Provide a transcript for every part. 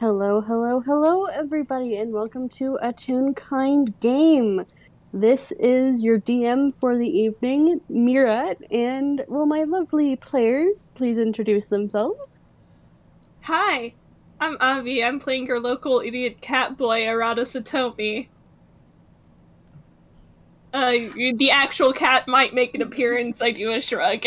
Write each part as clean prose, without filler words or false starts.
Hello, hello, hello, everybody, and welcome to a Toonkind game. This is your DM for the evening, Mira, and will my lovely players please introduce themselves? Hi, I'm Avi. I'm playing your local idiot cat boy, Arata Satomi. The actual cat might make an appearance. I do a shrug.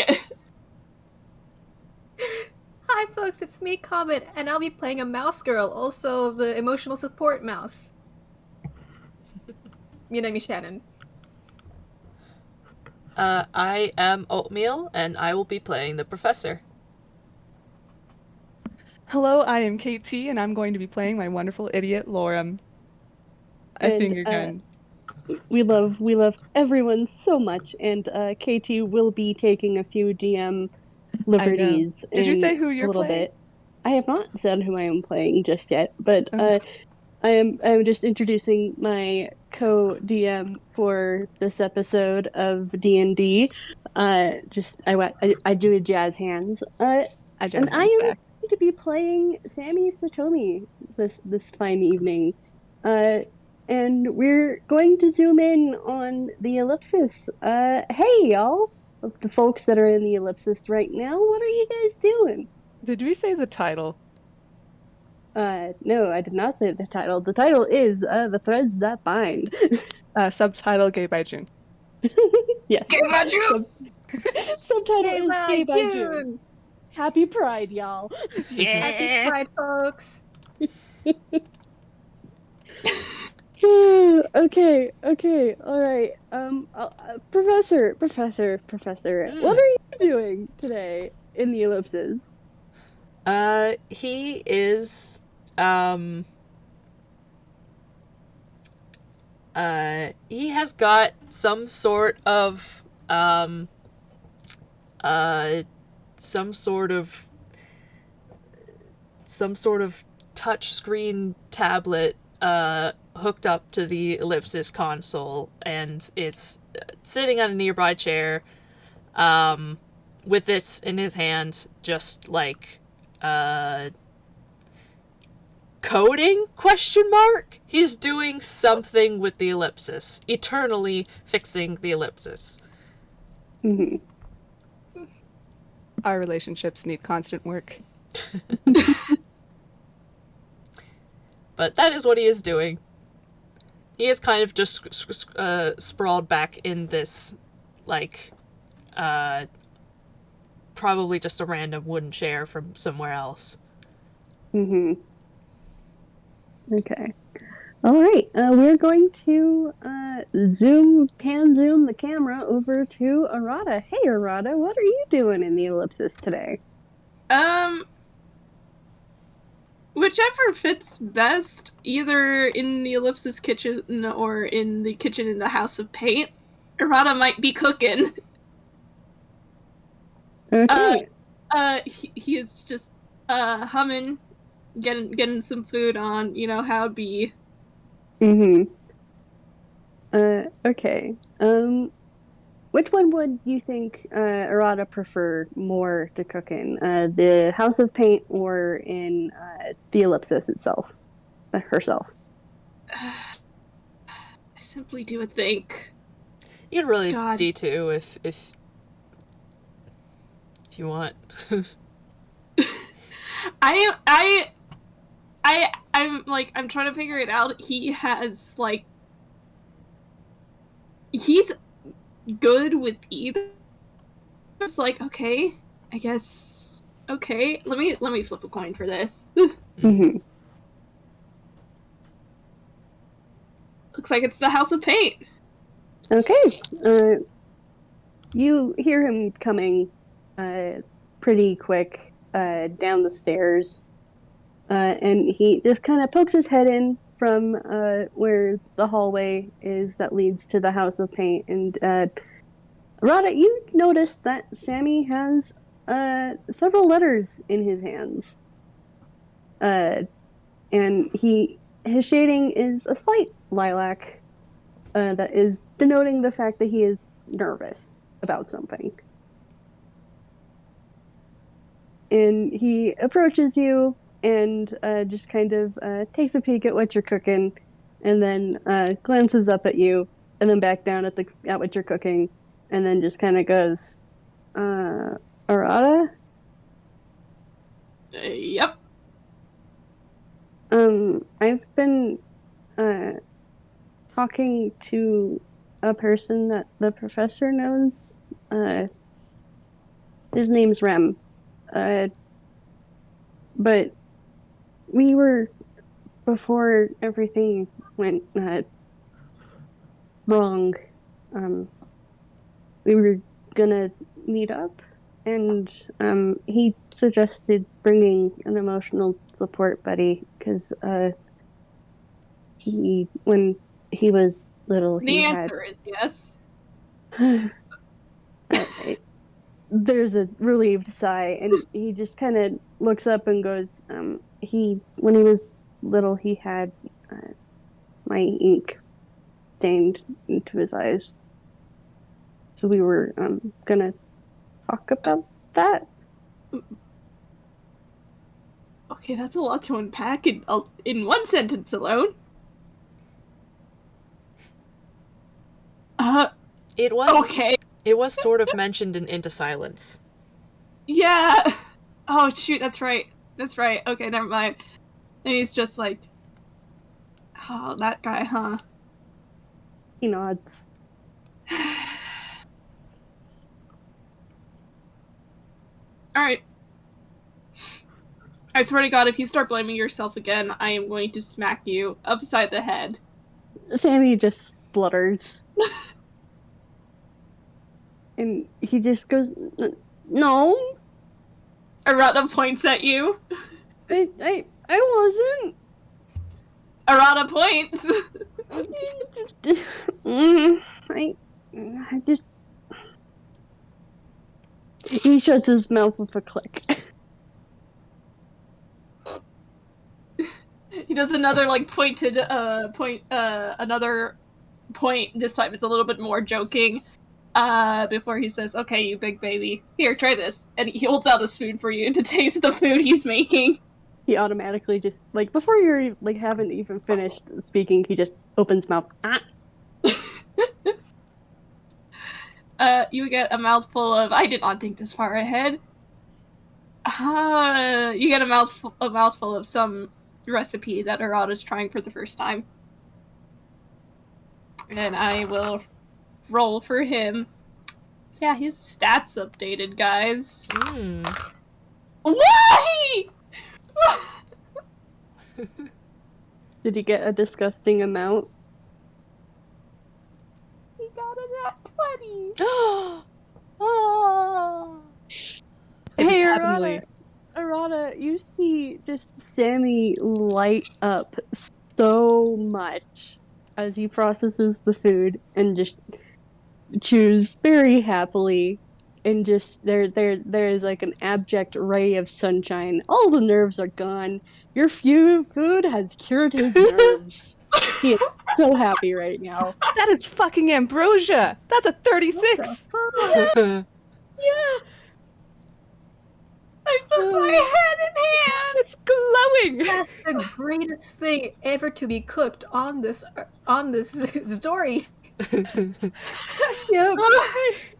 Hi folks, it's me, Comet, and I'll be playing a mouse girl, also the emotional support mouse. Minami Shannon. I am Oatmeal, and I will be playing the professor. Hello, I am KT, and I'm going to be playing my wonderful idiot Lorem. I And think again. we love everyone so much, and KT will be taking a few DM I know. liberties Did you in say who a you're little playing? bit. I have not said who I am playing just yet, but Oh. I'm just introducing my co-DM for this episode of DND. I do jazz hands. I And just I hands am back. going to be playing Sammy Satomi this fine evening. Uh, and we're going to zoom in on the ellipsis. Hey y'all, of the folks that are in the ellipsis right now, what are you guys doing? Did we say the title? No, I did not say the title. The title is The Threads That Bind. Subtitle Gay by June. Yes. Gay by June! Subtitle Yay, is bye, Gay by June. Happy Pride, y'all. Happy Pride, folks! Okay, all right. Professor, what are you doing today in the ellipses? He is, he has got some sort of, some sort of, some sort of touchscreen tablet, hooked up to the ellipsis console, and is sitting on a nearby chair, with this in his hand, just like, coding, question mark? He's doing something with the ellipsis, eternally fixing the ellipsis. Mhm. Our relationships need constant work. But that is what he is doing. He is kind of just sprawled back in this, like, probably just a random wooden chair from somewhere else. Okay. All right. We're going to pan zoom the camera over to Arata. Hey, Arata, what are you doing in the ellipsis today? Um, whichever fits best, either in the Ellipsis kitchen or in the kitchen in the House of Paint. Arata might be cooking. Okay. He is just humming, getting some food on. You know how it be. Mm-hmm. Okay. Which one would you think Arata prefer more to cook in? The House of Paint or in the Ellipsis itself, herself? I simply do think. You can really God. D2 if you want. I'm trying to figure it out. He has he's good with either. It's like, okay, I guess okay. Let me flip a coin for this. Mm-hmm. Looks like it's the House of Paint. Okay. You hear him coming pretty quick down the stairs, and he just kind of pokes his head in from where the hallway is that leads to the House of Paint. And Rada, you notice that Sammy has several letters in his hands, and his shading is a slight lilac. That is denoting the fact that he is nervous about something. And he approaches you and just kind of takes a peek at what you're cooking, and then glances up at you, and then back down at what you're cooking, and then just kind of goes, Arata? Yep. I've been talking to a person that the professor knows. His name's Rem. But we were, before everything went wrong, we were gonna meet up, and he suggested bringing an emotional support buddy, because when he was little, The answer is yes. There's a relieved sigh, and he just kind of looks up and goes, when he was little, he had my ink stained into his eyes. So we were gonna talk about that. Okay, that's a lot to unpack in one sentence alone. It was Okay. It was sort of mentioned in Into Silence. Yeah. Oh shoot, that's right. That's right. Okay, never mind. And he's just like, oh, that guy, huh? He nods. Alright. I swear to God, if you start blaming yourself again, I am going to smack you upside the head. Sammy just splutters. And he just goes, no, Arata points at you. I wasn't. Arata points. I just... He shuts his mouth with a click. He does another, like, another point. This time it's a little bit more joking. Before he says, okay, you big baby, here, try this. And he holds out a spoon for you to taste the food he's making. He automatically just, like, before you're, like, haven't even finished speaking, he just opens mouth. You get a mouthful of, I did not think this far ahead. You get a mouthful of some recipe that Arata's trying for the first time. And I will roll for him. Yeah, his stats updated, guys. Why? Did he get a disgusting amount? He got a nat 20. Oh. Hey, Heavenly. Arata, you see just Sammy light up so much as he processes the food and just chews very happily, and just there is like an abject ray of sunshine. All the nerves are gone. Your food has cured his nerves. He is so happy right now. That is fucking ambrosia. That's a 36. Yeah. I put my head in hand. It's glowing. That's the greatest thing ever to be cooked on this story. Yep.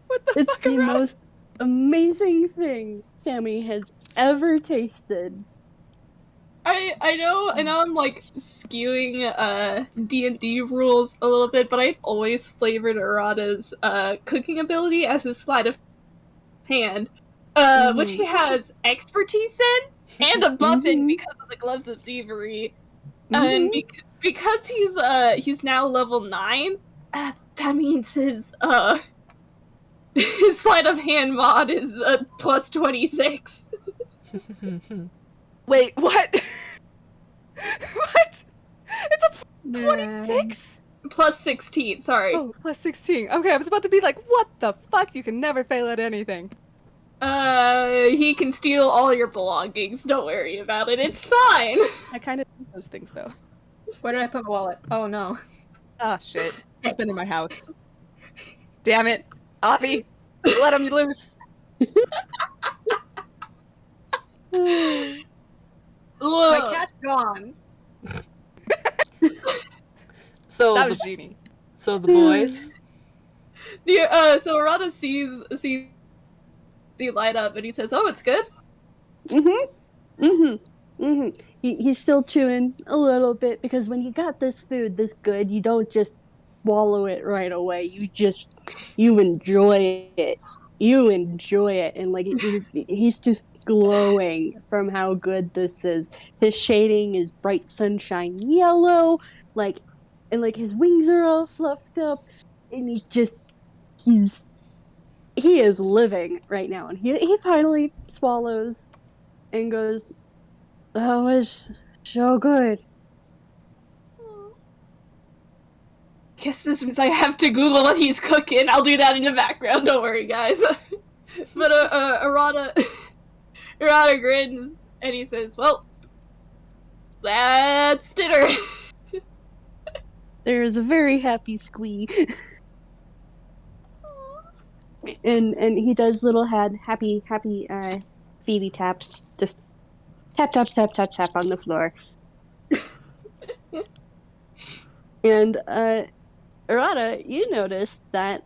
What the It's fuck the around? most amazing thing Sammy has ever tasted. I know I'm like skewing D&D rules a little bit, but I've always flavored Arata's cooking ability as his sleight of hand, which he has expertise in and a buff in because of the gloves of thievery, and because he's now level 9. That means his his sleight of hand mod is plus 26. Wait, what? What? It's a plus 26? Plus 16, sorry. Oh, plus 16. Okay, I was about to be like, what the fuck? You can never fail at anything. He can steal all your belongings. Don't worry about it. It's fine. I kind of need those things, though. Where did I put my wallet? Oh no. Ah, shit. It's been in my house. Damn it. Avi, let him loose. My Ugh. cat's gone. So That the was Genie. so the boys. So Arata sees the light up and he says, "Oh, it's good." He's still chewing a little bit because when you got this food this good, you don't just swallow it right away. You enjoy it. You enjoy it, and like he's just glowing from how good this is. His shading is bright sunshine yellow, like, and like his wings are all fluffed up, and he's he is living right now. And he finally swallows and goes, "That was so good." Guess this means I have to Google what he's cooking. I'll do that in the background. Don't worry, guys. But Arata grins and he says, "Well, that's dinner." There is a very happy squee. and he does little happy Phoebe taps, just tap tap tap tap tap on the floor. And Arata, you notice that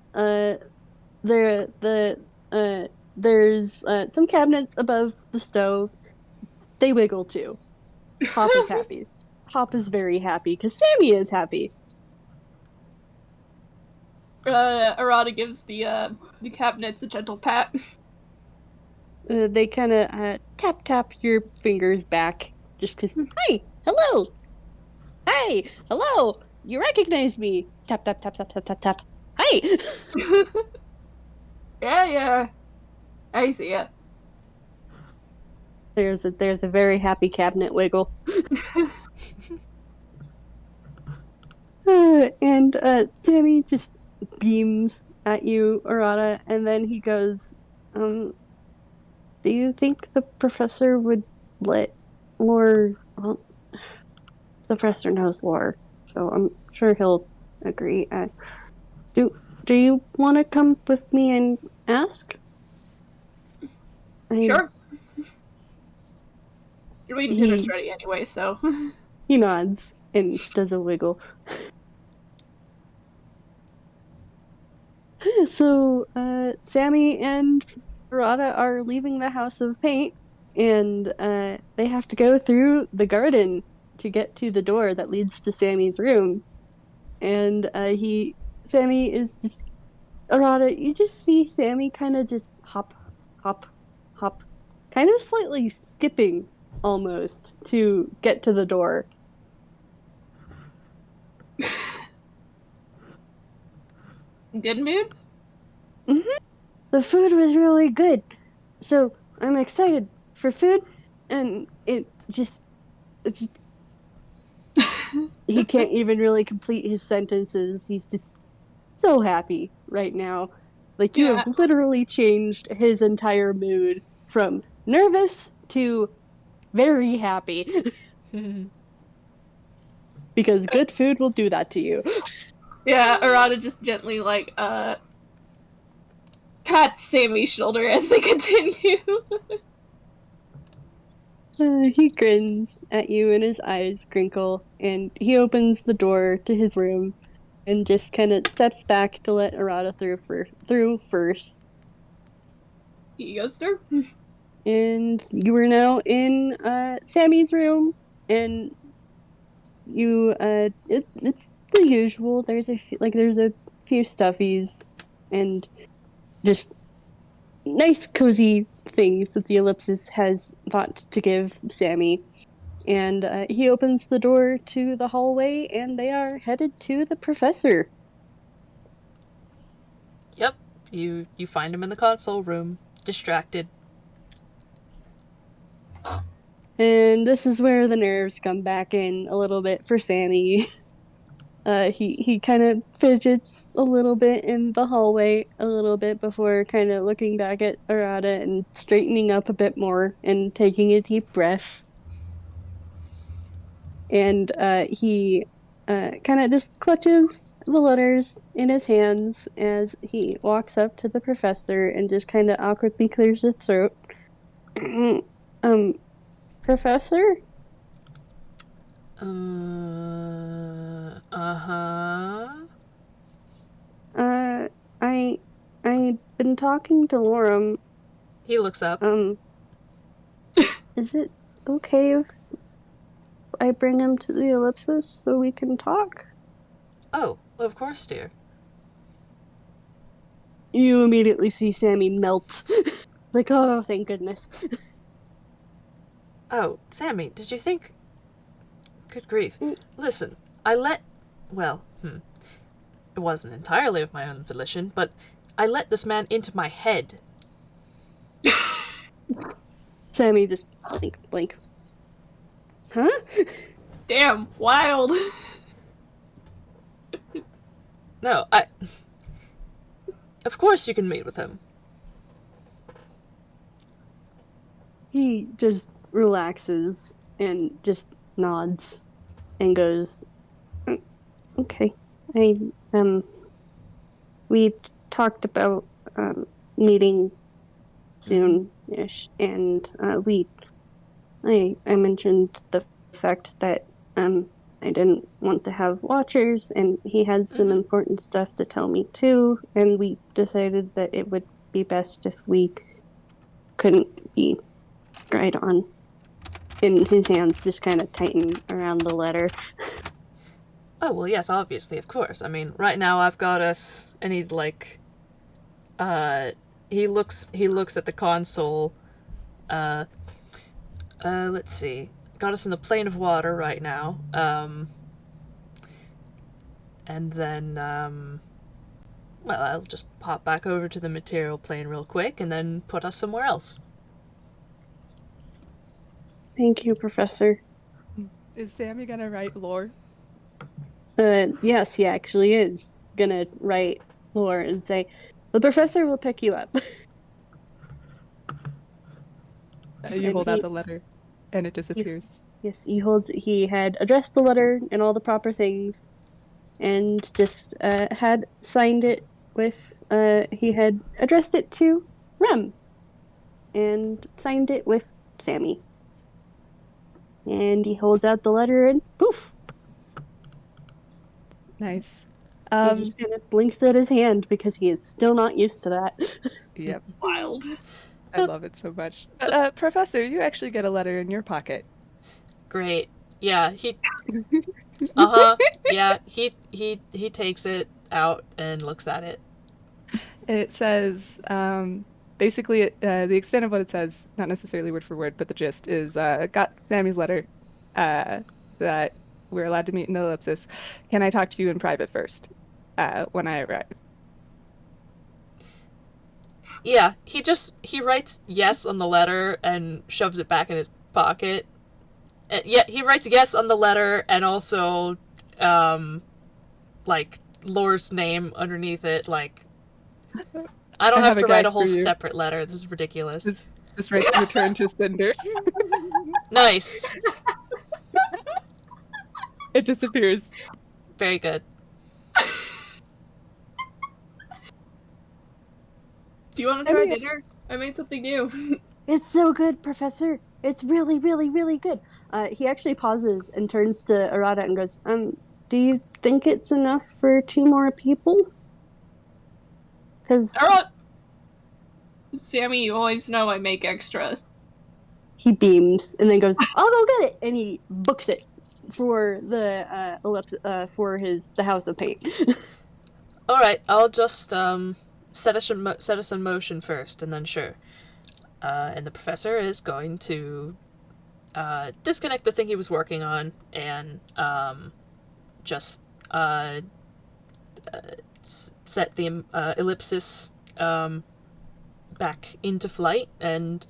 there's some cabinets above the stove. They wiggle too. Hop is happy. Hop is very happy because Sammy is happy. Arata gives the cabinets a gentle pat. They kind of tap tap your fingers back just because. Hi, hello. Hi, hello. You recognize me? Tap tap tap tap tap tap tap. Hi. Yeah, I see it. There's a very happy cabinet wiggle. And Sammy just beams at you, Arata, and then he goes, "Do you think the professor would let Lore?" Well, the professor knows Lore, so I'm sure he'll agree. Do you want to come with me and ask? Sure. You're waiting dinner's ready anyway, so. He nods and does a wiggle. So, Sammy and Arata are leaving the House of Paint, and they have to go through the garden to get to the door that leads to Sammy's room. And Sammy is just, Arata, you just see Sammy kind of just hop, hop, hop, kind of slightly skipping almost to get to the door. Good mood? The food was really good, so I'm excited for food, and it's he can't even really complete his sentences. He's just so happy right now. Like, you have literally changed his entire mood from nervous to very happy. Because good food will do that to you. Yeah, Arata just gently, pats Sammy's shoulder as they continue. He grins at you and his eyes crinkle, and he opens the door to his room and just kind of steps back to let Arata through first. He goes through. And you are now in Sammy's room, and you it's the usual. There's a few stuffies and just nice cozy things that the Ellipsis has thought to give Sammy. And he opens the door to the hallway, and they are headed to the professor. Yep, you find him in the console room, distracted. And this is where the nerves come back in a little bit for Sammy. He kind of fidgets a little bit in the hallway a little bit before kind of looking back at Arata and straightening up a bit more and taking a deep breath. And he kind of just clutches the letters in his hands as he walks up to the professor and just kind of awkwardly clears his throat. Professor? Uh-huh. I've been talking to Lorem. He looks up. Is it okay if I bring him to the ellipsis so we can talk? Oh, of course, dear. You immediately see Sammy melt. Like, oh, thank goodness. Oh, Sammy, did you think... Good grief. Mm. Listen, well, it wasn't entirely of my own volition, but I let this man into my head. Sammy just blink. Huh? Damn, wild. No, Of course you can meet with him. He just relaxes and just nods and goes, okay. We talked about meeting soon-ish, and I mentioned the fact that I didn't want to have watchers, and he had some important stuff to tell me too, and we decided that it would be best if we couldn't be right on. And his hands just kind of tighten around the letter. Oh, well, yes, obviously, of course. I mean, right now I've got us, and he looks at the console, let's see, got us in the plane of water right now, and then, well, I'll just pop back over to the material plane real quick, and then put us somewhere else. Thank you, Professor. Is Sammy gonna write lore? Yes, he actually is gonna write Lore and say, the professor will pick you up. You hold out the letter, and it disappears. Yes, he had addressed the letter and all the proper things, and just had signed it with, he had addressed it to Rem, and signed it with Sammy. And he holds out the letter and poof! Nice. He just kind of blinks at his hand because he is still not used to that. Yep. Wild. I love it so much. Professor, you actually get a letter in your pocket. Great. Yeah, he takes it out and looks at it. It says, basically, the extent of what it says, not necessarily word for word, but the gist is, got Sammy's letter, that we're allowed to meet in the ellipsis. Can I talk to you in private first, when I arrive? Yeah, he writes yes on the letter and shoves it back in his pocket. Yeah, he writes yes on the letter and also, like, Lore's name underneath it, like... I don't have to write a whole separate letter. This is ridiculous. Just writes return to sender. Nice. It disappears. Very good. Do you want to try dinner? I made something new. It's so good, Professor. It's really, really, really good. He actually pauses and turns to Arata and goes, do you think it's enough for 2 more people? Because Sammy, you always know I make extra. he beams and then goes, I'll go get it, and he books it for the the House of Paint. All right, I'll just set us in motion first, and then sure. And the professor is going to disconnect the thing he was working on and just set the ellipsis back into flight and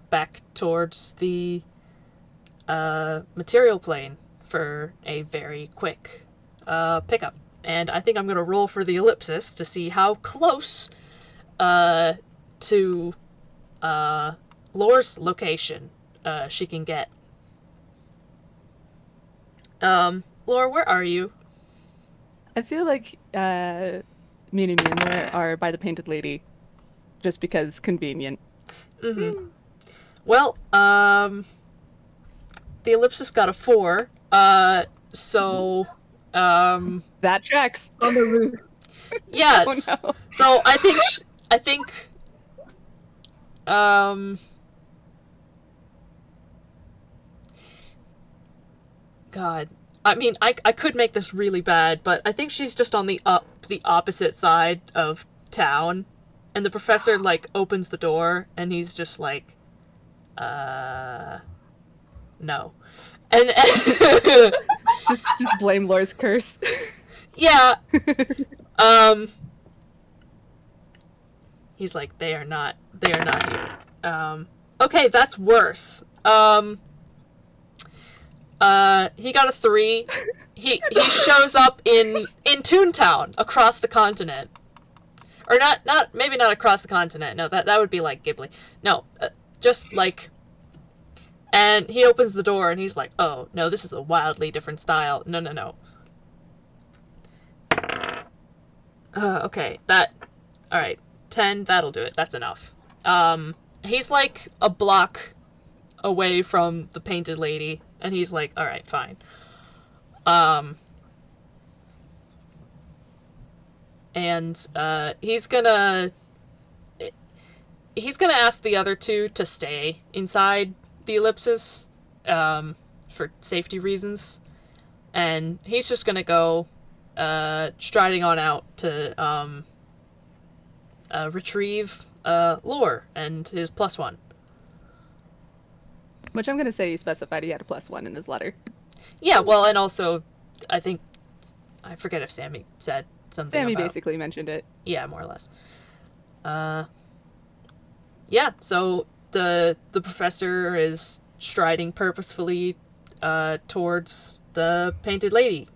back towards the material plane for a very quick pickup. And I think I'm going to roll for the ellipsis to see how close to Lore's location she can get. Lore, where are you? I feel like Minami and Lore are by the painted lady, just because convenient. Mm-hmm. Well, the ellipsis got a 4, So, That tracks. On the roof. yeah. Oh no. So I think, God. I mean, I could make this really bad, but I think she's just on the opposite side of town, and the professor, like, opens the door, and he's just like, no. And Just blame Lore's curse. yeah. He's like, they are not here. Okay, that's worse. He got a 3. He shows up in Toontown, across the continent. Or maybe not across the continent. No, that would be like Ghibli. No, just like, and he opens the door and he's like, oh, no, this is a wildly different style. No. Okay, alright, 10, that'll do it. That's enough. He's like a block away from the painted lady, and he's like, alright, fine. And he's gonna ask the other two to stay inside the ellipsis, for safety reasons, and he's just gonna go striding on out to retrieve Lore and his +1. Which I'm gonna say he specified he had a +1 in his letter. Yeah, well, and also, I think, I forget if Sammy said something Sammy about... basically mentioned it. Yeah, more or less. Yeah, so the professor is striding purposefully towards the painted lady.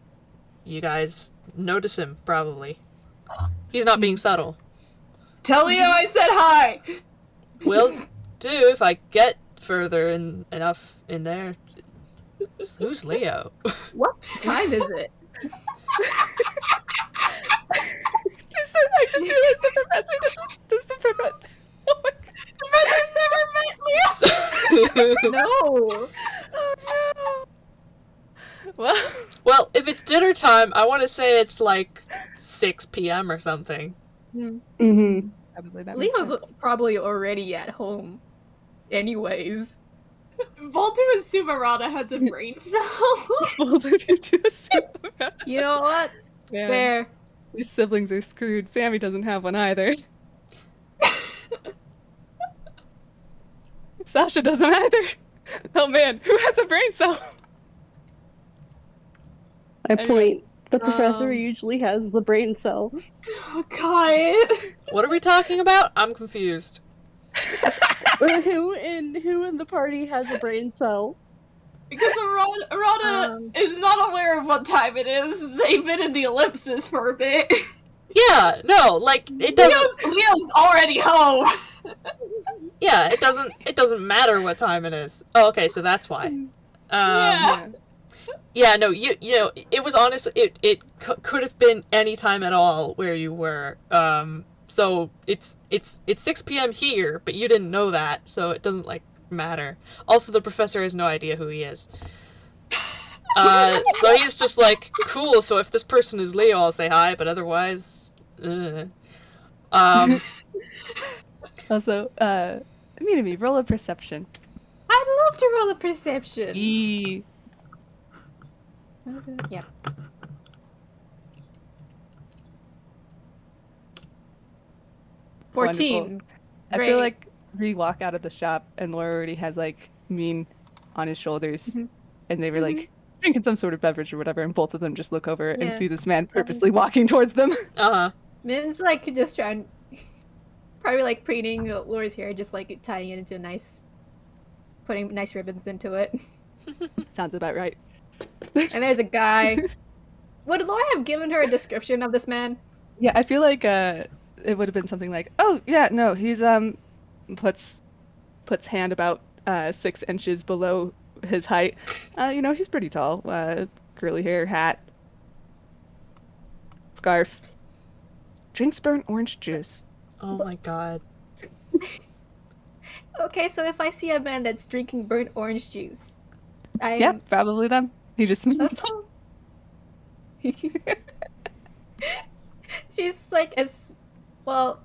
You guys notice him, probably. He's not being subtle. Tell Leo I said hi! Will do if I get further enough in there. Who's Leo? What time is it? I just realized the professor does the professor. Oh my Professor's never met Leo! No! Oh no. Well, if it's dinner time, I want to say it's like 6 p.m. or something. Mm-hmm. Probably that makes Leo's sense. probably already at home. Anyways. Voltu assume Arata has a brain cell. You know what? Man, Fair. these siblings are screwed. Sammy doesn't have one either. Sasha doesn't either. Oh man, who has a brain cell? I point. The professor Um, usually has the brain cell. Oh god. What are we talking about? I'm confused. Who in the party has a brain cell? Because Arata is not aware of what time it is. They've been in the ellipsis for a bit. Yeah, no, like, it doesn't... Leo's already home. Yeah, it doesn't matter what time it is. Oh, okay, so that's why. Yeah. Yeah, no, you know, it was honest. It could have been any time at all where you were. So it's 6 p.m. here, but you didn't know that, so it doesn't like matter. Also, the professor has no idea who he is. So he's just like, cool. So if this person is Leo, I'll say hi, but otherwise, Also, Minami, roll a perception. I'd love to roll a perception. Eee. Yeah. Wonderful. 14. I Great. feel like we walk out of the shop and Laura already has like Mean on his shoulders, and they were like drinking some sort of beverage or whatever, and both of them just look over and Yeah. see this man purposely walking towards them. Min's like just trying, probably like preening Laura's hair, just like tying it into putting nice ribbons into it. Sounds about right. And there's a guy. Would Laura have given her a description of this man? Yeah, I feel like it would have been something like, oh yeah, no, he's puts hand about 6 inches below his height. You know, he's pretty tall. Curly hair, hat, scarf. Drinks burnt orange juice. Oh my god. Okay, so if I see a man that's drinking burnt orange juice, Yeah, probably them. He just smiles. Oh. She's like as well.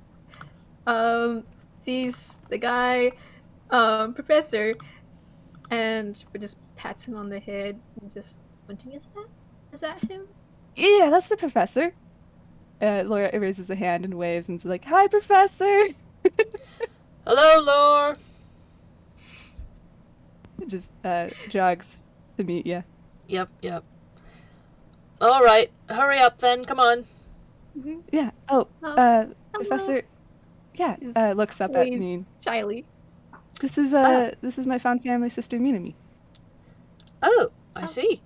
Sees the guy, professor, and just pats him on the head and just pointing. Is that him? Yeah, that's the professor. Laura raises a hand and waves and is like, "Hi, professor." Hello, Lore. Just jogs to meet you. Yep. All right, hurry up then. Come on. Yeah. Oh, Hello. professor. Yeah. He's Looks up at waves me. shyly. This is my found family sister Minami. Oh, I see.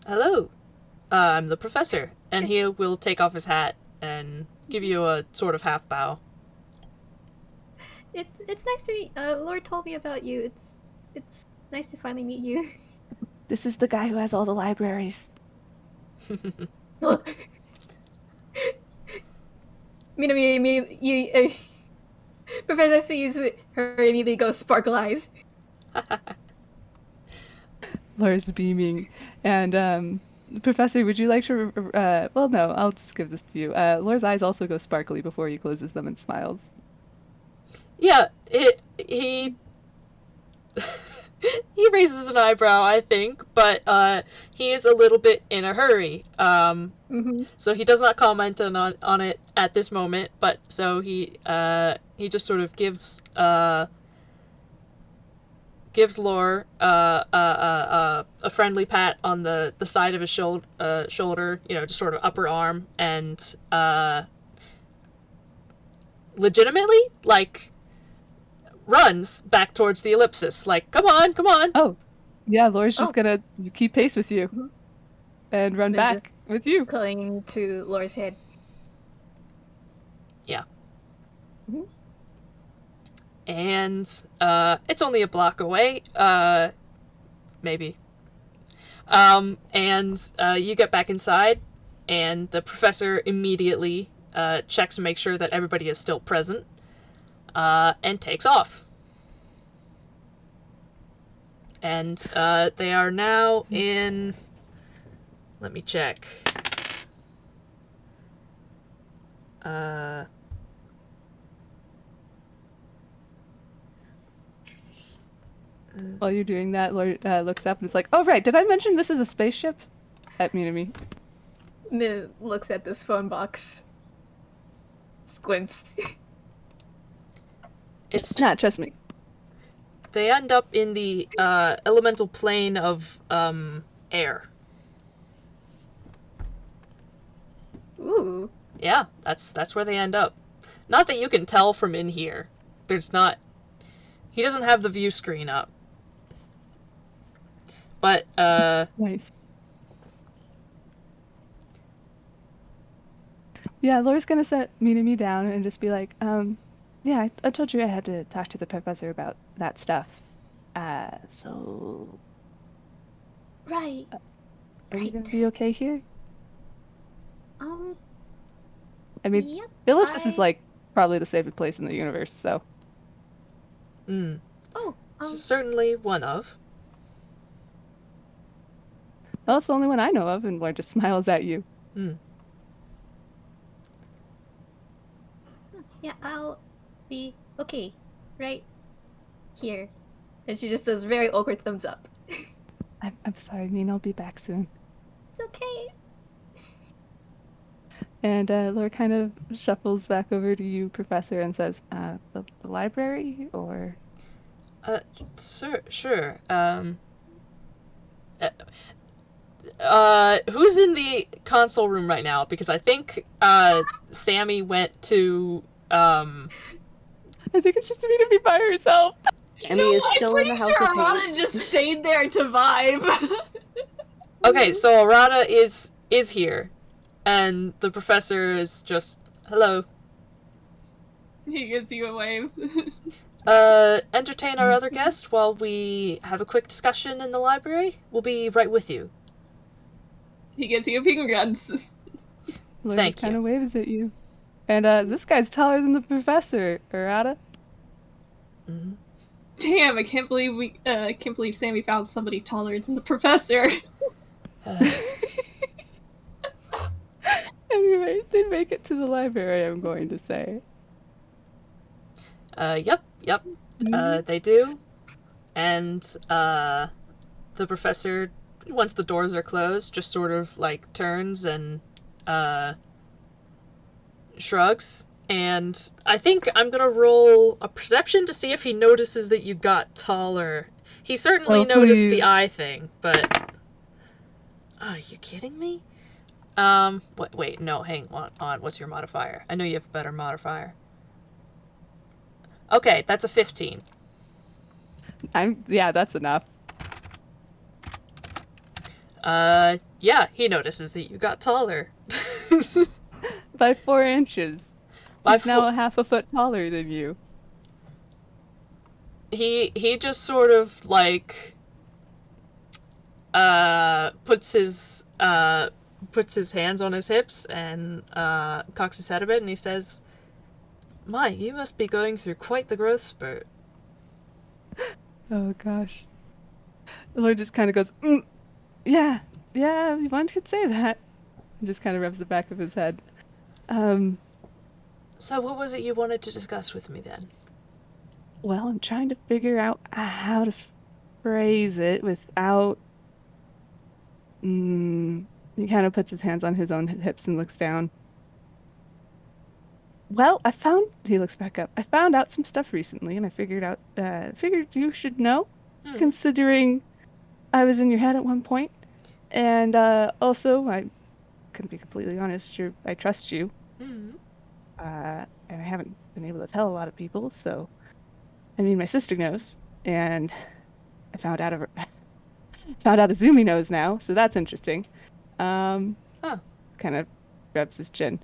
Hello. I'm the professor, and he will take off his hat and give you a sort of half bow. It's nice to meet. Lord told me about you. It's nice to finally meet you. This is the guy who has all the libraries. You, Professor sees her immediately go sparkle eyes. Laura's beaming, and Professor, would you like to? Well, no, I'll just give this to you. Laura's eyes also go sparkly before he closes them and smiles. Yeah, he he raises an eyebrow, I think, but he is a little bit in a hurry. So he does not comment on it at this moment, but so he just sort of gives Lore a friendly pat on the side of his shoulder, just sort of upper arm, and legitimately, like, runs back towards the ellipsis, like, come on. Oh, yeah, Laura's just gonna keep pace with you and run back with you. Clinging to Laura's head. Yeah. And it's only a block away, maybe. And you get back inside, and the professor immediately checks to make sure that everybody is still present, and takes off. And they are now in... Let me check. While you're doing that, Laura looks up and is like, "Oh right, did I mention this is a spaceship?" At Minami. Min looks at this phone box. Squints. It's Nah, trust me. They end up in the elemental plane of air. Ooh. Yeah, that's where they end up. Not that you can tell from in here. There's not... He doesn't have the view screen up. But, Nice. Yeah, Laura's gonna set Minami down and just be like, yeah, I told you I had to talk to the professor about that stuff. So... Right. Are you gonna be okay here? I mean, Yep. Ellipsis is, like, probably the safest place in the universe, so... Oh. Certainly one of. Well, it's the only one I know of, and Laura just smiles at you. Yeah, I'll be okay. Right here. And she just does very awkward thumbs up. I'm sorry, Nina, I'll be back soon. It's okay. And Laura kind of shuffles back over to you, Professor, and says, the library, or...? Sure. Who's in the console room right now? Because I think, Sammy went to, I think it's just me to be by herself. Emmy is still in the house of pain. Arata just stayed there to vibe. Okay, so Arata is here, and the professor is just, hello. He gives you a wave. Entertain our other guest while we have a quick discussion in the library. We'll be right with you. He gives you finger guns. Laura Thank just kind you. of waves at you. And this guy's taller than the professor, Arata. Damn, I can't believe Sammy found somebody taller than the professor. Anyway, they make it to the library, I'm going to say. Yep. They do. And, the professor, once the doors are closed, just sort of, like, turns and, shrugs. And I think I'm gonna roll a perception to see if he notices that you got taller. He certainly noticed the eye thing, but... Are you kidding me? Wait, no, hang on. What's your modifier? I know you have a better modifier. Okay, that's a 15. Yeah, that's enough. Yeah, he notices that you got taller. By 4 inches. By now a half a foot taller than you. He just sort of, like, puts his hands on his hips and, cocks his head a bit, and he says, "My, you must be going through quite the growth spurt." Oh, gosh. The Lord just kind of goes, yeah, one could say that. And just kind of rubs the back of his head. So what was it you wanted to discuss with me, then? Well, I'm trying to figure out how to phrase it without... He kind of puts his hands on his own hips and looks down. Well, he looks back up. I found out some stuff recently, and I figured you should know, considering I was in your head at one point. And also, I can be completely honest, I trust you. And I haven't been able to tell a lot of people, so... I mean, my sister knows, and I found out Azumi knows now, so that's interesting. Kind of rubs his chin.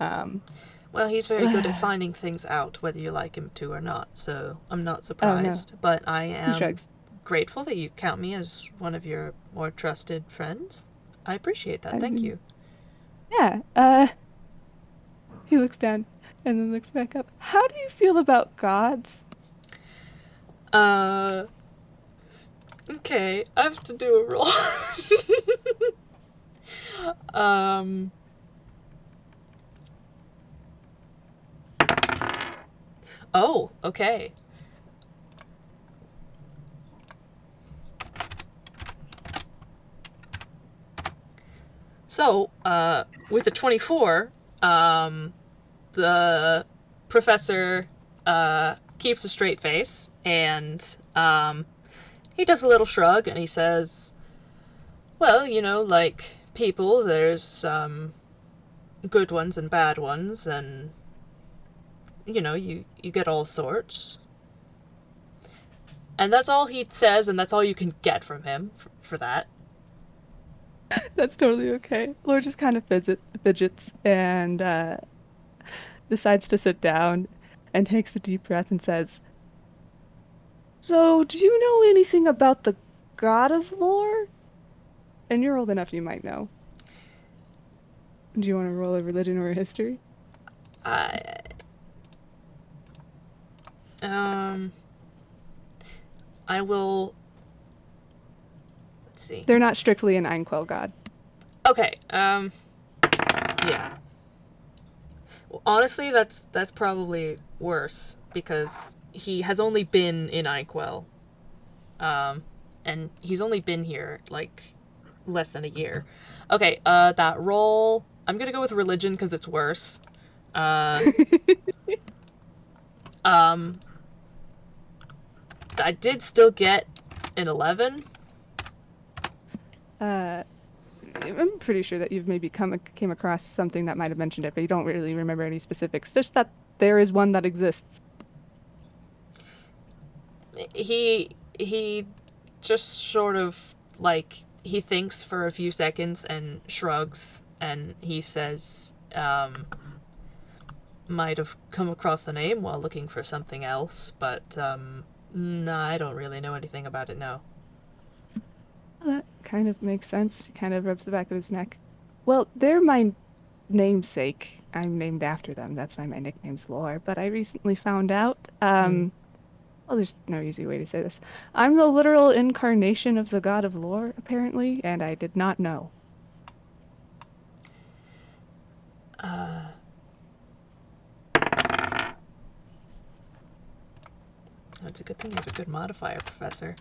Well, he's very good at finding things out, whether you like him to or not, so I'm not surprised. Oh, no. But I am grateful that you count me as one of your more trusted friends. I appreciate that. Thank you. Yeah. He looks down and then looks back up. How do you feel about gods? Okay, I have to do a roll. Oh, okay. So, with a 24, the professor, keeps a straight face, and, he does a little shrug, and he says, well, like people, there's, good ones and bad ones, and, you get all sorts. And that's all he says, and that's all you can get from him for that. That's totally okay. Lore just kind of fidgets and decides to sit down and takes a deep breath and says, so, do you know anything about the god of lore? And you're old enough, you might know. Do you want to roll a religion or a history? I will... Let's see. They're not strictly an Einquell god. Okay, yeah. Well, honestly, that's probably worse, because he has only been in Einquell. And he's only been here, like, less than a year. Okay, that roll... I'm gonna go with religion, because it's worse. I did still get an 11. I'm pretty sure that you've maybe came across something that might have mentioned it, but you don't really remember any specifics. Just that there is one that exists. He just sort of, like, he thinks for a few seconds and shrugs, and he says, might have come across the name while looking for something else, but, no, I don't really know anything about it, no. That kind of makes sense. He kind of rubs the back of his neck. Well, they're my namesake. I'm named after them. That's why my nickname's Lore. But I recently found out Well, there's no easy way to say this. I'm the literal incarnation of the god of lore, apparently, and I did not know. That's a good thing you have a good modifier, Professor.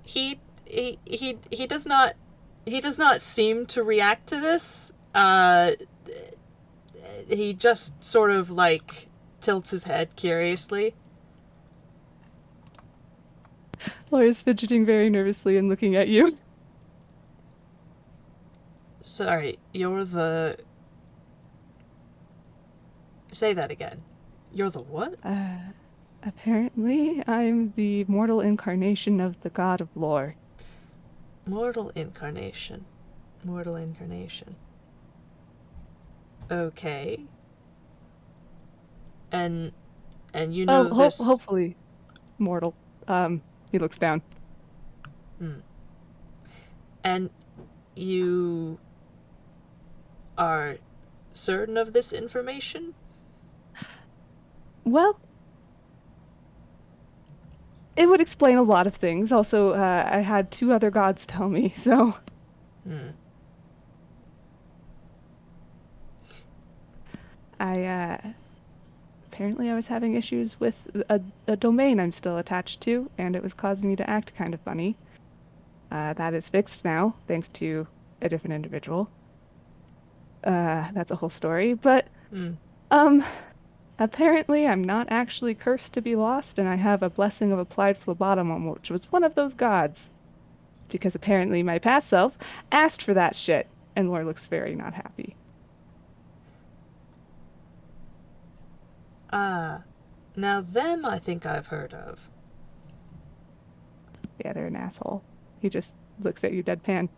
He does not seem to react to this. He just sort of like tilts his head curiously. Laura's fidgeting very nervously and looking at you. Sorry, you're the... Say that again. You're the what? Apparently, I'm the mortal incarnation of the god of lore. Mortal incarnation. Mortal incarnation. Okay. And you know this... Hopefully mortal. He looks down. And you are certain of this information? Well, it would explain a lot of things. Also, I had 2 other gods tell me, so... Apparently I was having issues with a domain I'm still attached to, and it was causing me to act kind of funny. That is fixed now, thanks to a different individual. That's a whole story, but, apparently I'm not actually cursed to be lost, and I have a blessing of applied phlebotomum, which was one of those gods. Because apparently my past self asked for that shit, and Lore looks very not happy. Now them I think I've heard of. Yeah, they're an asshole. He just looks at you deadpan.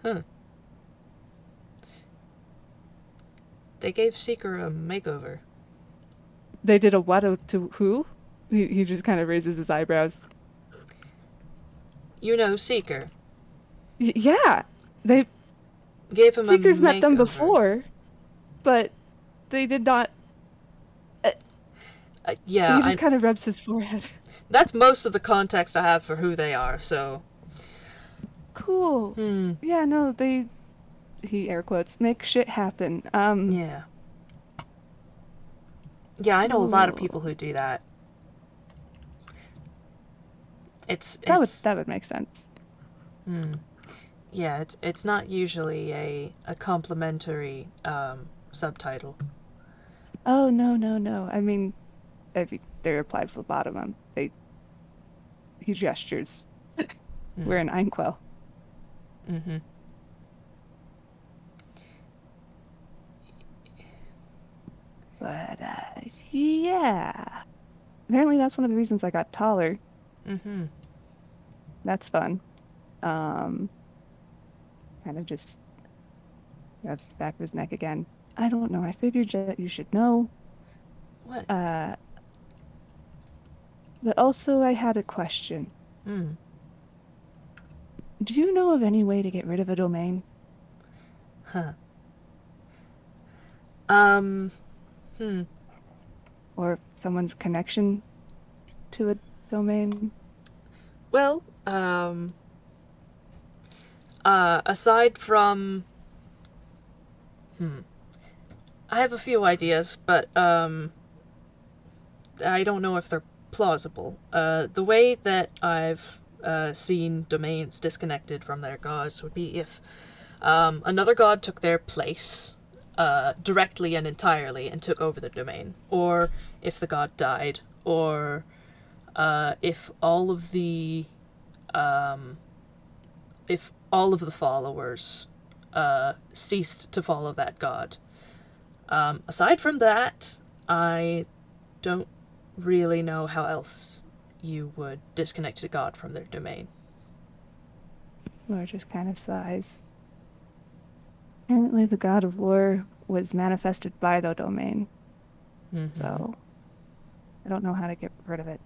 Huh. They gave Seeker a makeover. They did a what to who? He just kind of raises his eyebrows. You know Seeker. Yeah, they... Gave him Seeker's a makeover. met them before, but they did not... Yeah, he just kind of rubs his forehead. That's most of the context I have for who they are, so... Cool. Yeah, no, they... He air quotes, make shit happen. Yeah. Yeah, I know a lot of people who do that. That would make sense. Yeah, it's not usually a complimentary subtitle. Oh, no. I mean, they're applied phlebotomum. He gestures. We're an Einquell. But, yeah. Apparently that's one of the reasons I got taller. That's fun. Kind of just... That's the back of his neck again. I don't know. I figured that you should know. What? But also I had a question. Do you know of any way to get rid of a domain? Huh. Or someone's connection to a domain? Well, aside from... I have a few ideas, but, I don't know if they're plausible. The way that I've, seen domains disconnected from their gods would be if, another god took their place, directly and entirely and took over the domain. Or if the god died. Or, if all of the followers ceased to follow that god. Aside from that, I don't really know how else you would disconnect a god from their domain. Lore just kind of sighs. Apparently the god of lore was manifested by the domain. So, I don't know how to get rid of it.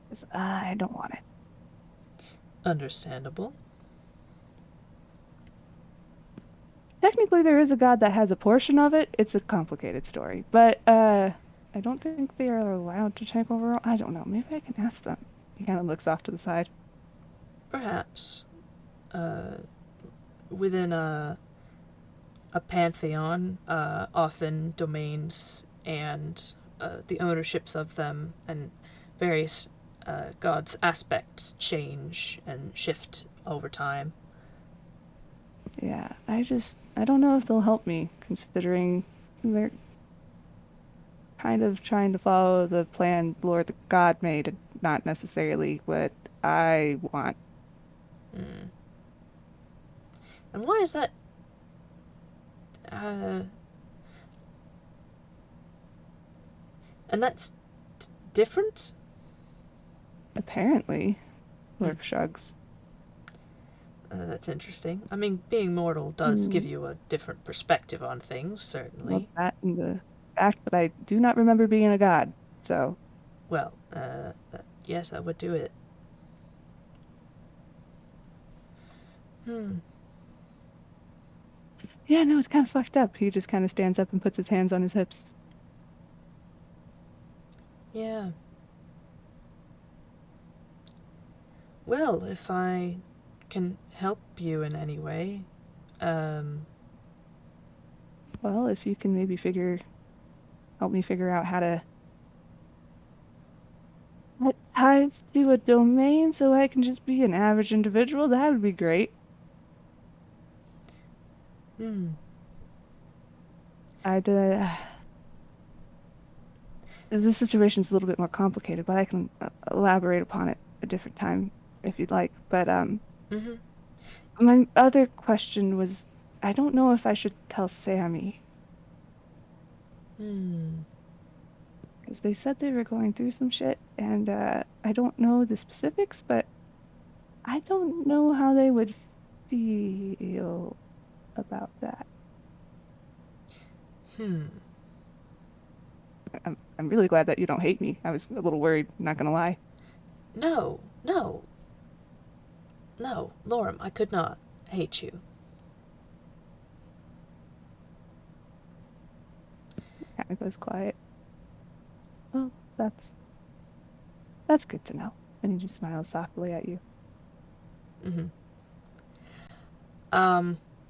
'Cause I don't want it. Understandable. technically there is a god that has a portion of it. It's a complicated story. But I don't think they are allowed to take over. I don't know. Maybe I can ask them. He kind of looks off to the side. Perhaps. Within a pantheon, often domains and the ownerships of them and various gods' aspects change and shift over time. Yeah, I don't know if they'll help me, considering they're kind of trying to follow the plan Lord the God made, and not necessarily what I want. Mm. And why is that? And that's different? Apparently, Lork shrugs. That's interesting. I mean, being mortal does give you a different perspective on things, certainly. Well, that and the fact that I do not remember being a god, so... Well, yes, that would do it. Yeah, no, it's kind of fucked up. He just kind of stands up and puts his hands on his hips. Yeah. Well, if I can help you in any way, Well, if you can maybe help me figure out how to get ties to a domain so I can just be an average individual, that would be great. I'd, this situation's a little bit more complicated, but I can elaborate upon it a different time if you'd like. But, my other question was, I don't know if I should tell Sammy. Because they said they were going through some shit, and I don't know the specifics, but I don't know how they would feel about that. I'm really glad that you don't hate me. I was a little worried, not gonna lie. No, Lorem, I could not hate you. Kind of goes quiet. Well, that's good to know. And he just smiles softly at you.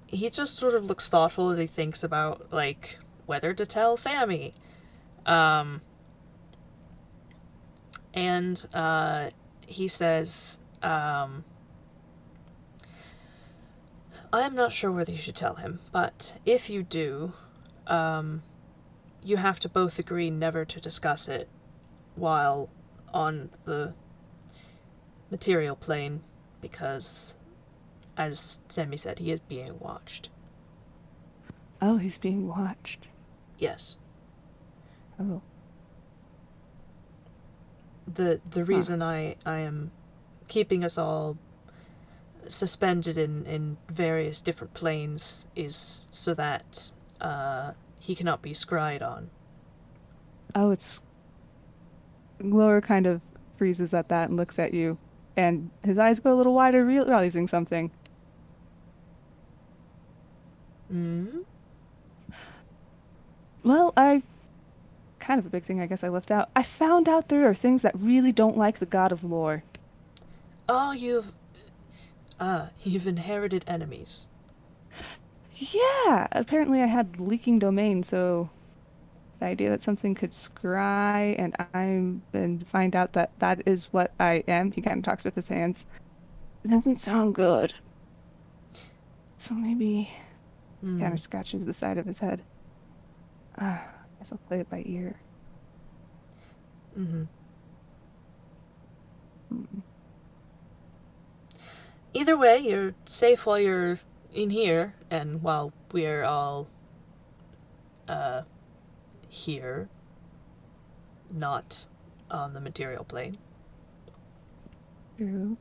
He just sort of looks thoughtful as he thinks about, like, whether to tell Sammy. And he says, I am not sure whether you should tell him, but if you do, you have to both agree never to discuss it while on the material plane, because, as Sammy said, he is being watched. Oh, he's being watched. Yes. Oh. The reason I am keeping us all suspended in various different planes is so that he cannot be scryed on. Oh, it's... Lower kind of freezes at that and looks at you, and his eyes go a little wider, realizing something. Well, kind of a big thing I guess I left out. I found out there are things that really don't like the god of lore. Oh, you've inherited enemies. Yeah, apparently I had leaking domain, so the idea that something could scry and find out that that is what I am, he kind of talks with his hands. It doesn't sound good. So maybe kind of scratches the side of his head. I guess I'll play it by ear. Either way, you're safe while you're in here, and while we're all here, not on the material plane. True.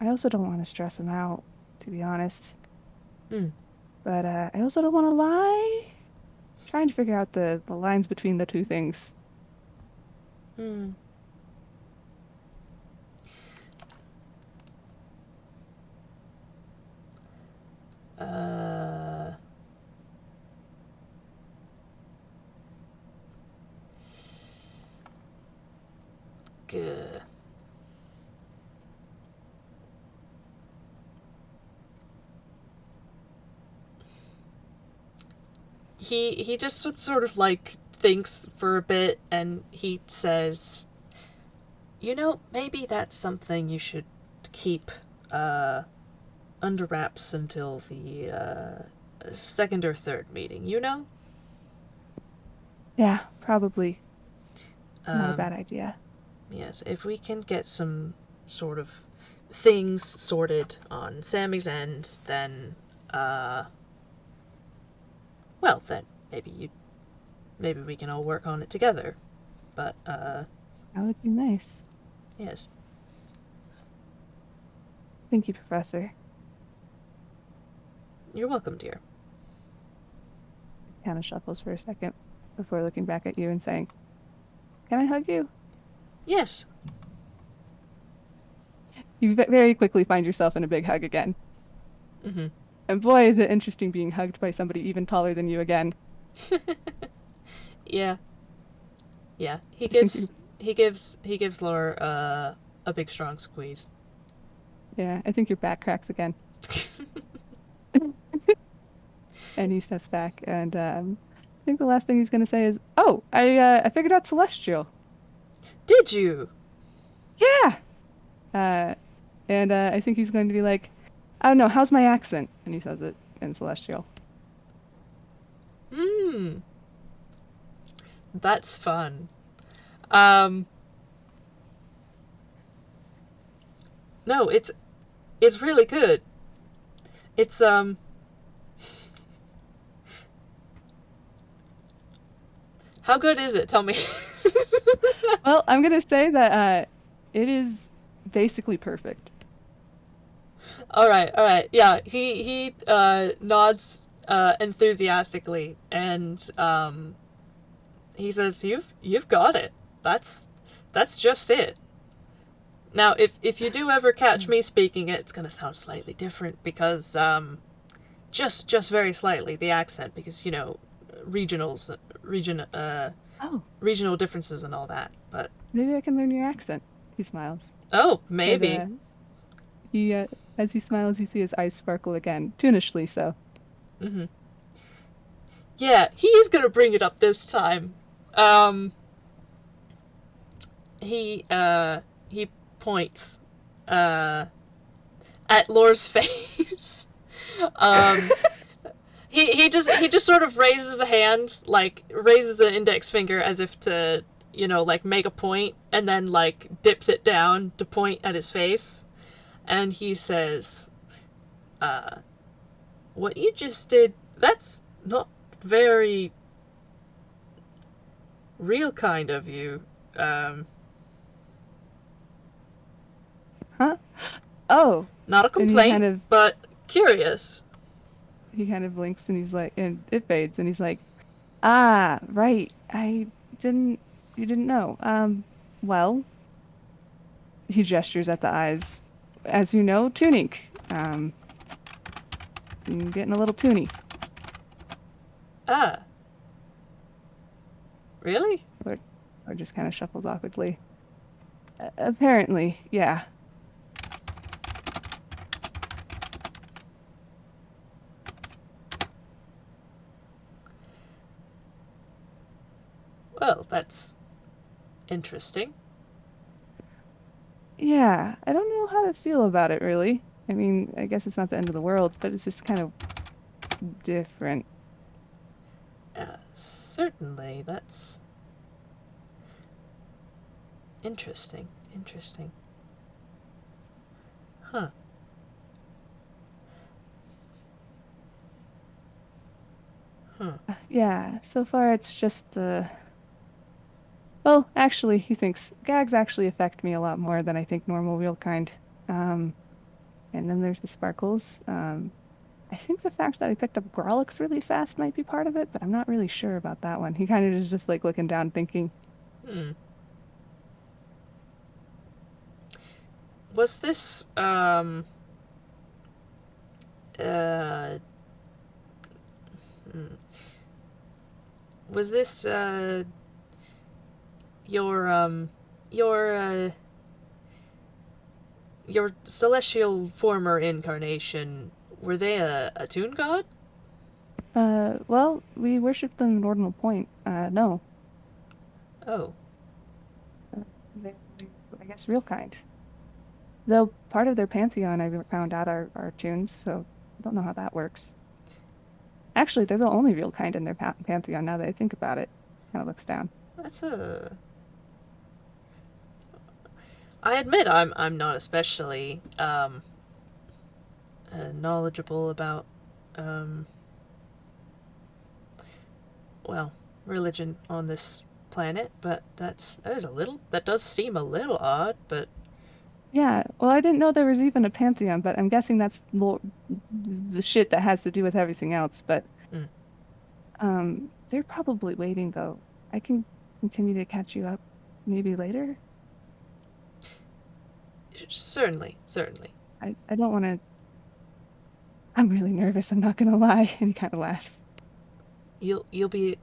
I also don't want to stress him out, to be honest. But I also don't want to lie. Trying to figure out the lines between the two things. he just sort of like thinks for a bit, and he says, "You know, maybe that's something you should keep under wraps until the second or third meeting, you know?" Yeah, probably. Not a bad idea. Yes, if we can get some sort of things sorted on Sammy's end, then, well, then maybe we can all work on it together. But, That would be nice. yes. Thank you, Professor. You're welcome, dear. Kind of shuffles for a second before looking back at you and saying, "Can I hug you?" Yes. You very quickly find yourself in a big hug again. Mm-hmm. And boy, is it interesting being hugged by somebody even taller than you again. Yeah. Yeah. He gives Lore a big strong squeeze. Yeah, I think your back cracks again. And he steps back, and I think the last thing he's going to say is, "Oh, I figured out Celestial." Did you? Yeah! And I think he's going to be like, "I don't know, how's my accent?" And he says it in Celestial. That's fun. No, it's really good. It's, how good is it? Tell me. Well, I'm going to say that it is basically perfect. All right. Yeah, he nods enthusiastically, and he says, "You've got it. That's just it." Now, if you do ever catch me speaking it, it's gonna sound slightly different because just very slightly the accent, because regional differences and all that. But Maybe I can learn your accent. He smiles. oh, maybe. And, he, as he smiles, you see his eyes sparkle again, tunishly so. Mm-hmm. Yeah, he's gonna bring it up this time. He points at Lore's face. He just sort of raises a hand, like raises an index finger as if to, like make a point, and then like dips it down to point at his face, and he says, "What you just did, that's not very real kind of you." Huh? Oh! Not a complaint, but curious. He kind of blinks and he's like, and it fades, and he's like, "Ah, right. You didn't know. Well," he gestures at the eyes. "As you know, tuning. I'm getting a little toony." Ah. Really? Or just kind of shuffles awkwardly. Apparently, yeah. Well, that's interesting. Yeah, I don't know how to feel about it, really. I mean, I guess it's not the end of the world, but it's just kind of different. Certainly, that's interesting. Huh. Yeah, so far it's just the... Well, actually, he thinks gags actually affect me a lot more than I think normal real kind. And then there's the sparkles. I think the fact that I picked up Grolix really fast might be part of it, but I'm not really sure about that one. He kind of is just like looking down thinking. Was this, was this, your, your celestial former incarnation, were they a toon god? Well, we worship them in Ordinal Point. No. Oh. They're, I guess, real kind. Though part of their pantheon, I found out, are tunes, so I don't know how that works. Actually, they're the only real kind in their pantheon, now that I think about it. Kind of looks down. That's a... I admit I'm not especially knowledgeable about well, religion on this planet, but that does seem a little odd, but Yeah, well, I didn't know there was even a pantheon, but I'm guessing that's the shit that has to do with everything else. But they're probably waiting, though. I can continue to catch you up maybe later. certainly. I don't want to. I'm really nervous. I'm not gonna lie. And he kind of laughs. You'll be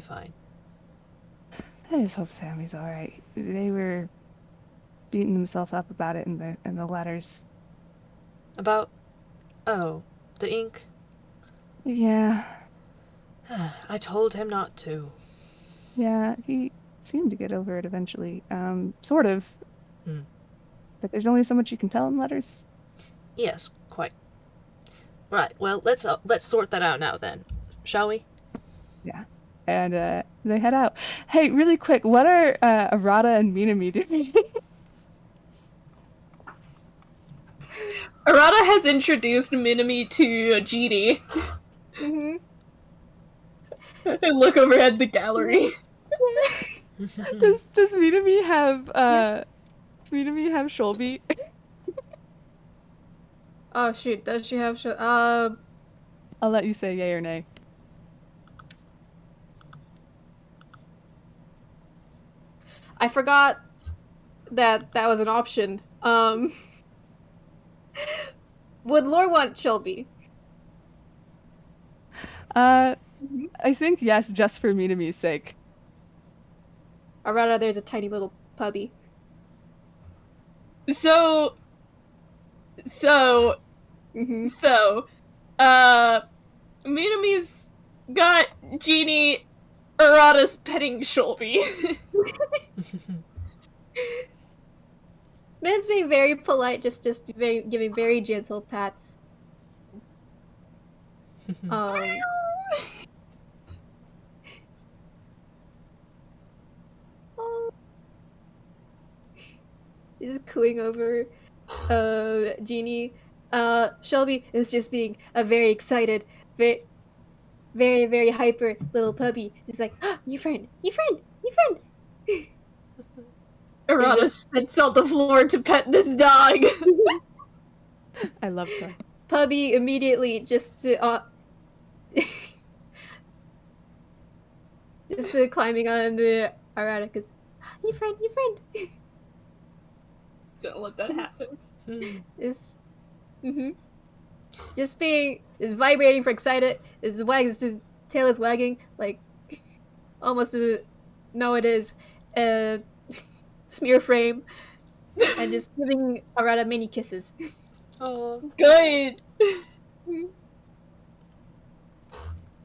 fine. I just hope Sammy's all right. They were beating themselves up about it in the letters. About the ink. Yeah. I told him not to. Yeah, he seemed to get over it eventually. Sort of. Hmm. But there's only so much you can tell in letters. Yes, quite. Right. Well, let's sort that out now then, shall we? Yeah. And they head out. Hey, really quick, what are Arata and Minami doing? Arata has introduced Minami to Genie. Mm-hmm. And look over at the gallery. Does Minami have Sholby? Oh shoot, does she have I'll let you say yay or nay. I forgot that was an option. Would Lore want Shelby? I think yes, just for Minami's sake. Or rather, there's a tiny little puppy. So, Mm-hmm. Minami's got Genie Arata's petting Shelby. Man's being very polite, just giving very gentle pats. He's cooing over Genie. Shelby is just being a very excited, very, very, very hyper little puppy. He's like, oh, new friend. Arata sits on the floor to pet this dog. I love that. Puppy immediately just climbing on Arata because new friend. Don't let that happen. Is just vibrating for excited. His tail is wagging like almost no it is smear frame and just giving Arata many kisses. Oh, Good.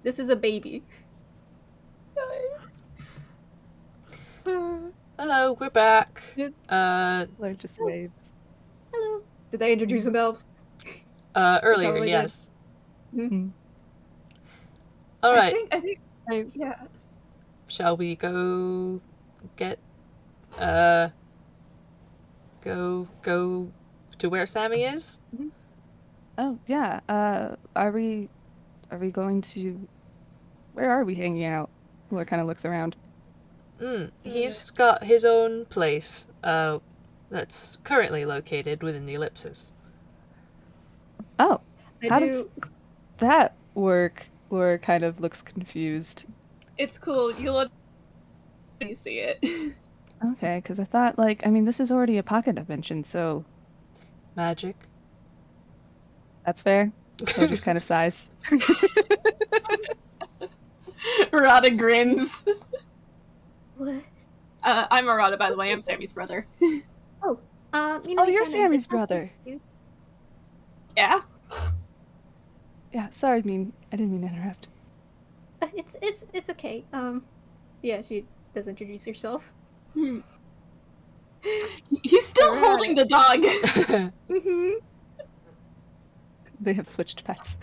This is a baby. hello, we're back. Lore just waves. Hello. Did they introduce themselves? Earlier, Probably yes. Mm. All right. I think, yeah. Shall we go get go to where Sammy is? Oh yeah. Are we going to? Where are we hanging out? Lore kind of looks around. He's got his own place. That's currently located within the ellipsis. Oh, I how do. does that work? Lore kind of looks confused. It's cool. You'll let you see it. Okay, because I thought, this is already a pocket dimension, so Magic. that's fair. So just kind of sighs. Arata grins. What? I'm Arata, by the way. I'm Sammy's brother. Minami you're Shannon, Sammy's it's nice to brother. meet you. Yeah? Yeah, sorry, I didn't mean to interrupt. It's okay. Yeah, she does introduce herself. He's still Arata. holding the dog. Mm-hmm. They have switched pets.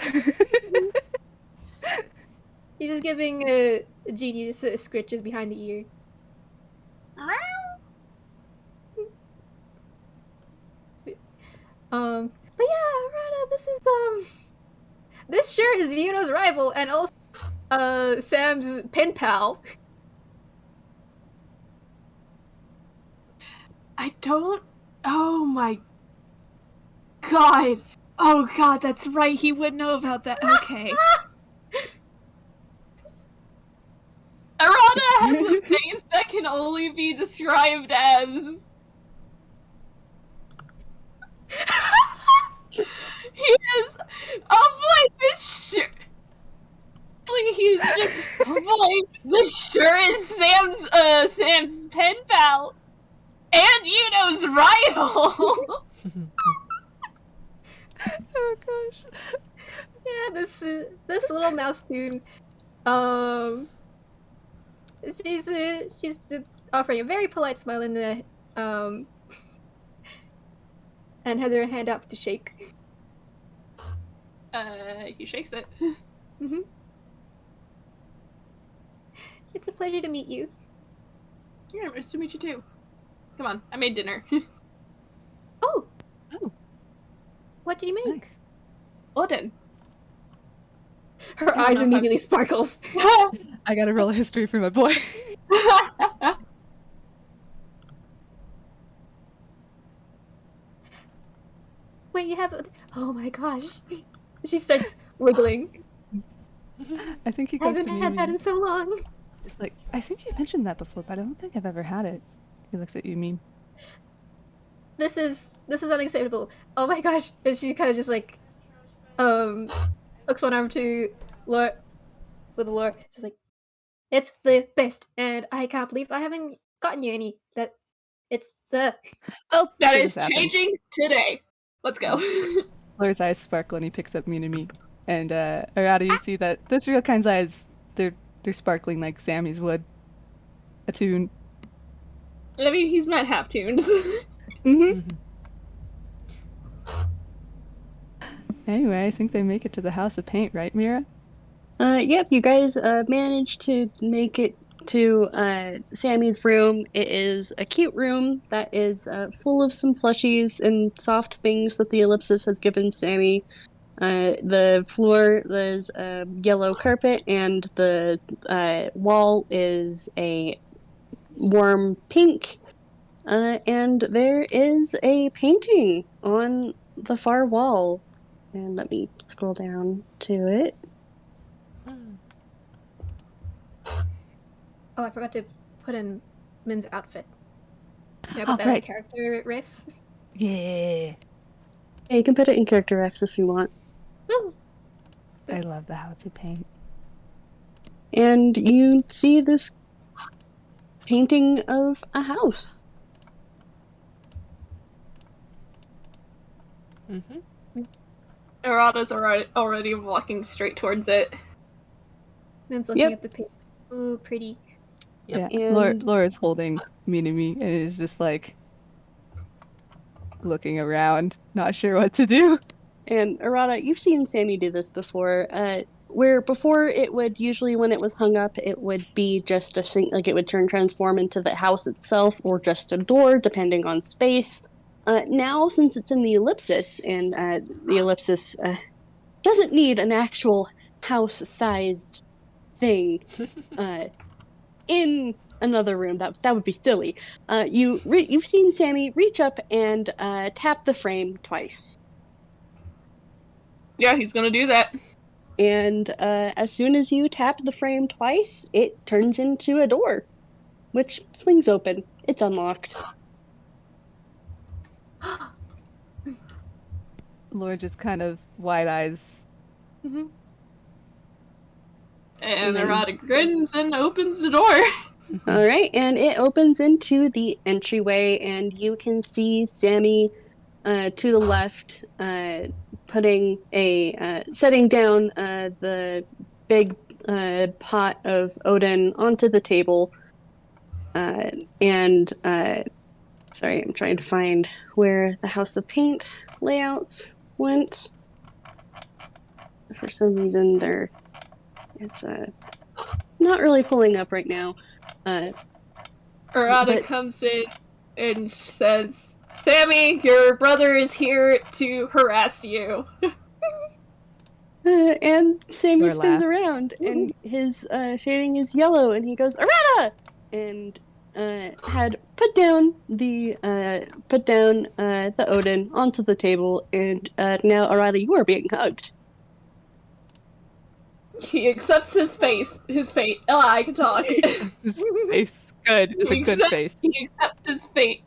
She's just giving Genius scritches behind the ear. But yeah, Arata, this shirt is Yuno's rival and also Sam's pen pal. I don't... Oh my... God. Oh god, that's right. He would know about that. Okay. Arata has a face that can only be described as... He is... Oh boy, this shirt... He's just... Oh boy, this sure is Sam's pen pal. And Yuno's rival. Oh gosh. Yeah, this little mouse toon, she's offering a very polite smile in the and has her hand up to shake. He shakes it. Mm-hmm. It's a pleasure to meet you. Yeah, nice to meet you too. Come on, I made dinner. Oh, Oh, what did you make? nice. Odin. Her don't eyes know if immediately sparkles. I gotta roll a history for my boy. Wait, you have... Oh my gosh. She starts wiggling. I think he I goes to haven't me had and that in so long. he's like, I think you mentioned that before, but I don't think I've ever had it. He looks at you mean. This is unacceptable. Oh my gosh. And she kind of just like hooks one arm to Lore with the Lore. She's like, it's the best, and I can't believe I haven't gotten you any. That it's the Oh, That sure is this happens. changing today. Let's go. Laura's eyes sparkle and he picks up Minami. And Arata, you see that this real kind's eyes, they're sparkling like Sammy's would. A toon. I mean, he's met half tunes. Mm-hmm. Anyway, I think they make it to the House of Paint, right, Mira? Yep, you guys managed to make it to Sammy's room. It is a cute room that is full of some plushies and soft things that the Ellipsis has given Sammy. The floor is a yellow carpet, and the wall is a warm pink. And there is a painting on the far wall. And let me scroll down to it. Oh, I forgot to put in Min's outfit. Can I put that in right. character riffs? Yeah. Yeah, you can put it in character Fs if you want. Woo! I love the House of Paint. And you see this painting of a house. Mm-hmm. Arata's already walking straight towards it. Min's looking Yep. at the paint. Ooh, pretty. Yeah. And- Laura's holding Minami and is just like looking around, not sure what to do. And Arata, you've seen Sammy do this before. Where before it would usually, when it was hung up, it would be just a thing, like it would transform into the house itself or just a door, depending on space. Now, since it's in the ellipsis, and the ellipsis doesn't need an actual house-sized thing in another room, that would be silly. You've seen Sammy reach up and tap the frame twice. Yeah, he's gonna do that. And as soon as you tap the frame twice, it turns into a door, which swings open. It's unlocked. Laura just kind of wide eyes. Mm-hmm. And then- Arata grins and opens the door. All right, and it opens into the entryway, and you can see Sammy to the left, putting setting down the big pot of Odin onto the table, and sorry, I'm trying to find where the House of Paint layouts went. For some reason, it's not really pulling up right now. Arata But comes in and says, Sammy, your brother is here to harass you. and Sammy Or spins laugh. around, and his shading is yellow, and he goes, Arata! And had put down the Odin onto the table, and now Arata, you are being hugged. He accepts his fate. Oh, I can talk. His face. Good. It's a good face. He accepts his fate.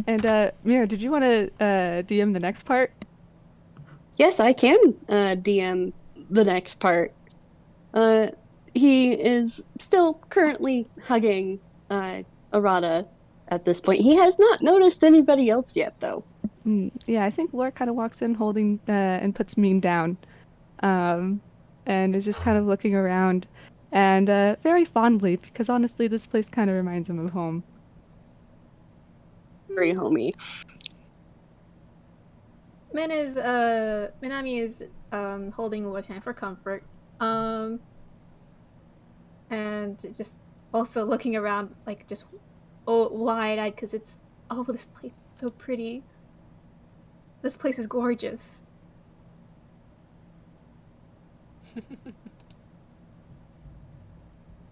And Mira, did you want to DM the next part? Yes, I can DM the next part. He is still currently hugging Arata at this point. He has not noticed anybody else yet, though. Yeah, I think Lore kind of walks in holding and puts Mean down, and is just kind of looking around, and very fondly, because honestly, this place kind of reminds him of home. Very homey. Minami is holding Lore's hand for comfort, and just also looking around, like just wide-eyed, because this place is so pretty. This place is gorgeous.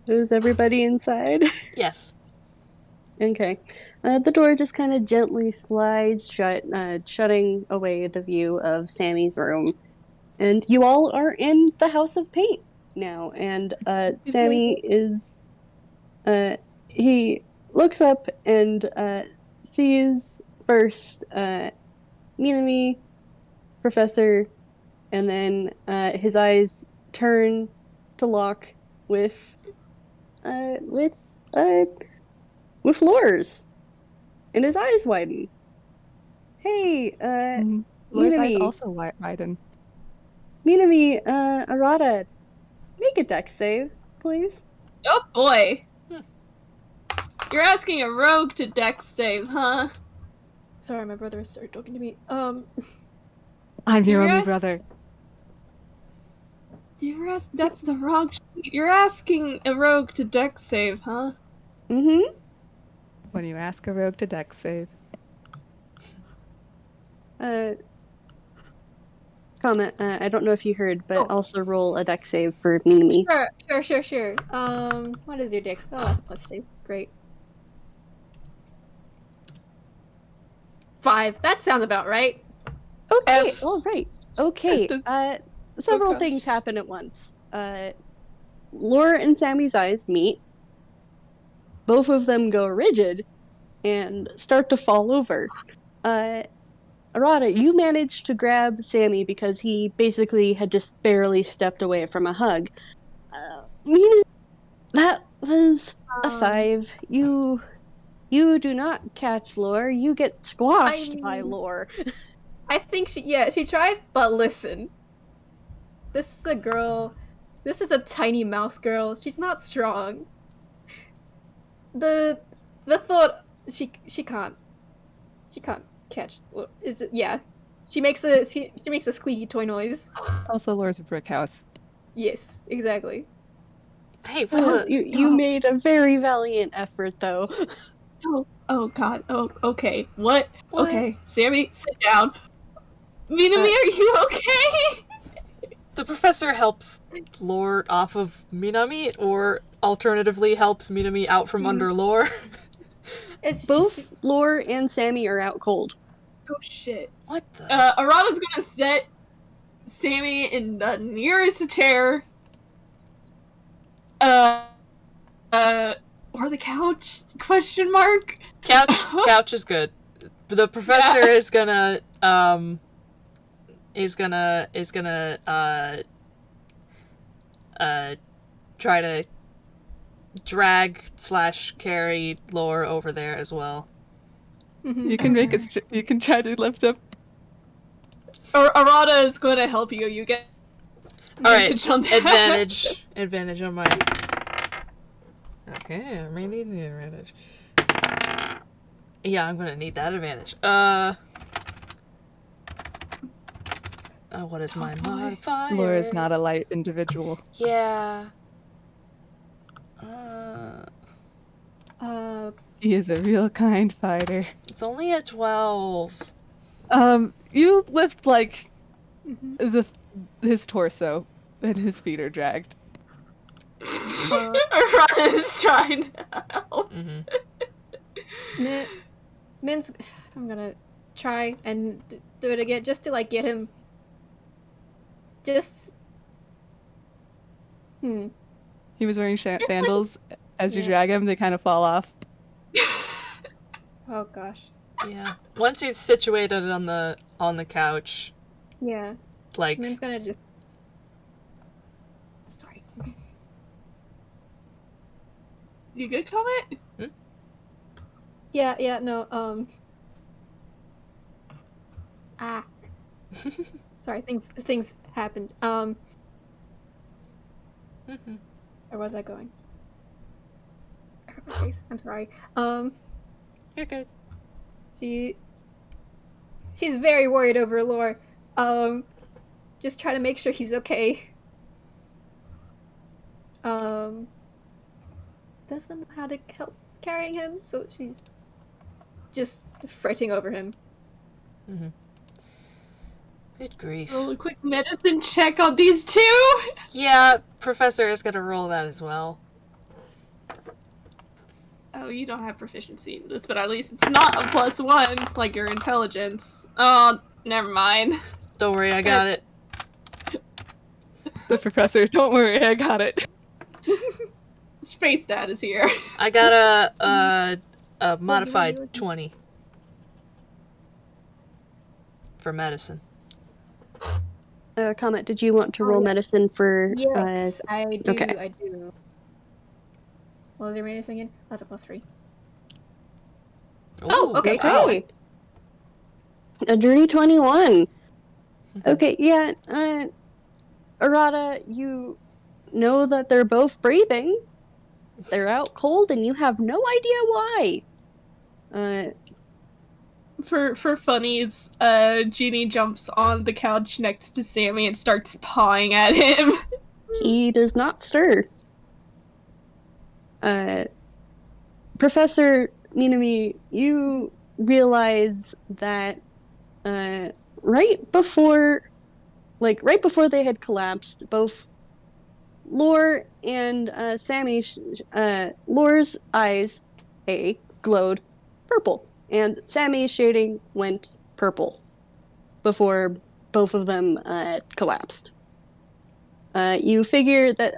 Is everybody inside? Yes. Okay. The door just kind of gently slides shut, shutting away the view of Sammy's room. And you all are in the House of Paint now. And Sammy is... he looks up and sees first Minami, Professor, and then his eyes turn to lock with Lore's, and his eyes widen. Hey, Lore's eyes Minami. also widen. Minami, Arata, make a dex save, please. Oh boy. You're asking a rogue to dex save, huh? Sorry, my brother started talking to me. I'm your only Yes. brother. That's the wrong sheet. You're asking a rogue to dex save, huh? Mm-hmm. When you ask a rogue to dex save. Comet, I don't know if you heard, but also roll a dex save for Minami. Sure. What is your dex? Oh, that's a plus save. Great. 5. That sounds about right. Okay, all right. Okay, several gosh. things happen at once. Lore and Sammy's eyes meet. Both of them go rigid and start to fall over. Arata, you managed to grab Sammy because he basically had just barely stepped away from a hug. That was a 5. You do not catch Lore. You get squashed by Lore. I think she tries, but listen. This is a girl. This is a tiny mouse girl. She's not strong. The thought she can't catch. Is it? Yeah. She makes a squeaky toy noise. Also, Lore's a brick house. Yes, exactly. Hey, You made a very valiant effort, though. Oh god. Oh, okay. What? Okay. Sammy, sit down. Minami, are you okay? the professor helps Lore off of Minami, or alternatively helps Minami out from under Lore. It's Both Lore and Sammy are out cold. Oh shit. What the? Arata's gonna set Sammy in the nearest chair. Or the couch? Question mark? Couch is good. The professor is gonna try to drag/carry Lore over there as well. You can make you can try to lift up. Arata is going to help you. You get Alright, on that. advantage on my... Okay, I may need the advantage. Yeah, I'm gonna need that advantage. What is my modifier? Lore is not a light individual. Yeah. He is a real kind fighter. It's only a 12. You lift, like, his torso, and his feet are dragged. Arata is trying to help. Min's... I'm gonna try and do it again, just to, like, get him... Just... He was wearing sandals. As you drag him, they kind of fall off. Oh, gosh. Yeah. Once he's situated on the couch, Yeah. like... Min's gonna just... Sorry. You good, Comet? Yeah, no, Sorry, things happened. Where was I going? I'm sorry. You're good. She's very worried over Lore. Just try to make sure he's okay. Doesn't know how to help carrying him, so she's just fretting over him. Good grief. Roll a quick medicine check on these two. Yeah, Professor is gonna roll that as well. Oh, you don't have proficiency in this, but at least it's not a +1 like your intelligence. Oh, never mind. Don't worry, I got it. The professor, don't worry, I got it. Space Dad is here. I got a modified 20 for medicine. Comet, did you want to roll medicine for... Yes, I do, okay. I do. What was your medicine again? That's a +3. Oh, okay. Okay. A dirty 21. Okay, yeah, Arata, you know that they're both breathing. They're out cold and you have no idea why. For funnies, Jeannie jumps on the couch next to Sammy and starts pawing at him. He does not stir. Professor Minami, you realize that right before they had collapsed, both Lore and Sammy, Lore's eyes glowed purple, and Sammy's shading went purple before both of them collapsed. You figure that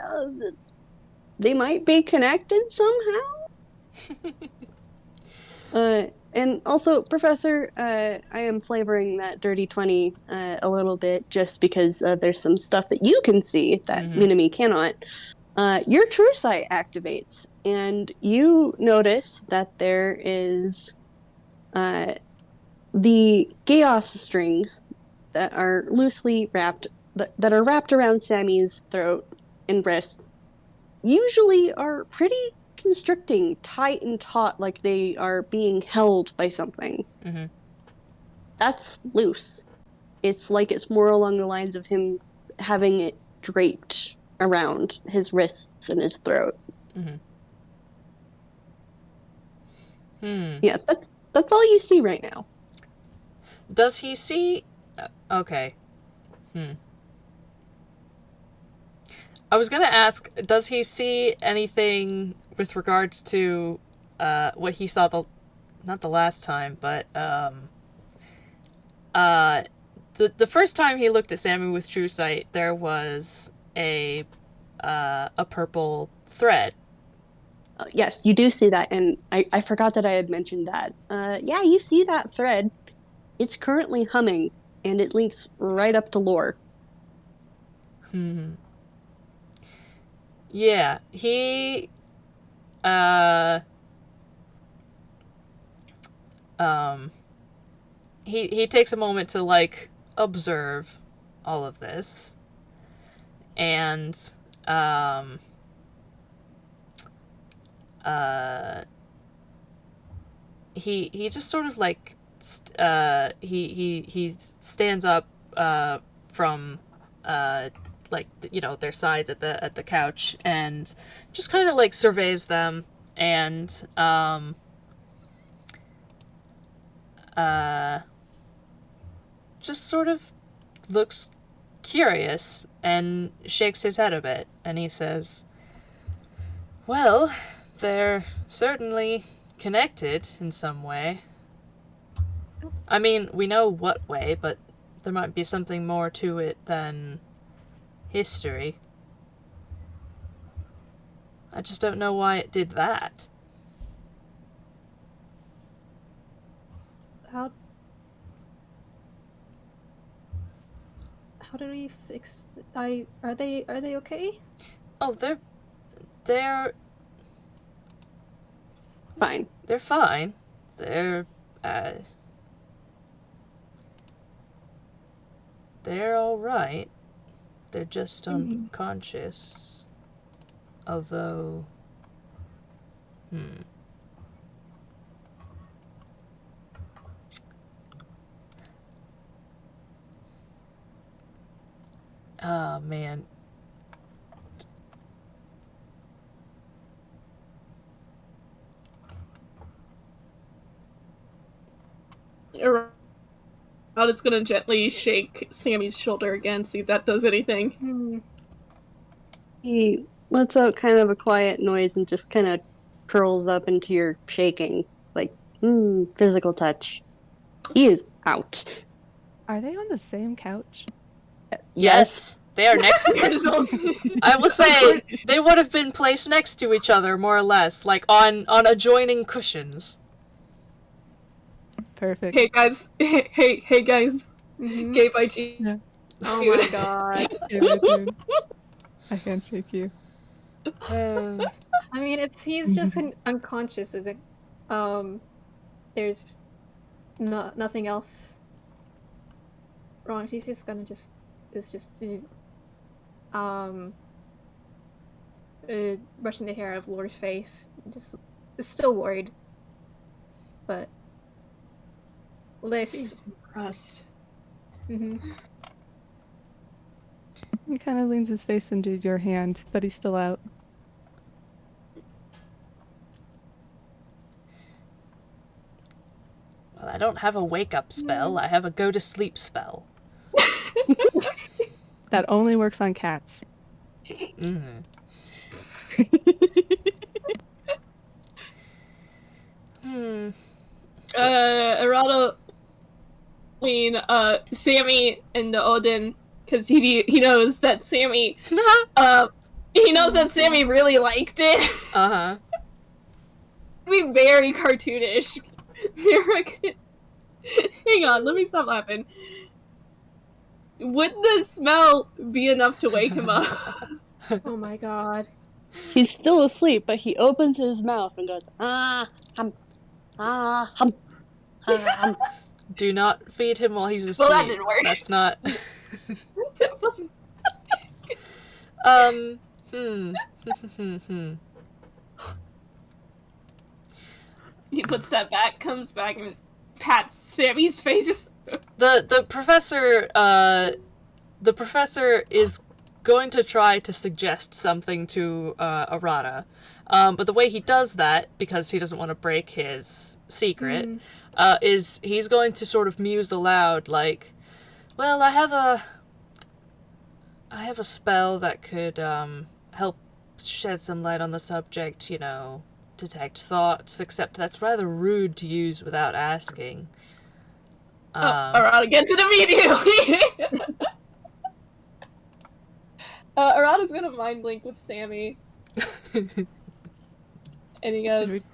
they might be connected somehow? And also, Professor, I am flavoring that dirty 20 a little bit just because there's some stuff that you can see that Minami cannot. Your true sight activates, and you notice that there is the chaos strings that are loosely wrapped, that are wrapped around Sammy's throat and wrists, usually are pretty constricting, tight and taut, like they are being held by something. That's loose. It's like it's more along the lines of him having it draped around his wrists and his throat. Yeah, that's all you see right now. Does he see... okay. I was gonna ask, does he see anything with regards to what he saw not the last time, but the first time he looked at Sammy with true sight, there was a purple thread. Yes, you do see that, and I forgot that I had mentioned that. Yeah, you see that thread. It's currently humming, and it links right up to Lore. Yeah, he he takes a moment to like observe all of this, and he just sort of like he stands up from like their sides at the couch, and just kind of like surveys them, and just sort of looks curious and shakes his head a bit, and he says, well, they're certainly connected in some way. I mean, we know what way, but there might be something more to it than history. I just don't know why it did that. How do we fix? Are they okay? Oh, they're Fine. they're fine. They're all right. They're just unconscious. Although, oh man. Arata's gonna gently shake Sammy's shoulder again, see if that does anything. He lets out kind of a quiet noise and just kind of curls up into your shaking, like, physical touch. He is out. Are they on the same couch? Yes, they are next to I will say they would have been placed next to each other, more or less, like on adjoining cushions. Perfect. Hey guys, hey guys. Gay by G. Yeah. Oh my god. Okay, my turn. I can't shake you. I mean, if he's just unconscious, is it? There's nothing else wrong. She's just gonna brushing the hair out of Lore's face. Just is still worried, but less. Impressed. He kind of leans his face into your hand, but he's still out. Well, I don't have a wake-up spell. I have a go-to-sleep spell. That only works on cats. Arata between Sammy and Odin, because he knows that Sammy he knows that Sammy really liked it. Be very cartoonish. Mira, hang on, let me stop laughing. Would the smell be enough to wake him up? Oh my god. He's still asleep, but he opens his mouth and goes, hum, hum, hum. Do not feed him while he's asleep. Well, that didn't work. That's not... He puts that back, comes back, and pats Sammy's face. The professor is going to try to suggest something to Arata, but the way he does that, because he doesn't want to break his secret, is he's going to sort of muse aloud, like, well, I have a spell that could help shed some light on the subject, detect thoughts, except that's rather rude to use without asking. Arata gets it immediately. Arata's gonna mind link with Sammy. And he goes,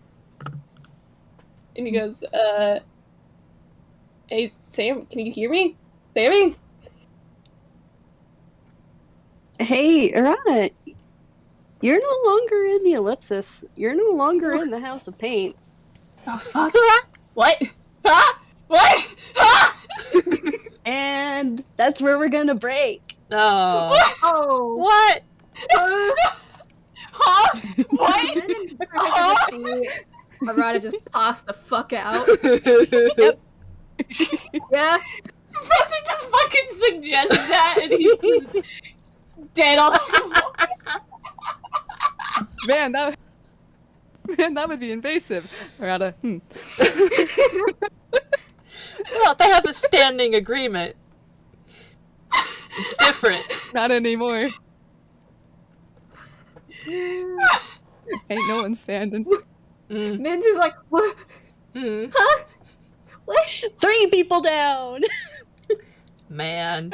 hey, Sam, can you hear me? Sammy? Hey, Arata, You're no longer in the ellipsis. You're no longer in the House of Paint. Oh fuck! What? Ah! What? Ah! And that's where we're gonna break. Oh. Oh. What? Huh? What? And then Professor just see Arata just pass the fuck out. Yep. Yeah. Professor just fucking suggests that, and he's just dead on the floor. Man, that would be invasive. Arata, Well, they have a standing agreement. It's different. not anymore. Ain't no one standing. Mm. Min just like, what? Mm. Huh? What? 3 people down. Man.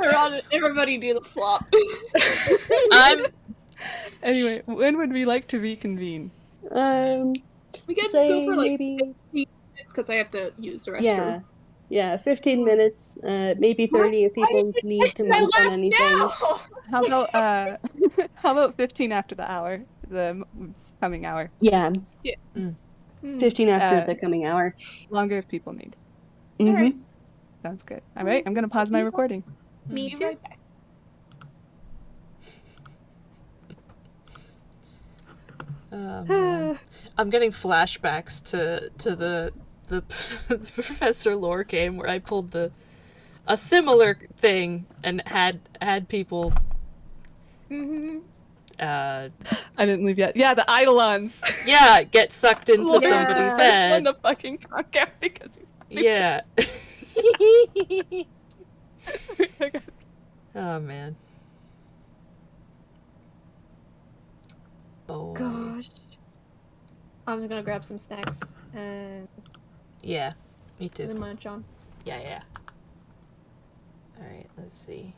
Everybody do the flop. Anyway, when would we like to reconvene? We can Say go for like maybe 15 minutes because I have to use the restroom. Yeah, 15 minutes, maybe 30 if people need to mention anything. Now? How about 15 after the hour, the coming hour? Yeah. Yeah. 15 after the coming hour. Longer if people need. Mm-hmm. Alright. Sounds good. All right, I'm gonna pause my recording. Me Be too. right back. Man. I'm getting flashbacks to the the Professor Lore game where I pulled a similar thing and had people I didn't leave yet. Yeah, the Eidolons. get sucked into Yeah. somebody's On head. the fucking conch because Yeah. Oh man. Boy. Gosh. I'm gonna grab some snacks and Yeah, me too. then munch on. Yeah. Alright, let's see.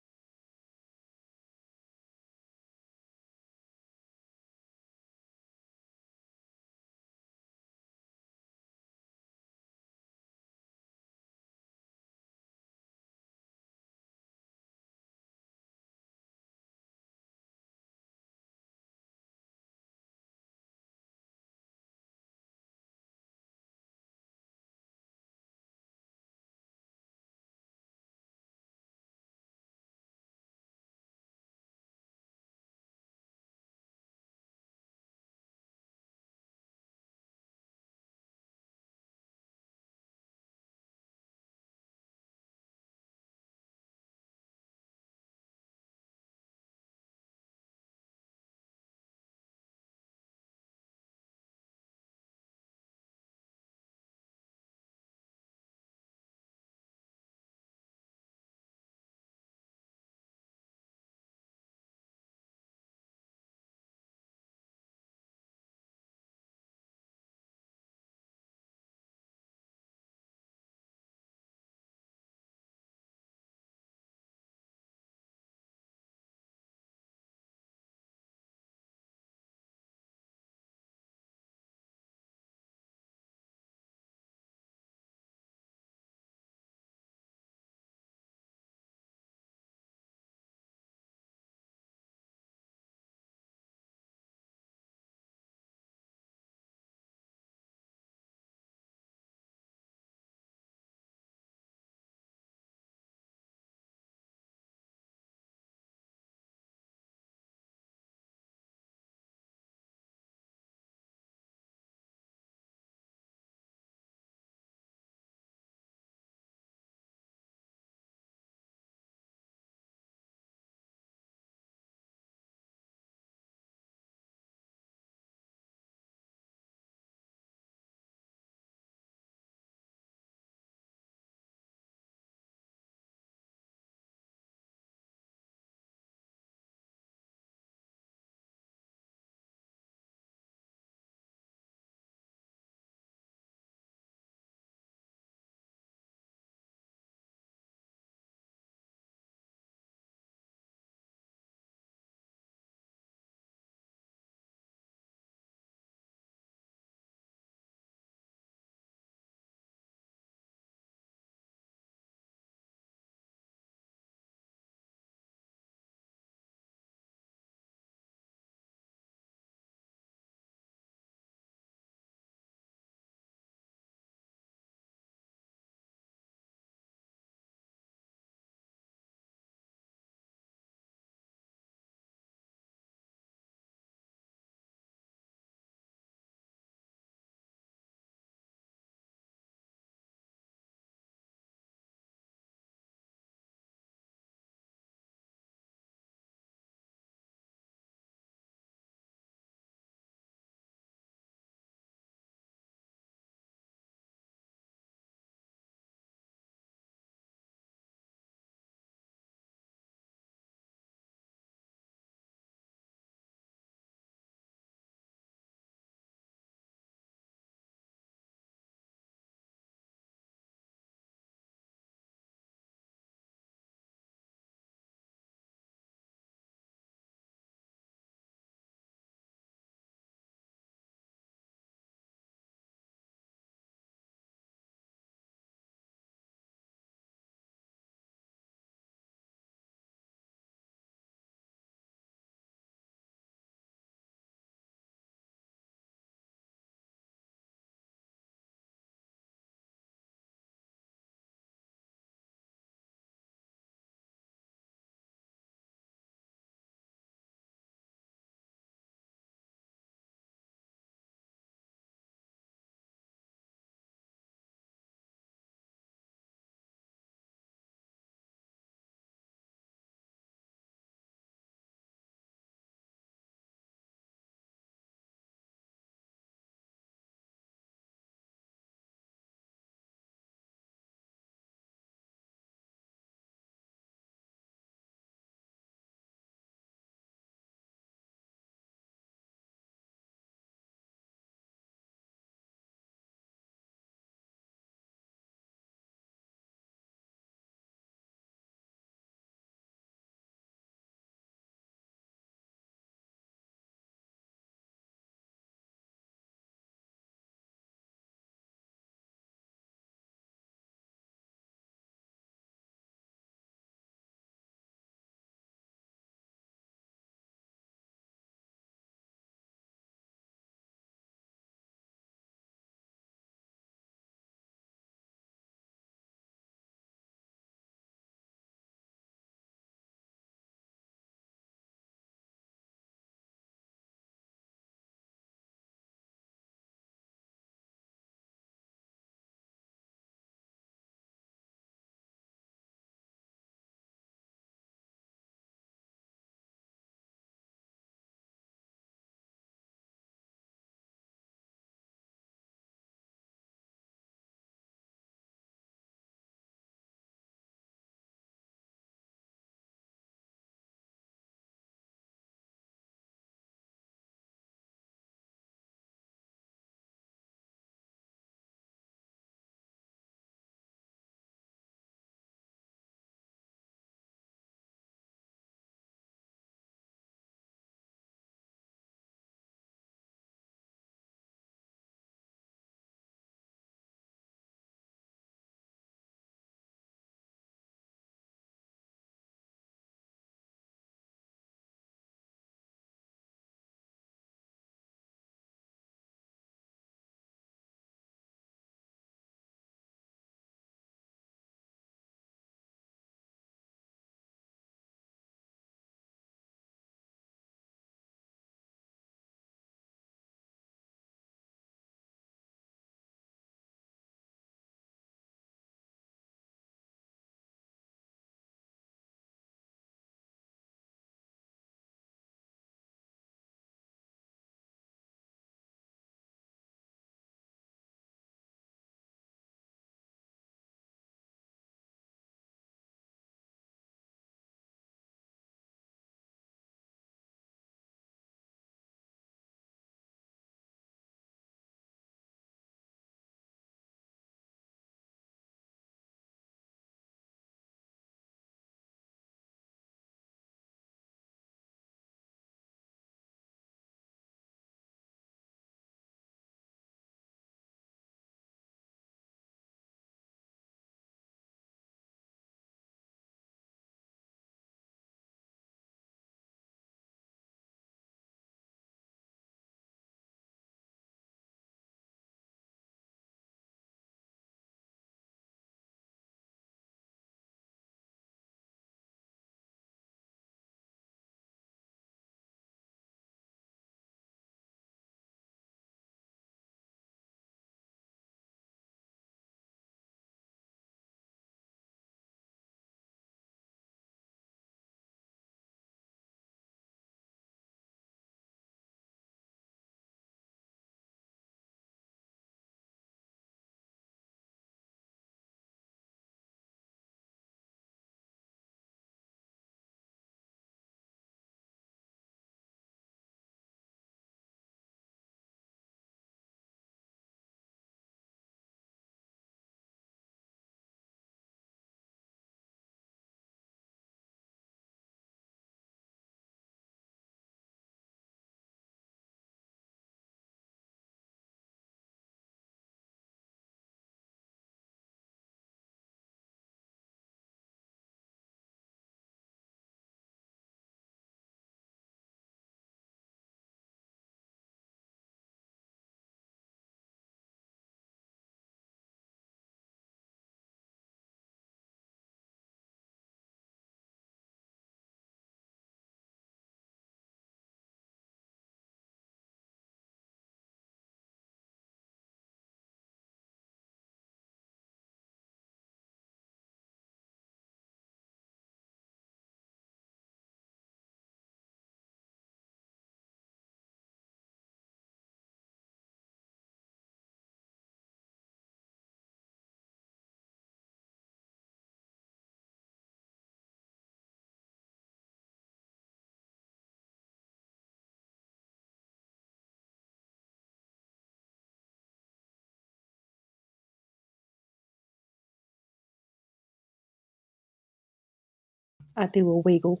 I do a wiggle.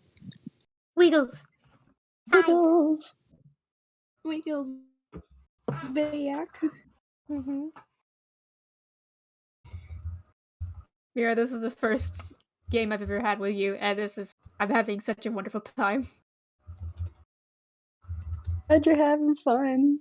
Wiggles. Wiggles. Wiggles. Back. Mm-hmm. Mira, this is the first game I've ever had with you, and I'm having such a wonderful time. Glad you're having fun.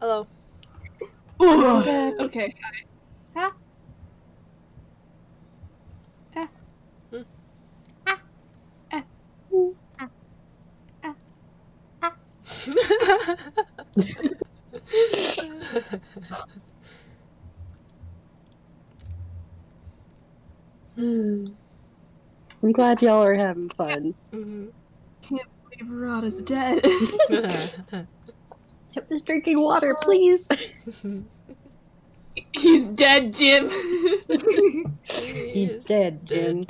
Hello. Okay. Huh? I'm glad y'all are having fun. Can't believe Arata's dead. I was drinking water, please. He's dead, Jim. He's dead, Jim.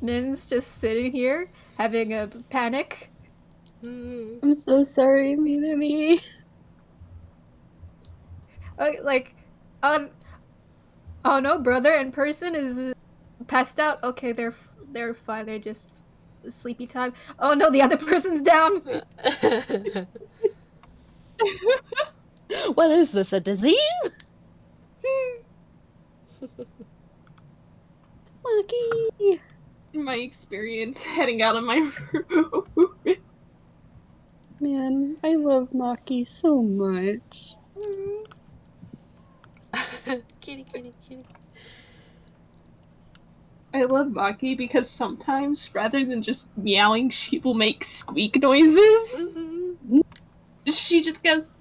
Min's just sitting here having a panic. I'm so sorry, Minami. Oh no, brother in person is passed out. Okay, they're fine. They're just sleepy time. Oh no, the other person's down. What is this, a disease? Monkey! My experience heading out of my room. Man, I love Maki so much. Kitty, kitty, kitty. I love Maki because sometimes, rather than just meowing, she will make squeak noises. She just goes,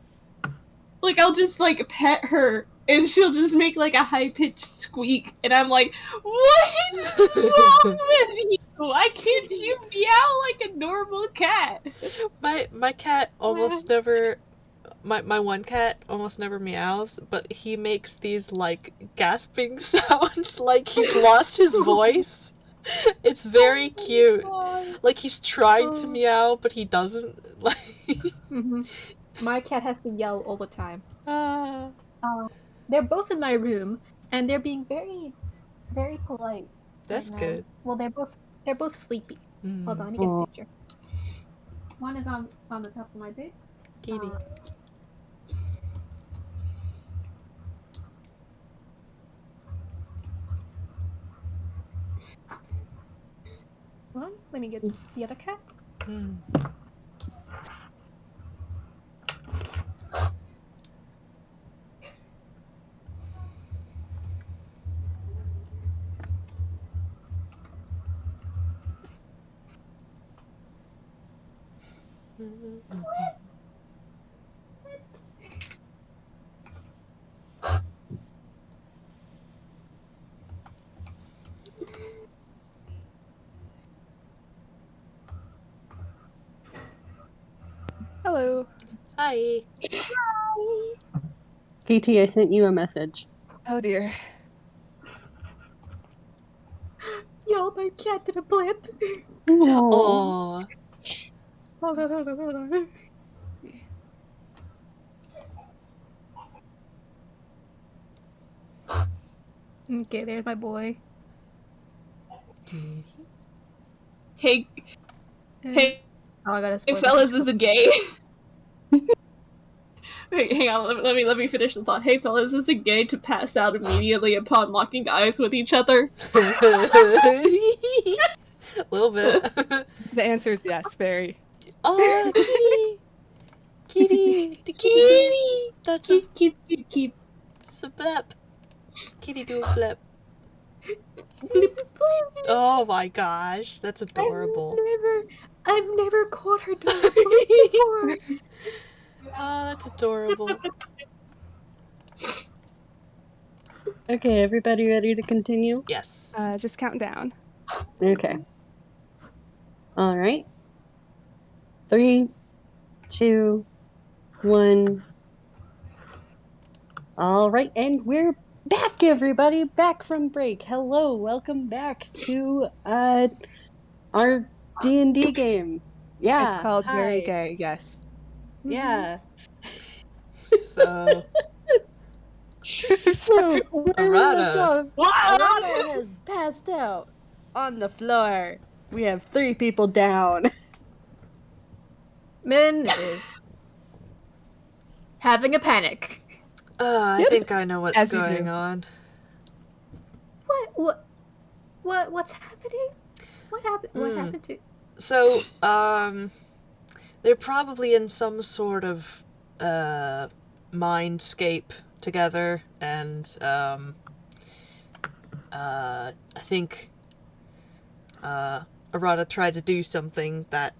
like, I'll just, like, pet her, and she'll just make, like, a high-pitched squeak, and I'm like, what is wrong with you? Why can't you meow like a normal cat? My cat almost never... My one cat almost never meows, but he makes these, like, gasping sounds, like he's lost his voice. It's very cute. Like, he's trying to meow, but he doesn't. Like... My cat has to yell all the time. They're both in my room, and they're being very, very polite. That's right now. good. Well, they're both sleepy. Hold on, let me get a picture. One is on the top of my bed. Kiwi. Hold on, let me get the other cat. Hello. Hi. KT, I sent you a message. Oh dear. Yo, my cat did a blip. Aww. Hold on. Okay, there's my boy. Hey, Oh, I gotta hey, spoil fellas, is it gay? Wait, hang on, let me finish the thought. Hey, fellas, is it gay to pass out immediately upon locking eyes with each other? A little bit. The answer is yes, very. Oh, kitty! Kitty! The kitty! That's a... Keep. It's a flip. Kitty do a flip. Oh my gosh, that's adorable. I've never caught her doing a flip before. Oh, that's adorable. Okay, everybody ready to continue? Yes. Just count down. Okay. All right. 3, 2, 1. All right, and we're back, everybody. Back from break. Hello, welcome back to our D&D game. Yeah. It's called hi. Very Gay, yes. Yeah. So, So where we left Arata. off, Arata has passed out on the floor. We have 3 people down. Min is having a panic. I Yep. think I know what's As you going do. on. What's happening? What happened? What happened to? So, they're probably in some sort of mindscape together, and I think Arata tried to do something that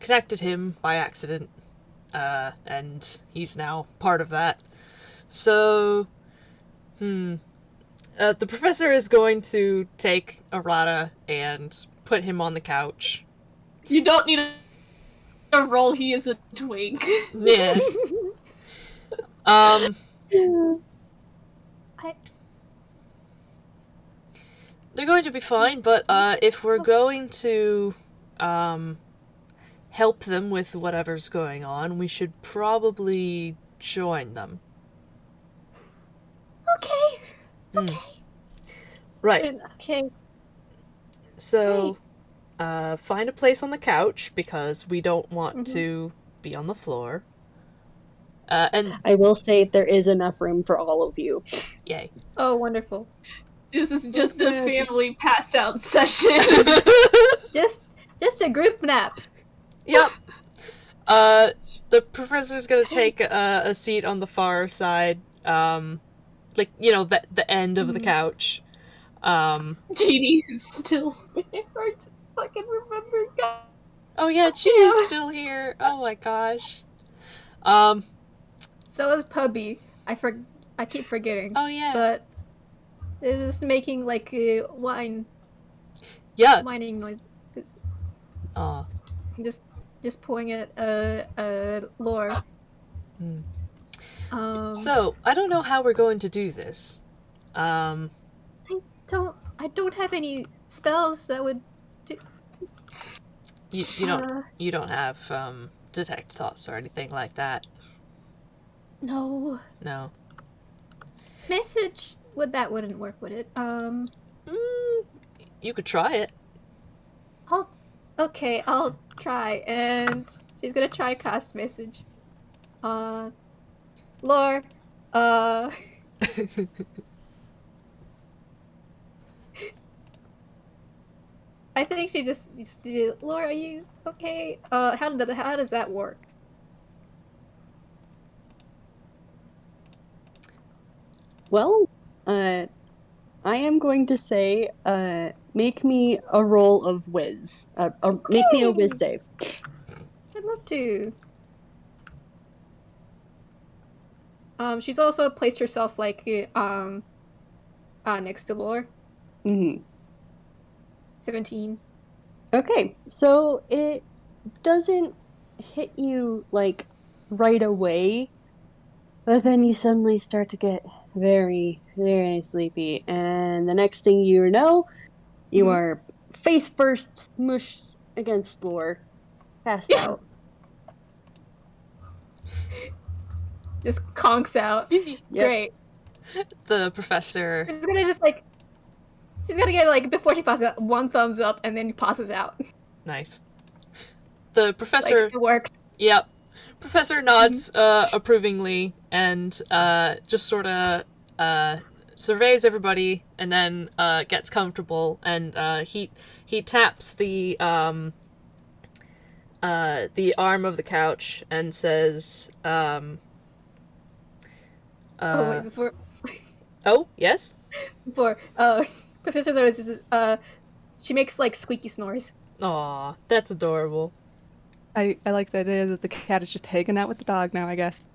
connected him by accident, and he's now part of that. So, the professor is going to take Arata and put him on the couch. You don't need a roll, he is a twink. Yeah. They're going to be fine, but if we're going to help them with whatever's going on, we should probably join them. Okay. Right. Okay. So, find a place on the couch, because we don't want to be on the floor. And I will say there is enough room for all of you. yay. Oh, wonderful. This is just a family pass out session. Just a group nap. Yep. The professor's gonna take a seat on the far side, like, you know, the end of the couch. Jeannie is still hard to fucking remember, guys. Oh yeah, Chinu's still here. Oh my gosh. So is Pubby. I keep forgetting. Oh yeah. But this is making like whining noise. Aw. Just pulling at Lore. So, I don't know how we're going to do this. I don't have any spells that would do. You don't have detect thoughts or anything like that. No. No. Message wouldn't work, would it? You could try it. I'll try, and she's gonna try cast message. Lore, I think she just Lore, are you okay? How does that work? Well, I am going to say, make me a roll of whiz. Make me a whiz save. I'd love to. She's also placed herself like next to Lore. 17. Okay, so it doesn't hit you like right away, but then you suddenly start to get very, very sleepy, and the next thing you know, you are face first smushed against Lore, passed out. Just conks out. Yep. Great. The professor... She's gonna just like... She's gonna get like, before she passes out, 1 thumbs up and then passes out. Nice. The professor... Like, it worked. Yep. Professor nods approvingly and just sort of surveys everybody and then gets comfortable, and he taps the arm of the couch and says, wait, before... Oh, yes? Before, Professor notices, she makes like squeaky snores. Aw, that's adorable. I like the idea that the cat is just hanging out with the dog now, I guess.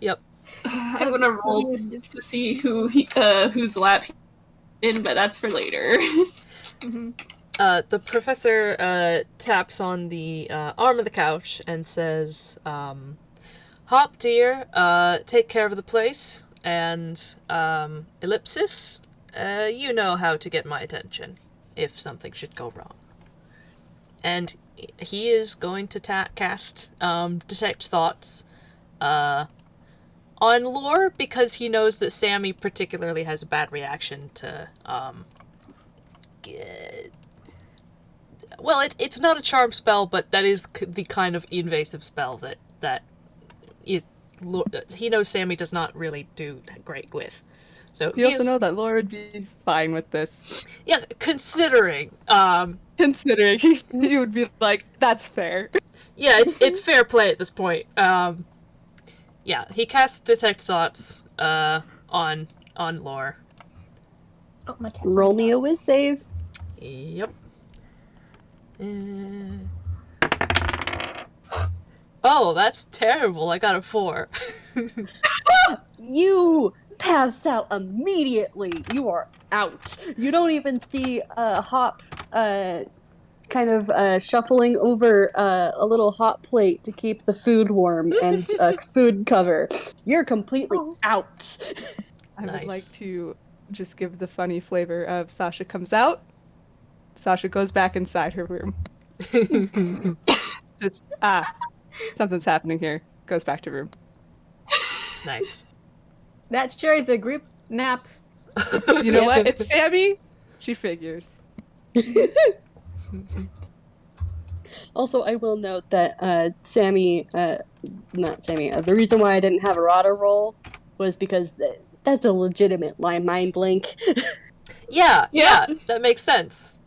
Yep. I'm gonna roll to see whose lap in, but that's for later. Mm-hmm. The professor taps on the arm of the couch and says, Hop, dear, take care of the place, and Ellipsis, you know how to get my attention if something should go wrong. And he is going to cast Detect Thoughts on Lore, because he knows that Sammy particularly has a bad reaction to well, it's not a charm spell, but that is the kind of invasive spell that he knows Sammy does not really do great with. So You also know that Lore would be fine with this. Yeah, considering. Considering he would be like, that's fair. Yeah, it's fair play at this point. Yeah, he casts Detect Thoughts on Lore. Oh, my cat. Roll me a whiz save. Yep. Oh, that's terrible. I got a 4. You pass out immediately. You are out. You don't even see Hop kind of shuffling over a little hot plate to keep the food warm and food cover. You're completely out. I would like Nice. to just give the funny flavor of Sasha comes out, Sasha goes back inside her room. Just, something's happening here. Goes back to room. Nice. That sure is a group nap. You know what? It's Sammy. She figures. Also, I will note that Sammy, not Sammy, the reason why I didn't have Arata roll was because that's a legitimate mind blink. Yeah, that makes sense.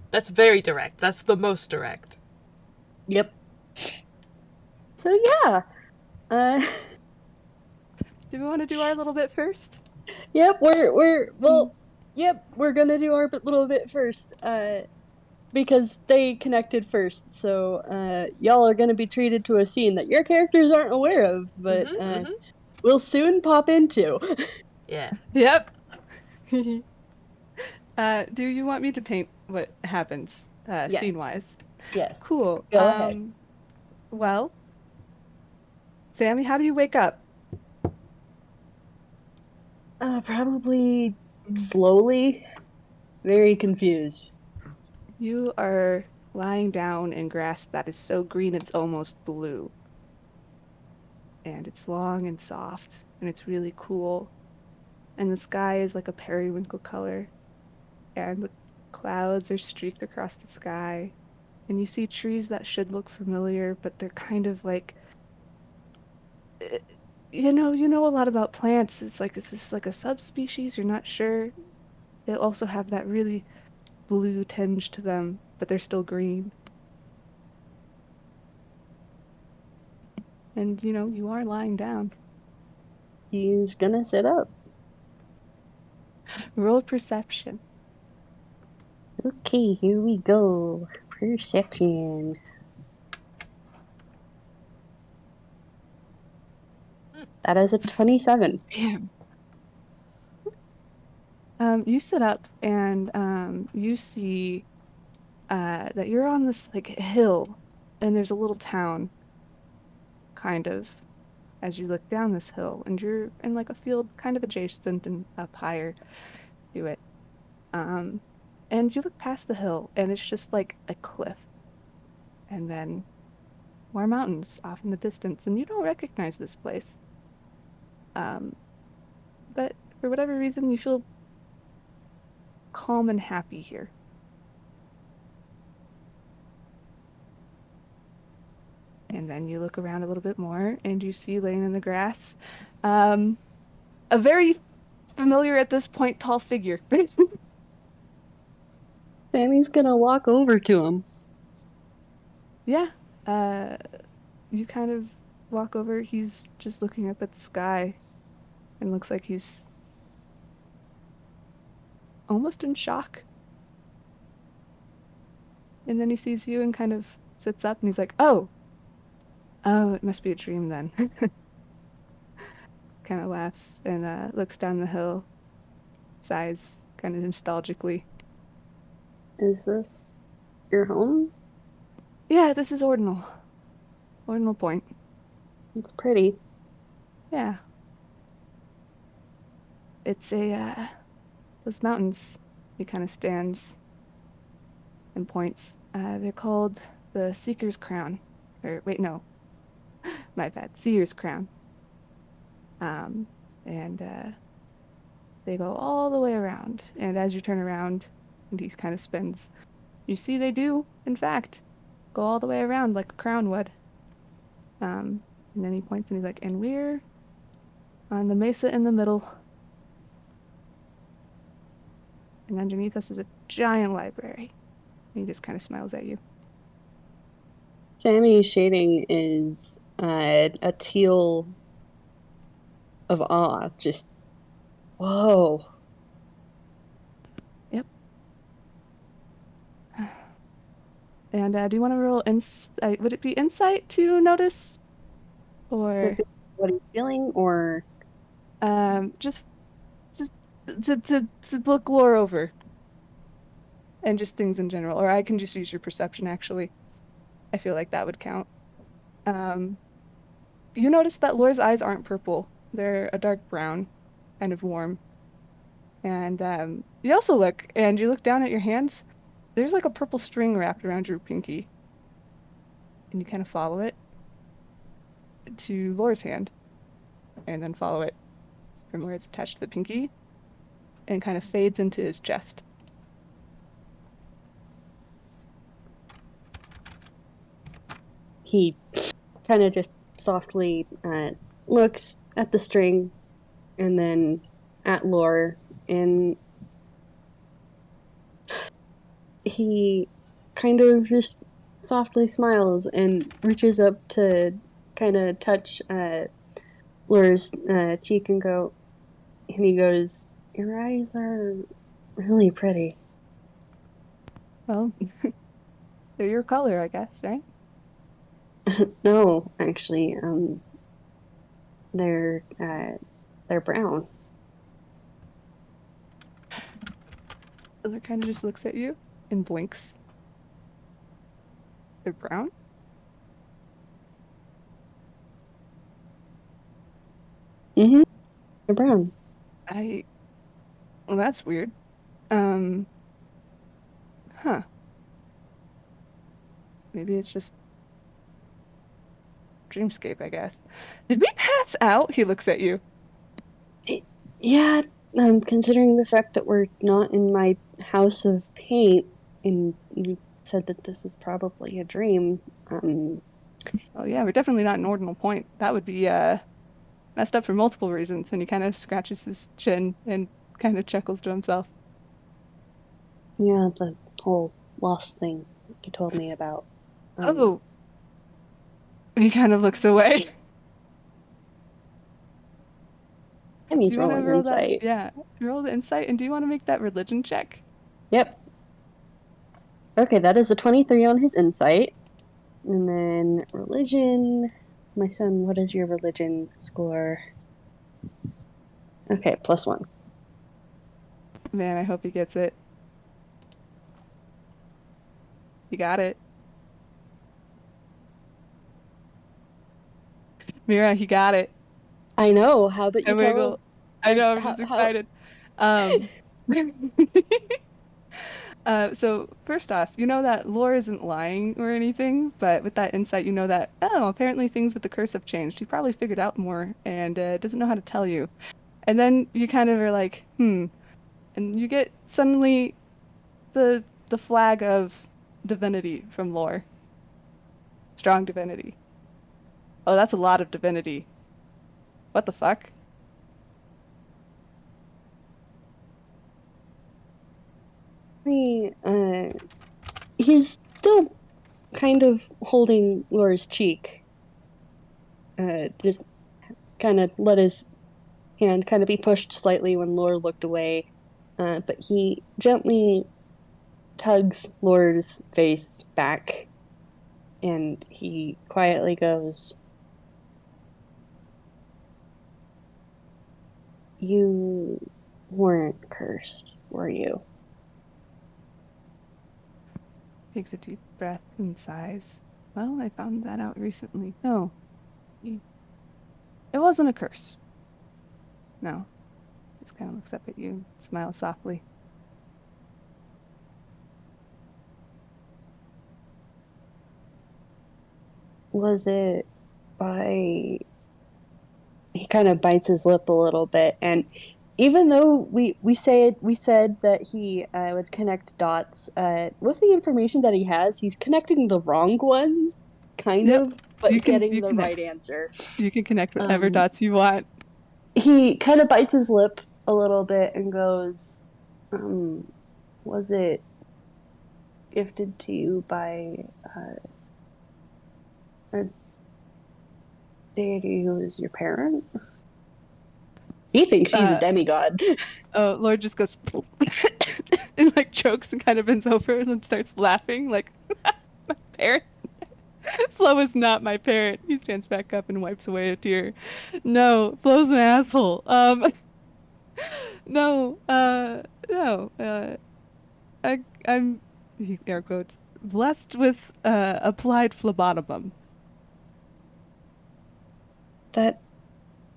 That's very direct. That's the most direct. Yep. So yeah. Do we want to do our little bit first? Yep, we're gonna do our little bit first. Because they connected first, so y'all are gonna be treated to a scene that your characters aren't aware of, but we'll soon pop into. Yeah. Yep. Do you want me to paint what happens, Yes. scene-wise? Yes. Cool. Go ahead. Well, Sammy, how do you wake up? Probably slowly. Very confused. You are lying down in grass that is so green it's almost blue. And it's long and soft, and it's really cool. And the sky is like a periwinkle color. And the clouds are streaked across the sky. And you see trees that should look familiar, but they're kind of like... You know a lot about plants. It's like, is this like a subspecies? You're not sure. They also have that really blue tinge to them, but they're still green. And, you are lying down. He's gonna sit up. Roll perception. Okay, here we go. Perception. That is a 27. Damn. You sit up and you see that you're on this like hill, and there's a little town, kind of, as you look down this hill, and you're in like a field kind of adjacent and up higher to it. And you look past the hill, and it's just like a cliff, and then more mountains off in the distance, and you don't recognize this place. But for whatever reason, you feel calm and happy here. And then you look around a little bit more, and you see laying in the grass a very familiar at this point tall figure. Sammy's gonna walk over to him. Yeah. You kind of walk over. He's just looking up at the sky and looks like he's almost in shock. And then he sees you and kind of sits up, and he's like, "Oh, Oh, it must be a dream then. Kind of laughs and looks down the hill, sighs kind of nostalgically. Is this your home? Yeah, this is Ordinal. Ordinal Point. It's pretty. Yeah. It's those mountains. He kind of stands and points. They're called the Seeker's Crown. Or wait, no, my bad. Seer's Crown. Um, and they go all the way around. And as you turn around, and he kind of spins, you see they do, in fact, go all the way around like a crown would. And then he points and he's like, and we're on the mesa in the middle. And underneath us is a giant library. And he just kind of smiles at you. Sammy's shading is a teal of awe. Just, whoa. Yep. And do you want to roll insight? Would it be insight to notice? Or What are you feeling? Or just to look lore over. And just things in general. Or I can just use your perception, actually. I feel like that would count. You notice that Lore's eyes aren't purple. They're a dark brown, kind of warm. And you also look, and you look down at your hands. There's like a purple string wrapped around your pinky. And you kind of follow it to Lore's hand. And then follow it from where it's attached to the pinky. And kind of fades into his chest. he kind of just softly looks at the string and then at Lore, and he kind of just softly smiles and reaches up to kind of touch Lore's cheek and he goes, "Your eyes are really pretty." Well, they're your color, I guess, right? No, actually, they're brown. Lore kind of just looks at you and blinks. They're brown? Mm-hmm. They're brown. Well, that's weird. Huh. Maybe it's just dreamscape, I guess. Did we pass out? He looks at you. Yeah, considering the fact that we're not in my house of paint, and you said that this is probably a dream. Oh yeah, we're definitely not in Ordinal Point. That would be messed up for multiple reasons. And he kind of scratches his chin and kind of chuckles to himself. Yeah, the whole lost thing you told me about. Oh. He kind of looks away. Emmy's rolling insight. Yeah, roll the insight. And do you want to make that religion check? Yep. Okay, that is a 23 on his insight. And then religion. My son, what is your religion score? Okay, +1. Man, I hope he gets it. You got it. Mira, he got it. I know. How about you tell him? I know, I'm just excited. So first off, you know that Lore isn't lying or anything, but with that insight, you know that, apparently things with the curse have changed. He probably figured out more and doesn't know how to tell you. And then you kind of are like, and you get suddenly the flag of divinity from Lore. Strong divinity. Oh, that's a lot of divinity. What the fuck? He's still kind of holding Lore's cheek. Just kind of let his hand kind of be pushed slightly when Lore looked away. But he gently tugs Lore's face back and he quietly goes, "You weren't cursed, were you?" Takes a deep breath and sighs. Well, I found that out recently. No. It wasn't a curse. No. Just kind of looks up at you, smiles softly. Was it by... He kind of bites his lip a little bit, and even though we said that he would connect dots, with the information that he has, he's connecting the wrong ones, kind Yep. of, but getting You the can right answer. You can connect whatever dots you want. He kind of bites his lip a little bit and goes, "Was it gifted to you by a deity who is your parent?" He thinks he's a demigod. Oh, Lord just goes and like chokes and kind of bends over and then starts laughing like, my parent? Flo is not my parent. He stands back up and wipes away a tear. No, Flo's an asshole. No, no, I'm, air quotes, blessed with applied phlebotomum. That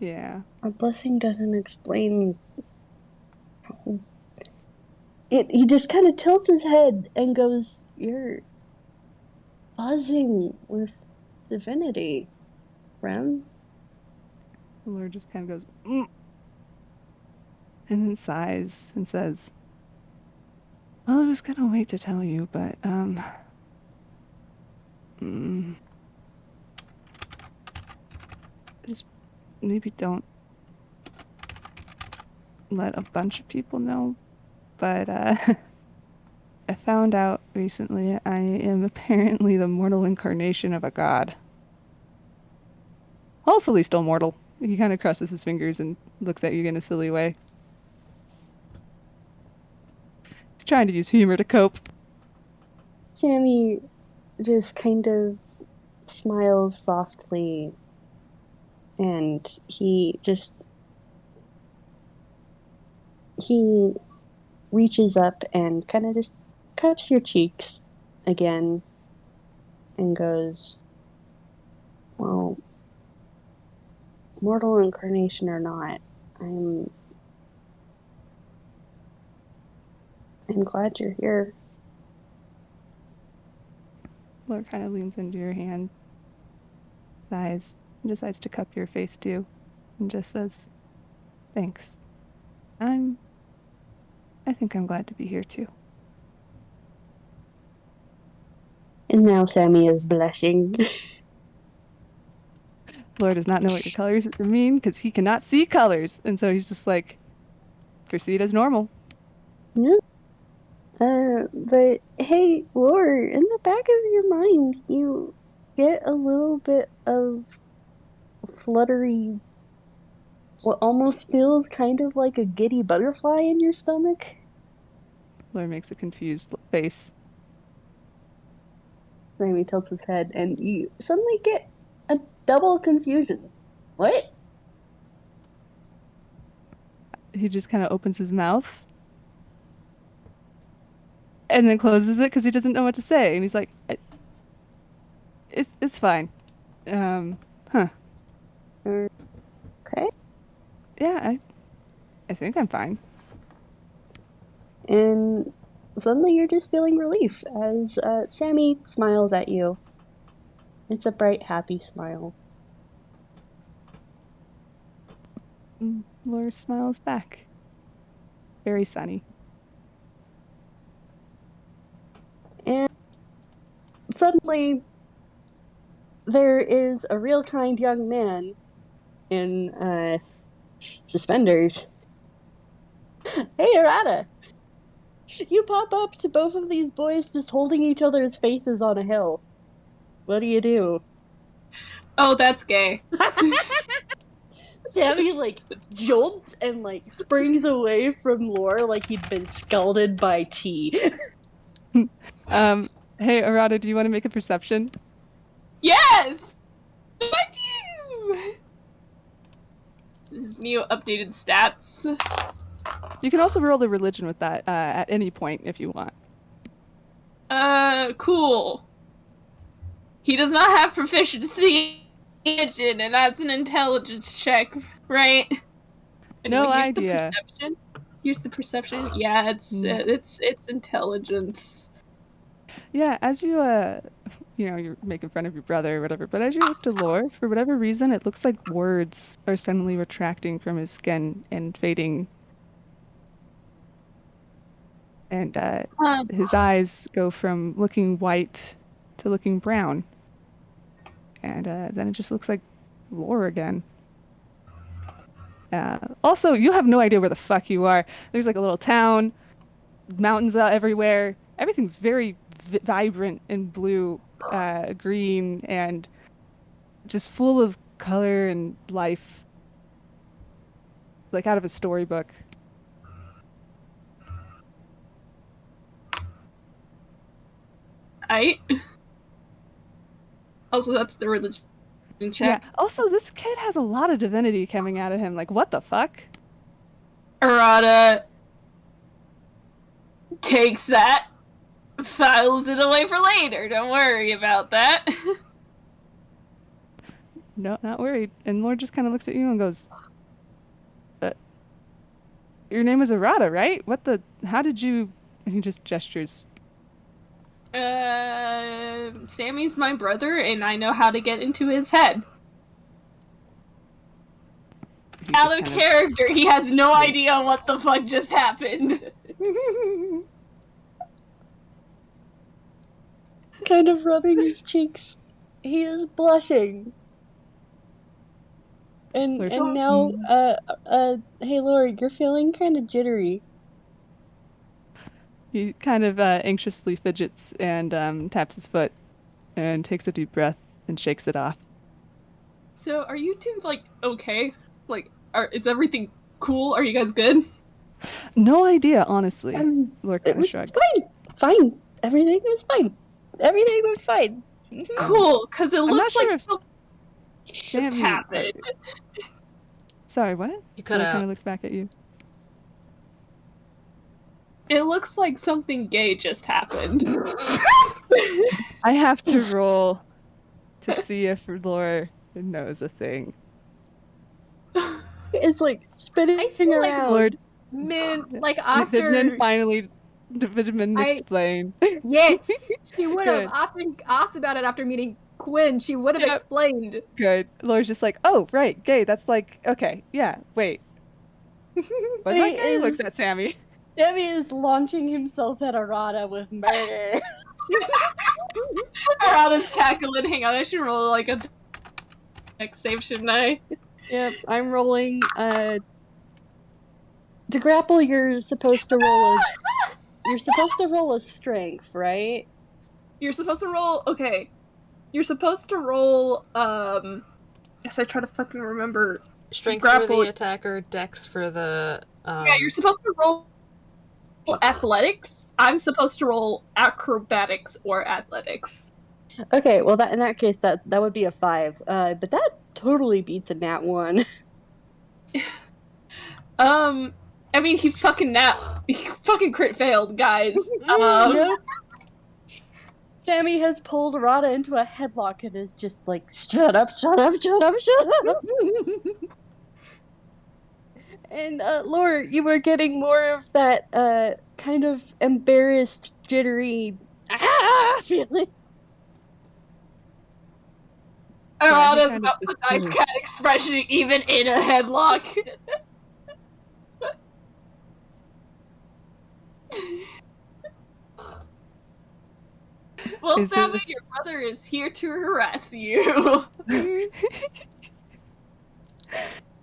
Yeah. a blessing doesn't explain. He just kind of tilts his head and goes, "You're buzzing with divinity, Rem." The Lord just kind of goes, mm, and then sighs and says, well, I was gonna wait to tell you, but, just maybe don't let a bunch of people know, but, I found out recently I am apparently the mortal incarnation of a god. Hopefully still mortal. He kind of crosses his fingers and looks at you in a silly way. He's trying to use humor to cope. Sammy just kind of smiles softly, and he reaches up and kind of just cups your cheeks again and goes, "Well, mortal incarnation or not, I'm glad you're here." Lord kind of leans into your hand, sighs, and decides to cup your face too, and just says, thanks. I think I'm glad to be here too. And now Sammy is blushing. Lord does not know what your colors mean because he cannot see colors, and so he's just like, proceed as normal. Yeah. But hey, Lore, in the back of your mind, you get a little bit of fluttery, what almost feels kind of like a giddy butterfly in your stomach. Lord makes a confused face. Sammy tilts his head, and you suddenly get a double confusion. What? He just kind of opens his mouth and then closes it because he doesn't know what to say, and he's like, it's fine. Huh. Okay. Yeah, I think I'm fine. And suddenly you're just feeling relief as Sammy smiles at you. It's a bright, happy smile. Laura smiles back. Very sunny. And suddenly there is a real kind young man in suspenders. "Hey, Arata!" You pop up to both of these boys just holding each other's faces on a hill. What do you do? Oh, that's gay. Sammy, like, jolts and, like, springs away from Lore like he'd been scalded by tea. Hey, Arata, do you want to make a perception? Yes! Thank you! This is new updated stats. You can also roll the religion with that at any point if you want. Cool. He does not have proficiency in religion, and that's an intelligence check, right? Anyway, No here's idea. the perception. Here's the perception. Yeah, it's intelligence. Yeah, as you you're making fun of your brother or whatever, but as you look to Lore, for whatever reason, it looks like words are suddenly retracting from his skin and fading. And his eyes go from looking white to looking brown. And then it just looks like Lore again. Also, you have no idea where the fuck you are. There's like a little town, mountains out everywhere. Everything's very vibrant and blue, green, and just full of color and life. Like out of a storybook. Also, that's the religion check. Yeah. Also, this kid has a lot of divinity coming out of him. Like, what the fuck? Arata takes that, files it away for later. Don't worry about that. No, not worried. And Lord just kind of looks at you and goes, your name is Arata, right? How did you... And he just gestures. Sammy's my brother, and I know how to get into his head. Out of character, he has no idea what the fuck just happened. Kind of rubbing his cheeks. He is blushing. And now, hey Lori, you're feeling kind of jittery. He kind of anxiously fidgets and taps his foot and takes a deep breath and shakes it off. So, are you two, like, okay? Like, is everything cool? Are you guys good? No idea, honestly. Lord kind of shrugs. Fine. Everything was fine. Everything was fine. Cool, because it looks like sure just happened. Sorry, what? You cut out. Kind of looks back at you. It looks like something gay just happened. I have to roll to see if Lore knows a thing. It's like spinning I feel like around. Lord, after... Then finally, Vitamin explain. Yes, she would have. After asked about it after meeting Quinn, she would have explained. Good. Lore's just like, oh, right, gay. That's like, okay, yeah, wait. What he looks at Sammy. Sammy is launching himself at Arata with murder. Arata's cackling. Hang on, I should roll like a next save, shouldn't I? Yep, I'm rolling. To grapple, you're supposed to roll a strength, right? You're supposed to roll. Okay, you're supposed to roll. Yes, I try to fucking remember. Strength for the attacker, dex for the. Yeah, you're supposed to roll athletics. I'm supposed to roll acrobatics or athletics. Okay, well in that case that would be a 5. But that totally beats a nat 1. I mean he fucking crit failed, guys. Yep. Sammy has pulled Arata into a headlock and is just like, shut up. And Laura, you were getting more of that kind of embarrassed, jittery feeling. Arata's about the knife cat expression even in a headlock. Well, Sammy, your brother is here to harass you.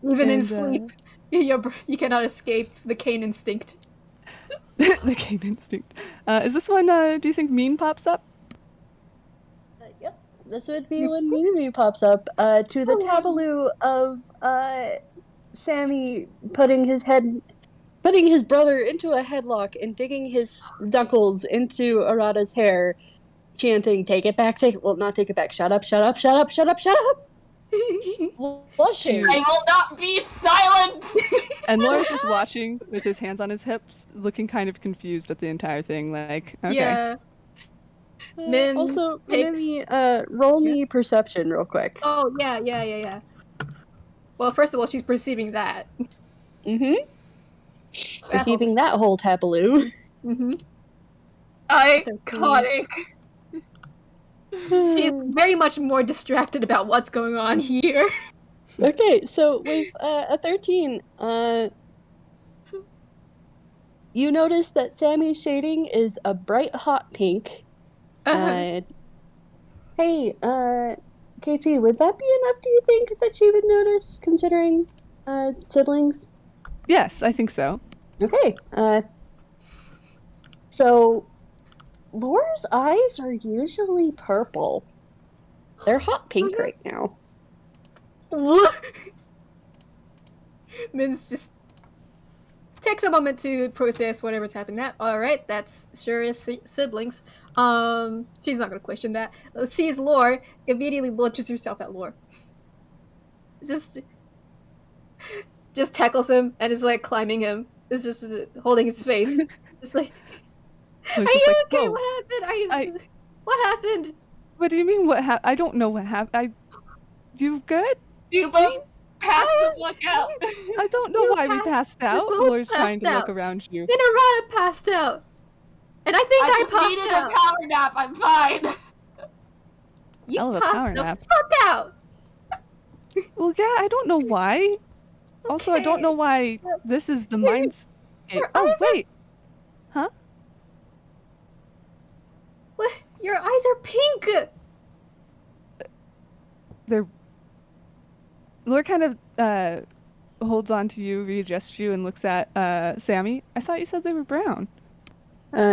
Even in sleep, you cannot escape the Cain instinct. The Cain instinct. Is this when, do you think Mean pops up? Yep, this would be when Minami pops up, to the tableau of, Sammy putting his brother into a headlock and digging his knuckles into Arata's hair. chanting, "Take it back, take it." Well, not take it back. Shut up, shut up, shut up, shut up, shut up. Blushing. I will not be silenced! And Lore's just watching with his hands on his hips, looking kind of confused at the entire thing, like, okay. Yeah. Min Also, takes- Minami, roll me perception real quick. Oh, yeah. Well, first of all, she's perceiving that. Mm-hmm. Receiving that whole tableau. Mm-hmm. Iconic. She's very much more distracted about what's going on here. Okay, so with a 13, you notice that Sammy's shading is a bright hot pink. Hey, KT, would that be enough, do you think, that she would notice, considering siblings? Yes, I think so. Okay, so Lore's eyes are usually purple. They're hot pink right now. What? Min's just takes a moment to process whatever's happening. That alright, that's sure is siblings. She's not gonna question that. Sees Lore, immediately launches herself at Lore. Just tackles him and is like climbing him. Is just holding his face. Just like, So are it's just you like, okay? whoa. What happened? What happened? What do you mean, what happened? I don't know what happened. You good? You both passed the fuck out. I don't know why we passed out. both Lore's passed trying to out. look around you. Then Arata passed out. And I think I just passed needed out. a power nap. I'm fine. You Hell of a passed power the nap. fuck out. Well, yeah, I don't know why. Also, I don't Okay. know why this is the mindscape. your Oh, eyes are- wait. Huh? What? Your eyes are pink. They're... Lore kind of holds on to you, readjusts you, and looks at Sammy. I thought you said they were brown.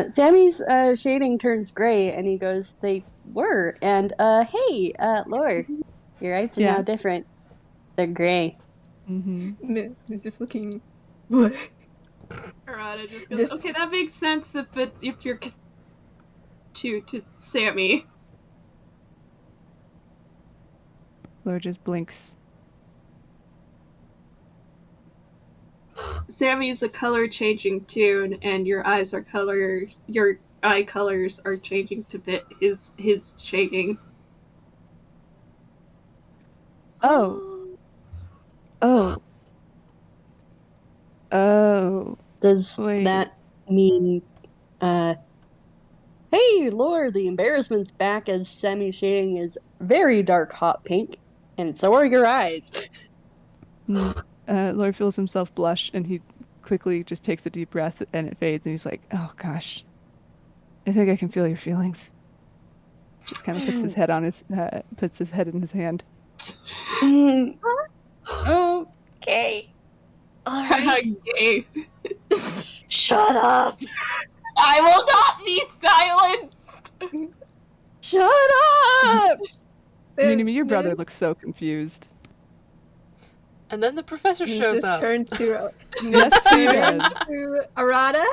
Sammy's shading turns gray, and he goes, "They were." And hey, Lore, your eyes are Yeah. now different. They're gray. Mm-hmm. Just looking. What? Arata just goes, okay, that makes sense if you're to Sammy. Lore just blinks. Sammy's a color changing toon, and your eye colors are changing to fit his shading. Oh. Does Wait. that mean, hey, Lore, the embarrassment's back as Sammy's shading is very dark hot pink, and so are your eyes. Lore feels himself blush, and he quickly just takes a deep breath, and it fades, and he's like, oh gosh. I think I can feel your feelings. Just kind of puts his head in his hand. Okay. Alright. Gay. Shut up! I will not be silenced! Shut up! Minami, your brother looks so confused. And then the professor shows up. Turn to Yes, he does. to Arata.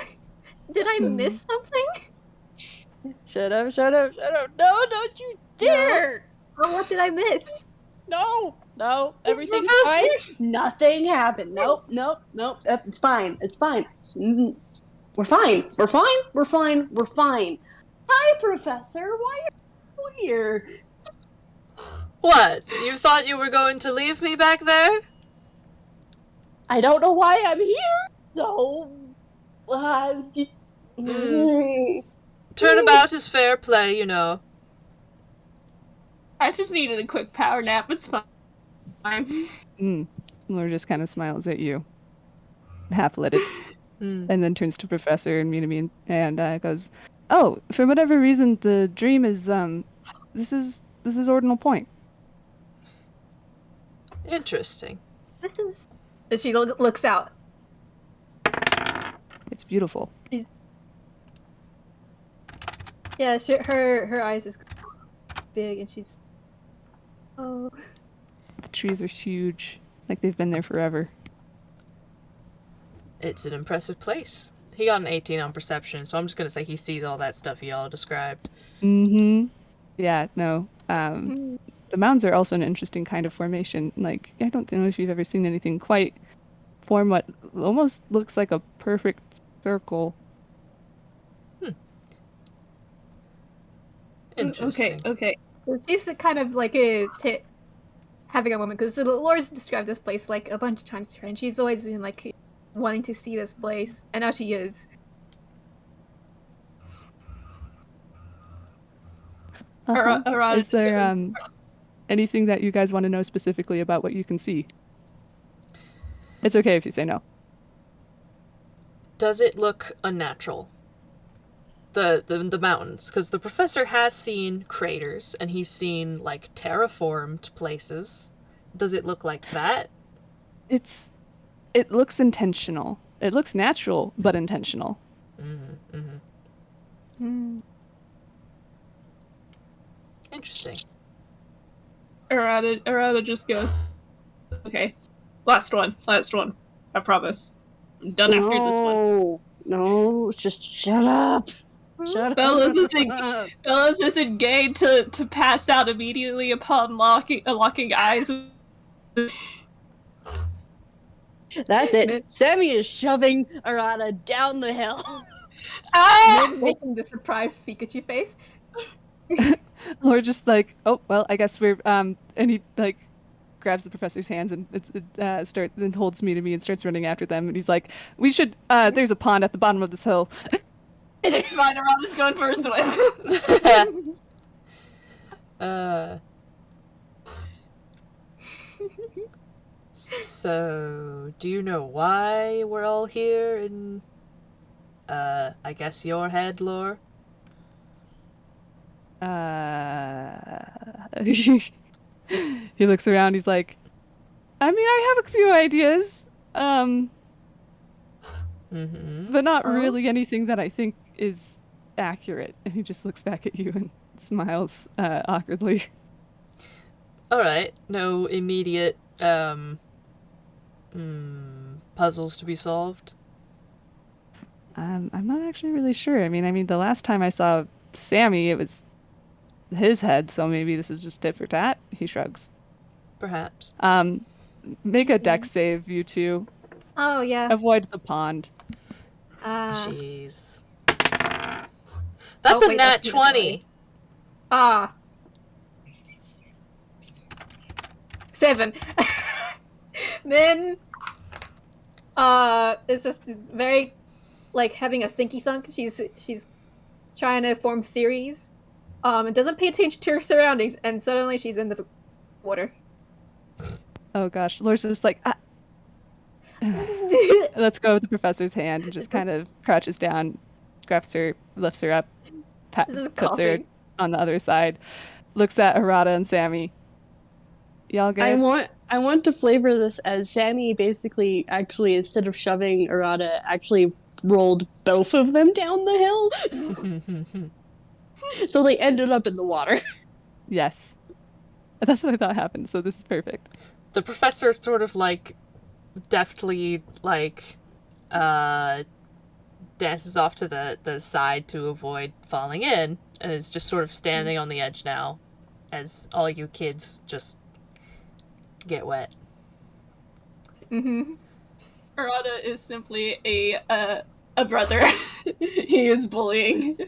Did I miss something? Shut up, shut up, shut up. No, don't you dare! Oh, what did I miss? No, everything's fine. Nothing happened. Nope. It's fine. It's fine. We're fine. Hi, Professor. Why are you here? What? You thought you were going to leave me back there? I don't know why I'm here. So, Turnabout is fair play, you know. I just needed a quick power nap. It's fine. Lore just kind of smiles at you, half-lidded, and then turns to Professor and Minami and goes, "Oh, for whatever reason, the dream is this is Ordinal Point." Interesting. This is. And she looks out. It's beautiful. Yeah, her eyes is big, and she's. Oh. The trees are huge, like they've been there forever. It's an impressive place. an 18 on perception, so I'm just gonna say he sees all that stuff y'all described. Mm-hmm. Yeah, no. The mounds are also an interesting kind of formation. Like, I don't know if you've ever seen anything quite form what almost looks like a perfect circle. Interesting. Okay. She's kind of like having a moment because Lore's described this place like a bunch of times to her, and she's always been like wanting to see this place, and now she is. Arata Is there goes, anything that you guys want to know specifically about what you can see? It's okay if you say no. Does it look unnatural? The mountains, because the professor has seen craters and he's seen like terraformed places. Does it look like that? It looks intentional. It looks natural, but intentional. Interesting. Arata just goes, okay, last one. I promise. I'm done after this one. No, just shut up. Shut Bellows up. isn't gay to pass out immediately upon locking eyes. That's it. Sammy is shoving Arata down the hill. Mid making the surprise Pikachu face. Or just like, oh well, I guess we're and he like grabs the professor's hands and starts and holds me to me and starts running after them. And he's like, we should. There's a pond at the bottom of this hill. It's fine. Arata's going for a swim. So, do you know why we're all here in, I guess your head, Lore? He looks around. He's like, I mean, I have a few ideas, but not really anything that I think is accurate. And he just looks back at you and smiles awkwardly. All right, no immediate puzzles to be solved. I'm not actually really sure. I mean, the last time I saw Sammy, it was his head, so maybe this is just tit for tat. He shrugs. Perhaps. Make a dex save, you two. Oh yeah. Avoid the pond. Jeez. That's a nat 20. 7. Then it's just very like having a thinky thunk. She's trying to form theories. And doesn't pay attention to her surroundings, and suddenly she's in the water. Oh gosh, Lore's just like, let's go with the professor's hand and just kind of crouches down, grabs her, lifts her up, puts her on the other side, looks at Arata and Sammy. Y'all get I want to flavor this as Sammy basically actually, instead of shoving Arata, actually rolled both of them down the hill. So they ended up in the water. Yes. That's what I thought happened, so this is perfect. The professor sort of like deftly like dances off to the side to avoid falling in and is just sort of standing on the edge now as all you kids just get wet. Arata is simply a brother. He is bullying.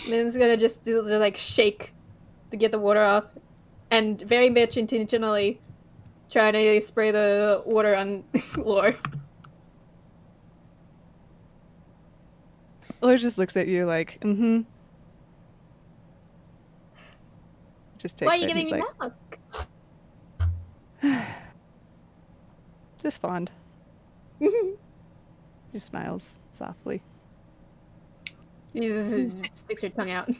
Min's gonna just do the like shake to get the water off, and very much intentionally trying to spray the water on Lore. Lore just looks at you like, Just takes Why are you it. giving He's me like, milk? just fond. She smiles softly. He just sticks her tongue out.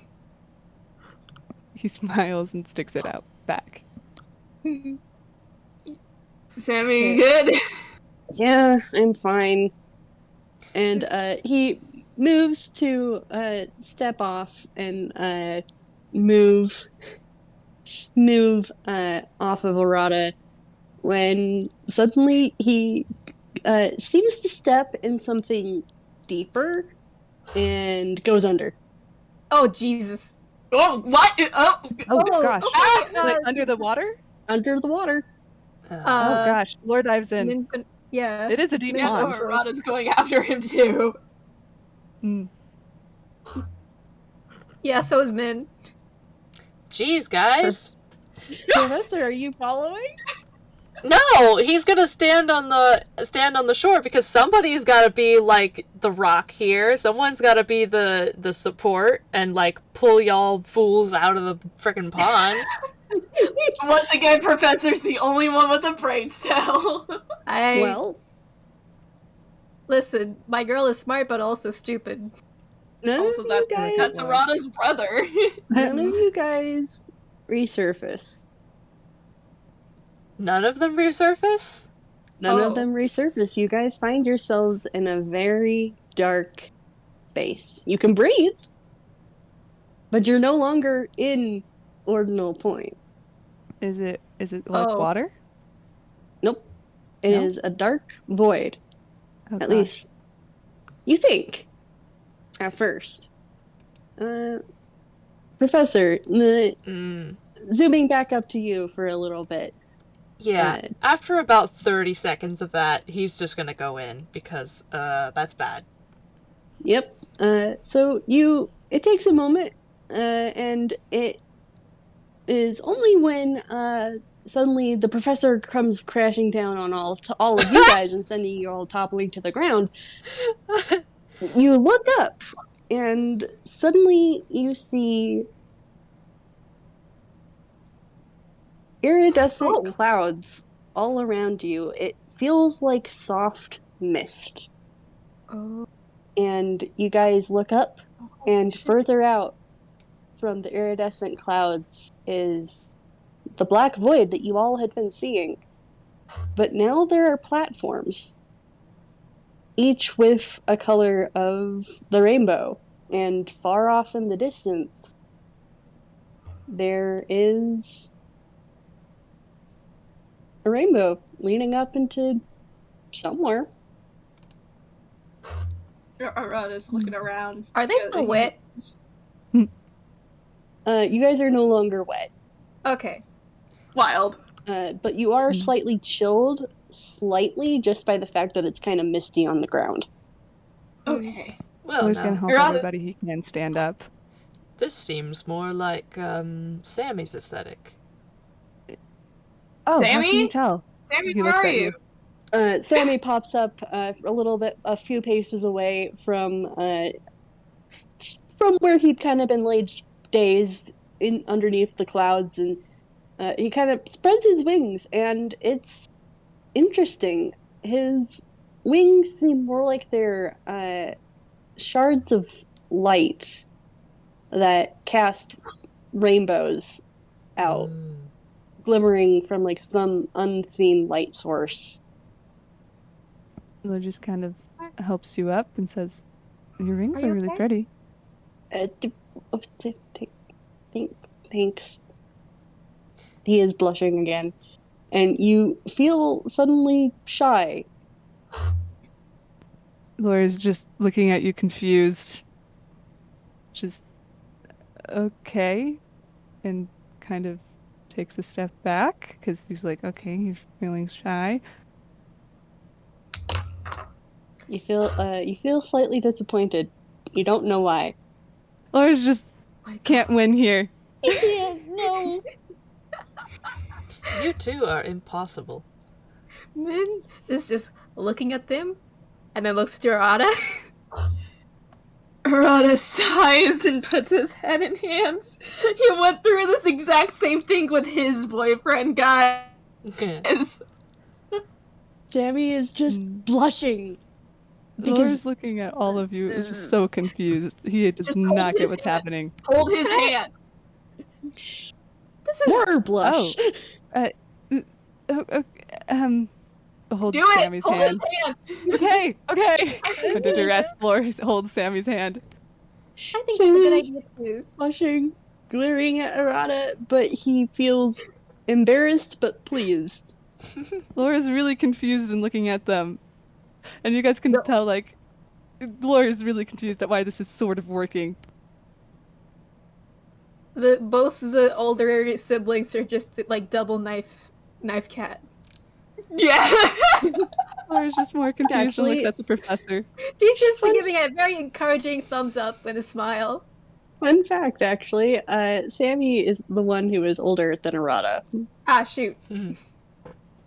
He smiles and sticks it out back. Sammy, good? Yeah, I'm fine. And he moves to step off and move off of Arata when suddenly he seems to step in something deeper and goes under. Oh Jesus! Oh, what? Oh, Oh gosh. Okay, Like under the water? Under the water. Oh gosh. Lore dives in. Yeah. It is a deep Min- oh, pond. Arata's going after him too. Mm. Yeah, so is Min. Jeez, guys. Professor, are you following? No, he's gonna stand on the shore because somebody's gotta be like the rock here. Someone's gotta be the support and like pull y'all fools out of the frickin' pond. Once again, Professor's the only one with a brain cell. Well, Listen, my girl is smart but also stupid. none Also, of you guys. that's Arata's brother. None of you guys resurface. None of them resurface? None Oh. of them resurface. You guys find yourselves in a very dark space. You can breathe, but you're no longer in Ordinal Point. Is it like Oh. water? Nope. It No? is a dark void. Oh, At gosh. least you think. At first. Professor, zooming back up to you for a little bit. Yeah. After about 30 seconds of that, he's just gonna go in because that's bad. Yep. So it takes a moment, and it is only when suddenly the professor comes crashing down on all of you guys and sending you all toppling to the ground. You look up, and suddenly you see iridescent clouds all around you. It feels like soft mist. Oh. And you guys look up, and further out from the iridescent clouds is the black void that you all had been seeing. But now there are platforms, each with a color of the rainbow. And far off in the distance, there is a rainbow leading up into somewhere. Arata's looking around. Are they still wet? You guys are no longer wet. Okay. Wild. But you are slightly chilled, slightly, just by the fact that it's kind of misty on the ground. Okay. Well, Lore's gonna now, help Arata's- everybody he can stand up. this seems more like Sammy's aesthetic. Oh, how Sammy? can you tell? Sammy, He where looks are at you? Sammy pops up a few paces away from where he'd kind of been laid dazed in underneath the clouds, and he kind of spreads his wings, and it's interesting. His wings seem more like they're shards of light that cast rainbows out, glimmering from like some unseen light source. Lore just kind of helps you up and says, "Your rings Are are you really okay? pretty." Thanks. He is blushing again, and you feel suddenly shy. Laura's just looking at you confused. Just okay, and kind of takes a step back because he's like, okay, he's feeling shy. You feel slightly disappointed. You don't know why. Laura's just can't win here. You can't. No. You two are impossible. Min is just looking at them and then looks at Arata. Arata sighs and puts his head in hands. He went through this exact same thing with his boyfriend, guys. Sammy is just blushing. Laura's looking at all of you, just so confused. He does Just hold not get his what's hand. happening. Hold his hand. More blush. Hold Do it. Sammy's Hold hand. his hand. Okay. Under duress, Laura holds Sammy's hand. I think it's a good Sammy's idea too. blushing, glaring at Arata, but he feels embarrassed but pleased. Laura's really confused and looking at them. And you guys can tell, like, Lore is really confused at why this is sort of working. Both the older siblings are just like double knife cat. Yeah. Lore is just more confused and looks at the professor. She's just giving a very encouraging thumbs up and a smile. Fun fact, actually, Sammy is the one who is older than Arata. Ah, shoot. Only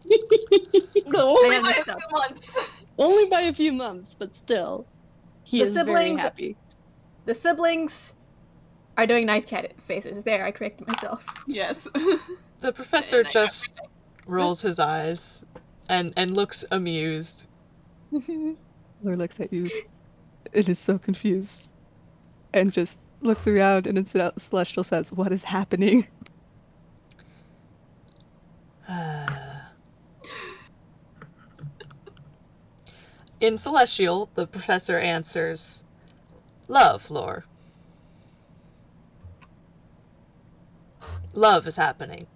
I by a messed few up. months. Only by a few months, but still. He The is very siblings- happy. The siblings are doing knife cat faces. There, I corrected myself. Yes. The professor just rolls his eyes and looks amused. Lore looks at you and is so confused. And just looks around and in Celestial says, "What is happening?" In Celestial, the professor answers, "Love, Lore. Love is happening."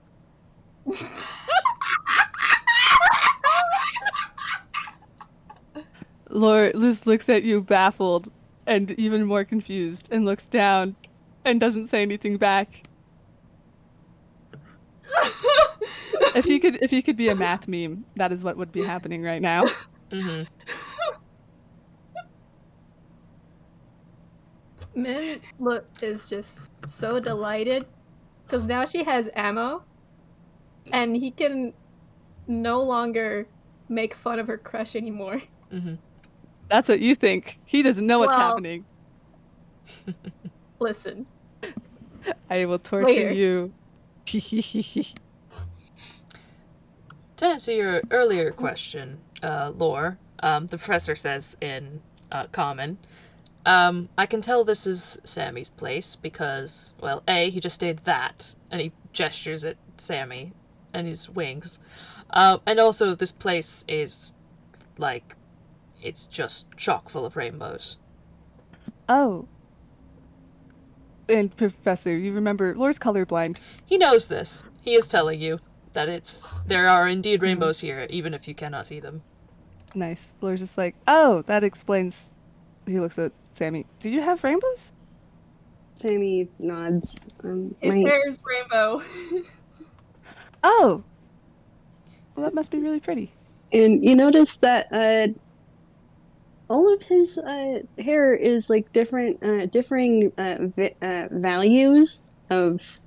Lore just looks at you baffled and even more confused and looks down and doesn't say anything back. If you could be a math meme, that is what would be happening right now. Mm-hmm. Min is just so delighted because now she has ammo and he can no longer make fun of her crush anymore. Mm-hmm. That's what you think. He doesn't know what's Well- happening. Listen. I will torture Later. you. To answer your earlier question, Lore, the professor says in common, I can tell this is Sammy's place because, well, A, he just stayed that, and he gestures at Sammy and his wings. And also, this place is, like, it's just chock full of rainbows. Oh. And Professor, you remember, Lore's colorblind. He knows this. He is telling you that there are indeed rainbows here, even if you cannot see them. Nice. Lore's just like, oh, that explains. He looks at Sammy. Did you have rainbows? Sammy nods. His hair is rainbow. Oh. Well, that must be really pretty. And you notice that all of his hair is like differing values of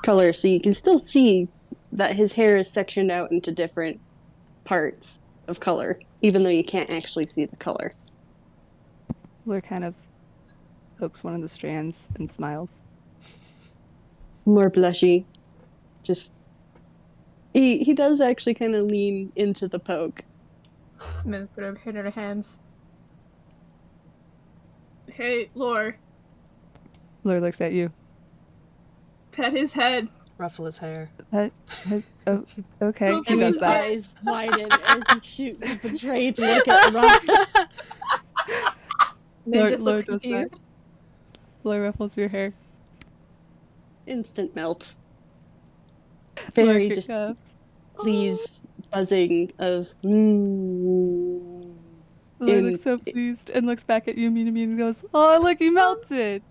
color, so you can still see that his hair is sectioned out into different parts of color, even though you can't actually see the color. Lore kind of pokes one of the strands and smiles. More blushy. Just he does actually kind of lean into the poke. Min put her head in her hands. Hey, Lore, Lore looks at you. pet his head. Ruffle his hair. Oh, okay. Look He at does his that. eyes widen as he shoots a betrayed look at Rob. Min Lore- just Lore looks does that. confused. Lore ruffles your hair. Instant melt. Lore Very just pleased buzzing of Lore in- looks so pleased and looks back at you, Minami, and goes, "Oh, look, he melted."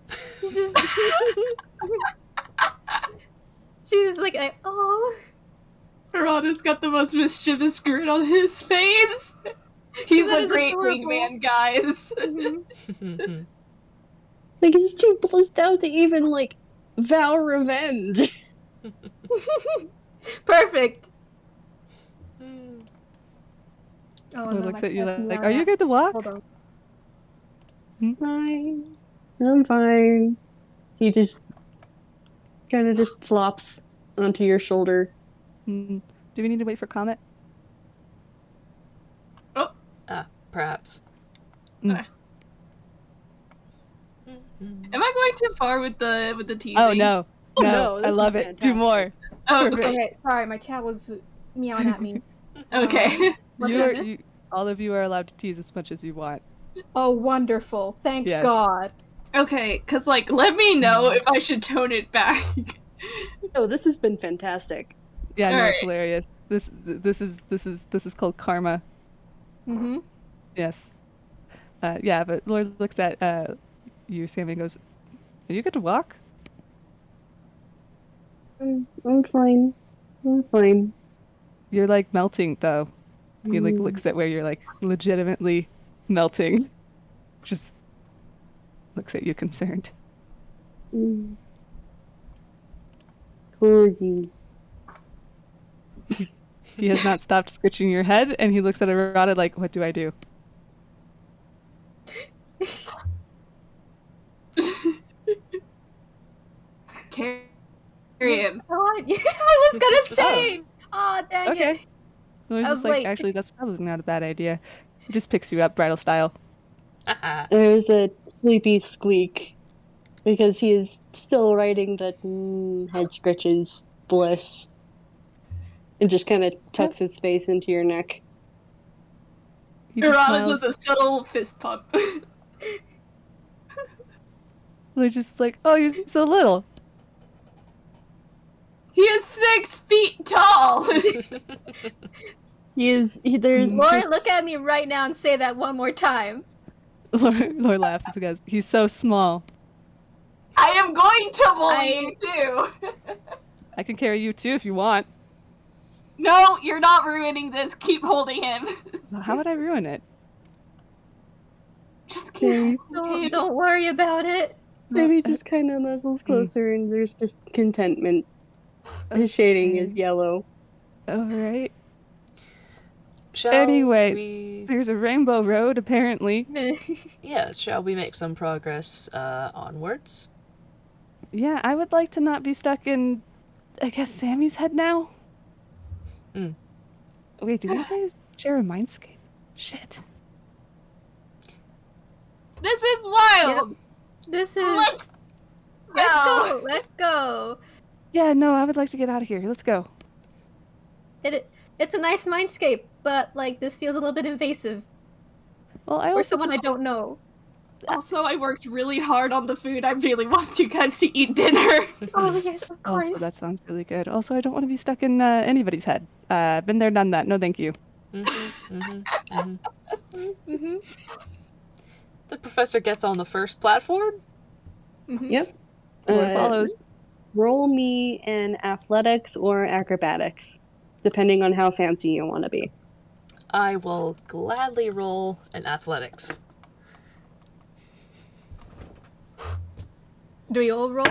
She's just she's just like, oh. Arata's got the most mischievous grin on his face. He's That a is great adorable. wingman, guys. like he's too blissed out to even like vow revenge. Perfect. Oh, Lore no, looks my at you cat's like, meowing "Are you at- good to walk?" Hold on. Fine. I'm fine. He just kind of just flops onto your shoulder. Do we need to wait for Comet? Perhaps. Am I going too far with the teasing? Oh no, Oh, no, no, I this love is it. Do fantastic. more. Oh, Perfect. Okay, sorry, my cat was meowing at me. okay. What You did I are, miss? all of you are allowed to tease as much as you want. Oh, wonderful. Thank Yes. God. Okay, because, like, let me know if I should tone it back. Oh, this has been fantastic. Yeah, no, Alright. it's hilarious. This is called karma. Mm-hmm. Yes. Yeah, but Lord looks at you, Sammy, and goes, "Are you good to walk?" I'm fine. I'm fine. You're like melting, though. He like Mm, looks at where you're like legitimately melting. Just looks at you concerned. mm. Cozy. He has not stopped scratching your head, and he looks at Arata like, "What do I do?" Carry him. God, I was gonna say. Oh, dang Okay. it! Well, it's I just was like, late. actually, that's probably not a bad idea. He just picks you up, bridal style. There's a sleepy squeak because he is still writing the head scratches bliss and just kind of tucks his face into your neck. He just Arata smiles. does a subtle fist pump. He's just like, "Oh, you're so little." He is 6 feet tall. There's Lore, just look at me right now and say that one more time. Lord laughs and goes, "He's so small. I am going to bully you too. I can carry you too if you want." No, you're not ruining this. Keep holding him. Well, how would I ruin it? Just keep Sammy. holding him. Don't worry about it. Sammy just kind of nuzzles closer, and there's just contentment. His shading is yellow. All right. Shall Anyway, there's a rainbow road, apparently. Yeah, shall we make some progress onwards? Yeah, I would like to not be stuck in, I guess, Sammy's head now. Wait, did we say share a mindscape? Shit. This is wild. Yep. This is. Let's go. Let's go. Yeah, no, I would like to get out of here. Let's go. It's a nice mindscape, but like this feels a little bit invasive. Well, I Or also someone I don't know. Also, I worked really hard on the food. I really want you guys to eat dinner. Oh yes, of course. Also, that sounds really good. Also, I don't want to be stuck in anybody's head. Been there, done that. No, thank you. The professor gets on the first platform. Yep. Lore follows. Roll me an athletics or acrobatics, depending on how fancy you want to be. I will gladly roll an athletics. Do we all roll?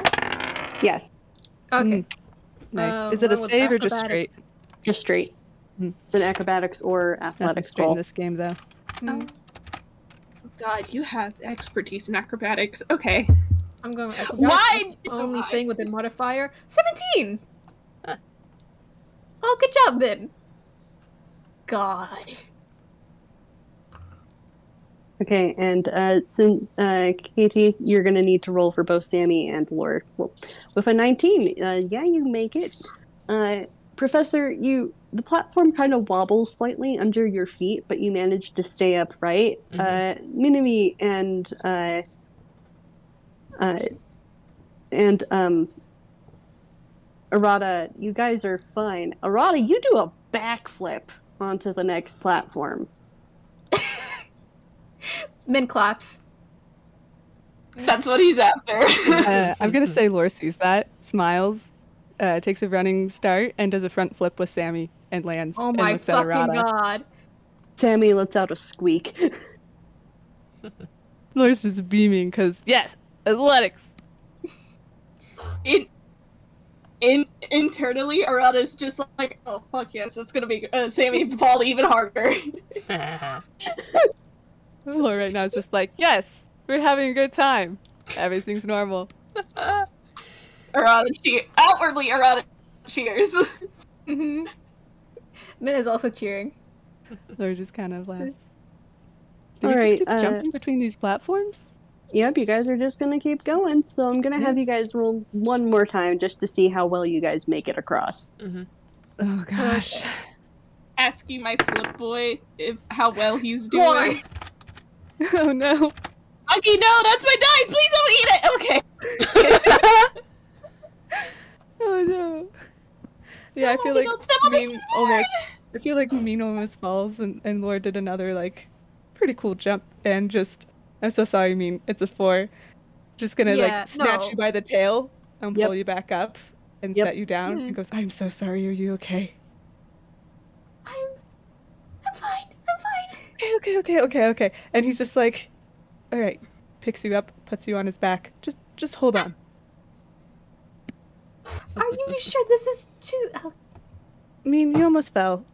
Yes, Okay. Nice. Is it a going with save or just straight? acrobatics. just straight. It's an acrobatics or Nothing athletics straight in roll. this game, though. Mm. God, you have expertise in acrobatics. Okay. I'm going with acrobatics. Why so Only high? thing with a modifier. 17! Huh. Oh, good job, then. God. Okay, and since Katie, you're gonna need to roll for both Sammy and Lore. Well, with a 19, yeah, you make it. Professor, the platform kind of wobbles slightly under your feet, but you manage to stay upright. Minami and Arata, you guys are fine. Arata, you do a backflip onto the next platform. Min claps. That's what he's after. I'm gonna say Lore sees that, smiles, takes a running start, and does a front flip with Sammy and lands. Oh and my looks at fucking Arata. god. Sammy lets out a squeak. Lore's just beaming because yes, athletics. Internally, Arata's just like, oh fuck yes, that's gonna make Sammy fall even harder. Lore right now is just like, yes, we're having a good time. Everything's normal. Outwardly, Arata cheers. Mm-hmm. Min is also cheering. Lore just kind of laughs. Did All we right, just keep jumping between these platforms? Yep, you guys are just gonna keep going. So I'm gonna have you guys roll one more time just to see how well you guys make it across. Oh gosh. Asking my flip boy how well he's doing. Oh no. Monkey, no, that's my dice. Please don't eat it. Okay. Oh no. Yeah, I feel Monkey, like don't step on the Beam almost I feel like Mina almost falls, and Lore did another, like, pretty cool jump, and just, I'm so sorry, Mean, it's a 4. Just gonna, like, snatch you by the tail and pull you back up and set you down, and goes, I'm so sorry, are you okay? I'm fine, I'm fine. Okay. And he's just like, all right, picks you up, puts you on his back. Just hold on. Are you sure this is too... I mean, you almost fell.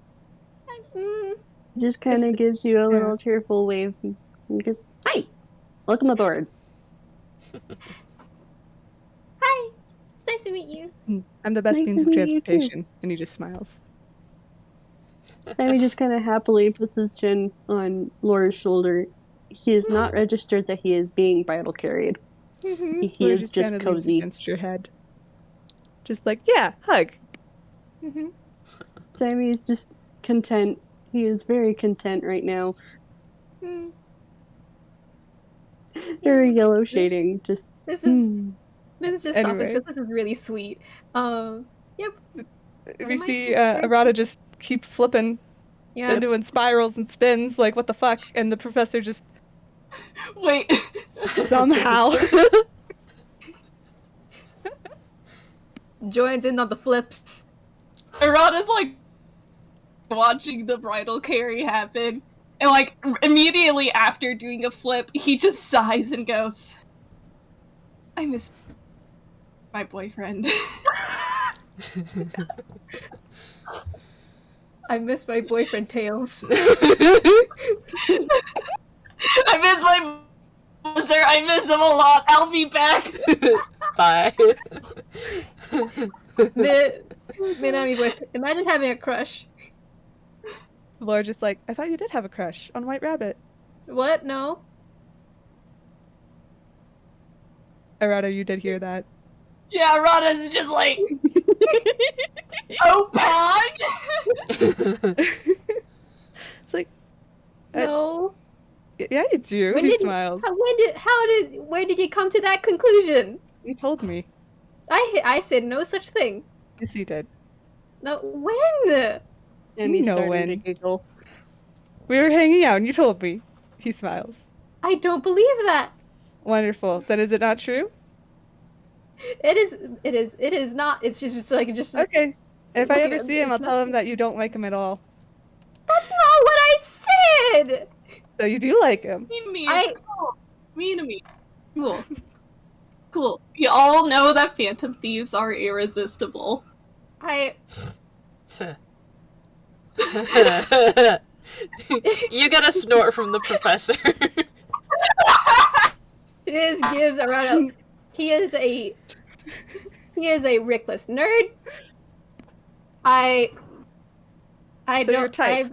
Just kind of gives you a little cheerful wave. And just, hi! Welcome aboard. Hi! It's nice to meet you. I'm the best Nice means to of meet you, transportation. And he just smiles. Sammy just kind of happily puts his chin on Laura's shoulder. He is not registered that he is being bridal carried. He is just cozy against your head. Just like, yeah, hug. Sammy is just content. He is very content right now. Very yellow shading. Just. This is just anyway. Because this is really sweet. Yep. We see Arata just keep flipping. Yeah. Doing spirals and spins. Like, what the fuck? And the professor just. Wait. Somehow. Joins in on the flips. Arata's like watching the bridal carry happen, and like immediately after doing a flip, he just sighs and goes, I miss my boyfriend. I miss my boyfriend, Tails. I miss my sir, I miss him a lot. I'll be back. Bye. Minami voice. Imagine having a crush. Lore just like, I thought you did have a crush on White Rabbit. What? No. Arata, you did hear that. Yeah, Arata's just like, oh, Pog! It's like, no. Yeah, you do. He smiles. Where did you come to that conclusion? You told me. I said no such thing. Yes, you did. No, when? And he started to giggle. We were hanging out and you told me. He smiles. I don't believe that. Wonderful. Then is it not true? It is not. It's just okay. If I ever see him, I'll tell him that you don't like him at all. That's not what I said! So you do like him. It's cool. Mean to me. Cool. Cool. You all know that Phantom Thieves are irresistible. You get a snort from the professor. This gives Arata. He is a reckless nerd. So you're type.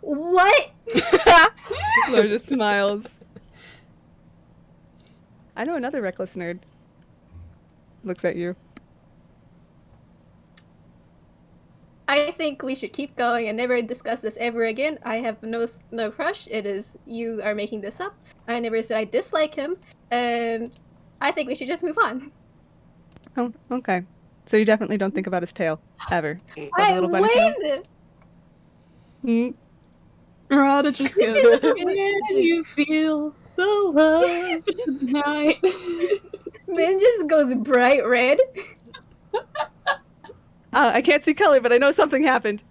What? Lore just smiles. I know another reckless nerd. Looks at you. I think we should keep going and never discuss this ever again. I have no crush. You are making this up. I never said I dislike him, and I think we should just move on. Oh, okay. So you definitely don't think about his tail, ever. Arata just goes, can you feel the love tonight? Man just goes bright red. I can't see color, but I know something happened.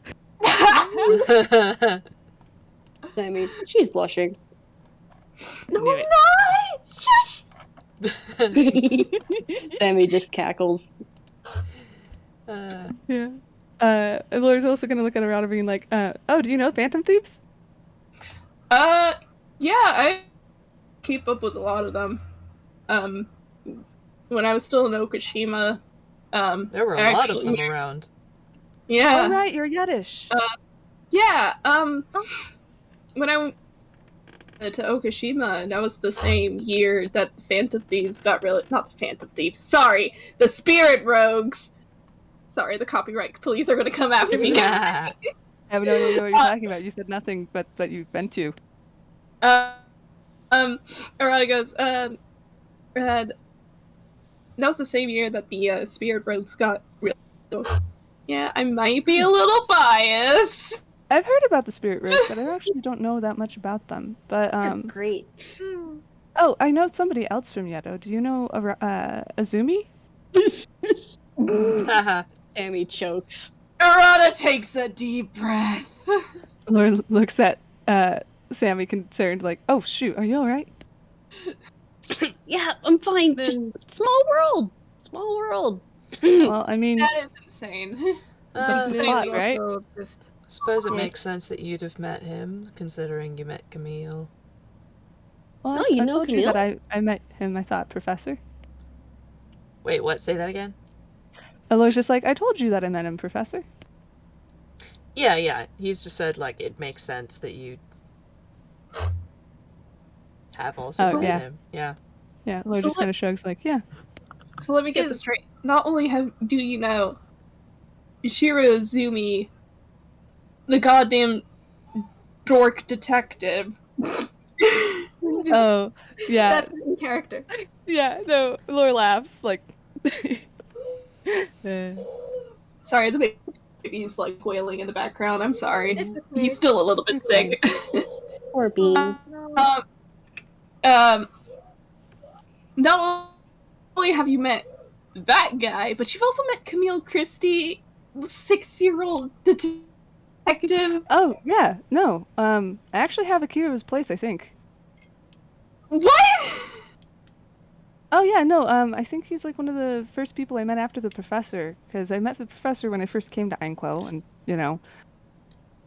Sammy, she's blushing. No, I'm not! Shush! Sammy just cackles. Yeah. Lore's also gonna look at Arata being like, oh, do you know Phantom Thieves? Yeah, I keep up with a lot of them. When I was still in Okushima, there were a lot of them around. Yeah. Oh, right, you're Yiddish. Yeah, when I went to Okushima, that was the same year that Phantom Thieves got not the Phantom Thieves, sorry, the Spirit Rogues. Sorry, the copyright police are gonna come after me. I have no idea what you're talking about. You said nothing, but you've been to. Arata goes, that was the same year that the Spirit Rogues got real. Yeah, I might be a little biased. I've heard about the spirit robes, but I actually don't know that much about them. But Great. oh, I know somebody else from Yedo. Do you know Azumi? Haha. Sammy chokes. Arata takes a deep breath. Lore looks at Sammy concerned, like, "Oh shoot, are you all right?" Yeah, I'm fine. Then- Just small world. Small world. Well, I mean, That is insane. But it's a Moon plot, is right? also just Suppose it Yeah. makes sense that you'd have met him, considering you met Camille. well, Oh, you I know told you that Camille? I met him. I thought, Professor. Wait, what? Say that again? Lore's just like, I told you that I met him, Professor. Yeah. He's just said, like, it makes sense that you have also Oh, met yeah. him. Yeah. Yeah, Lore So just kind of shrugs, like, yeah. So let me get this straight. Not only do you know Shiro Izumi, the goddamn dork detective. Oh, yeah. that's the main character. Yeah, no, Lore laughs, like... Sorry, the baby's like wailing in the background. I'm sorry. It's okay. He's still a little bit It's sick. Poor Bean. No. Not only have you met that guy, but you've also met Camille Christie, the 6-year-old detective. Oh, yeah, no, I actually have a key to his place, I think. What? Oh, yeah, no, I think he's, like, one of the first people I met after the Professor, because I met the Professor when I first came to Einquell, and, you know,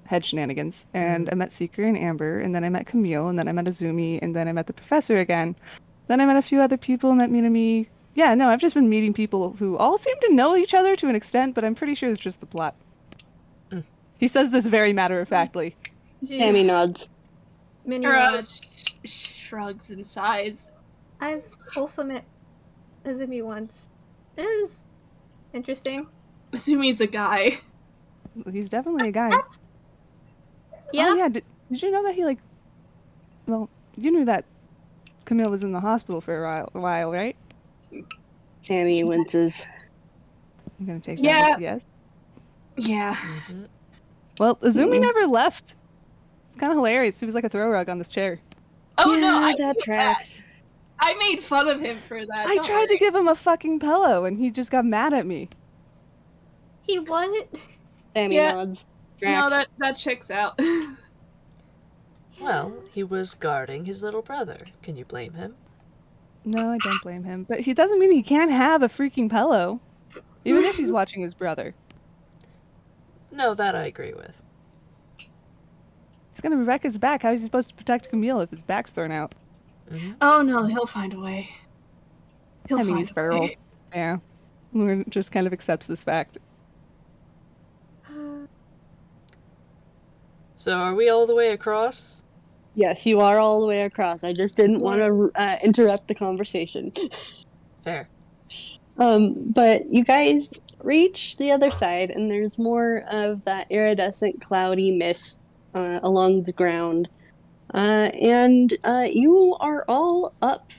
had shenanigans, and I met Seeker and Amber, and then I met Camille, and then I met Azumi, and then I met the Professor again. Then I met a few other people, met Minami. Yeah, no, I've just been meeting people who all seem to know each other to an extent, but I'm pretty sure it's just the plot. He says this very matter-of-factly. Sammy nods. Mini Arata shrugs and sighs. I've also met Azumi once. It was interesting. Azumi's a guy. He's definitely a guy. That's... Yeah. Oh, yeah, did you know that he, like... Well, you knew that Camille was in the hospital for a while, right? Sammy winces. I'm gonna take Yeah. that as yes. Yeah. Mm-hmm. Well, Azumi Mm-mm. never left. It's kind of hilarious. He was like a throw rug on this chair. Oh yeah, no, I that tracks. I made fun of him for that. I don't tried to worry. give him a fucking pillow, and he just got mad at me. He what? Sammy Yeah. nods. No, Tracks. that checks out. Well, he was guarding his little brother. Can you blame him? No, I don't blame him. But he doesn't mean he can't have a freaking pillow. Even if he's watching his brother. No, that I agree with. He's gonna wreck his back. How is he supposed to protect Camille if his back's thrown out? Mm-hmm. Oh no, he'll find a way. He'll I mean, find he's a feral. way. Yeah. Lorem just kind of accepts this fact. So are we all the way across? Yes, you are all the way across. I just didn't want to interrupt the conversation. Fair. But you guys reach the other side, and there's more of that iridescent, cloudy mist along the ground. And you are all up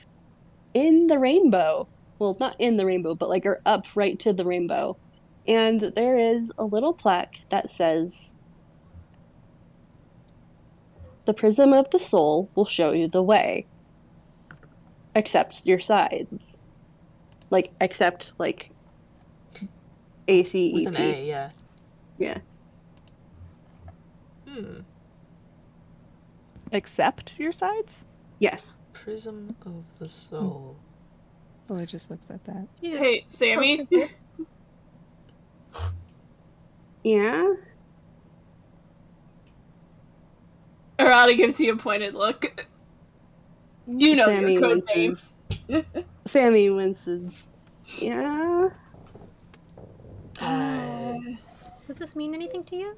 in the rainbow. Well, not in the rainbow, but like are up right to the rainbow. And there is a little plaque that says, "The prism of the soul will show you the way. Accept your sides." Like, accept, like, A-C-E-T. With an A, yeah. Yeah. Accept your sides? Yes. Prism of the soul. Lorem just looks at that. You just Hey, Sammy. Yeah? Arata gives you a pointed look. You know Sammy your code name. winces. Sammy winces. Yeah? Does this mean anything to you?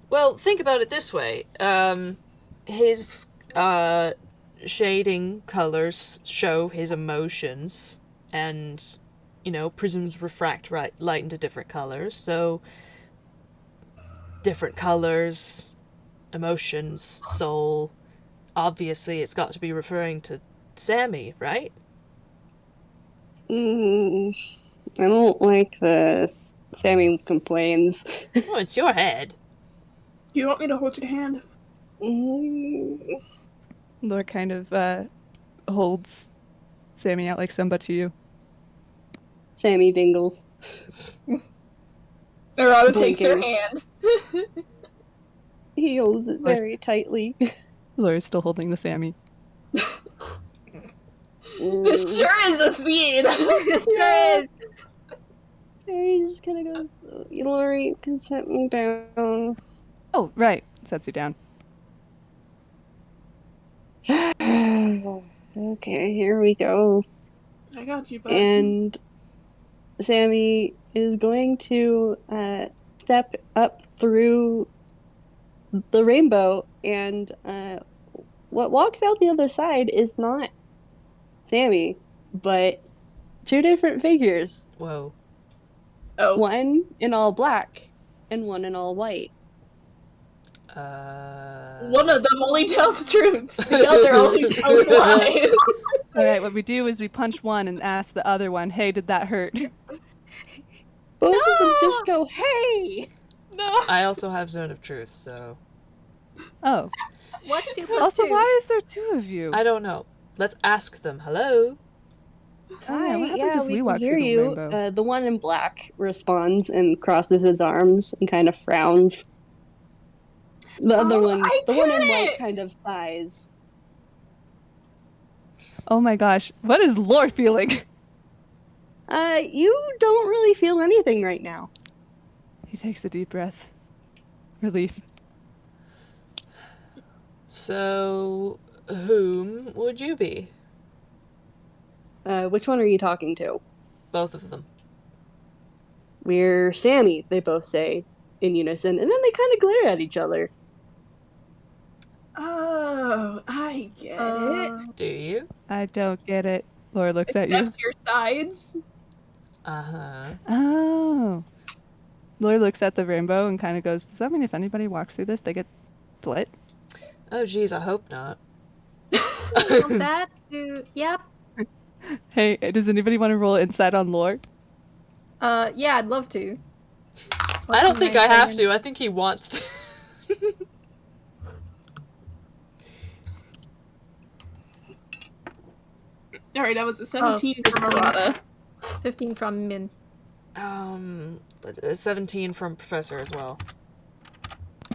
Well, think about it this way. His shading colors show his emotions, and, you know, prisms refract light into different colors, so different colors, emotions, soul. Obviously, it's got to be referring to Sammy, right? I don't like this. Sammy complains. Oh, it's your head. Do you want me to hold your hand? Lore kind of holds Sammy out like Simba to you. Sammy dingles. Arata takes her Blinking. hand. He holds it very tightly. Lore's still holding the Sammy. This sure is a scene. Sure is. Sammy just kind of goes, Lori, you can set me down. Oh, right. Sets you down. Okay, here we go. I got you, bud. And Sammy is going to step up through the rainbow, and what walks out the other side is not Sammy, but two different figures. Whoa. Oh. One in all black and one in all white. One of them only tells truth. The other only tells lies. Alright, what we do is we punch one and ask the other one, hey, did that hurt? Both of them just go, hey! No. I also have Zone of Truth, so... Oh. What's 2 plus Also, 2? why is there two of you? I don't know. Let's ask them. Hello? Hi, what happens yeah, if we we can walk hear through the you. rainbow? The one in black responds and crosses his arms and kind of frowns. The other one, the one in white, kind of sighs. Oh my gosh, what is Lore feeling? You don't really feel anything right now. He takes a deep breath. Relief. So, whom would you be? Which one are you talking to? Both of them. We're Sammy, they both say in unison, and then they kind of glare at each other. Oh, I get it. Do you? I don't get it. Lore looks at you. Except your sides. Uh-huh. Oh. Lore looks at the rainbow and kind of goes, does that mean if anybody walks through this, they get split? Oh, geez, I hope not. From that to... Yep. Hey, does anybody want to roll insight on Lore? Yeah, I'd love to. I don't think I have to. I think he wants to. Alright, that was a 17 from Arata. 15 from Min. 17 from Professor as well.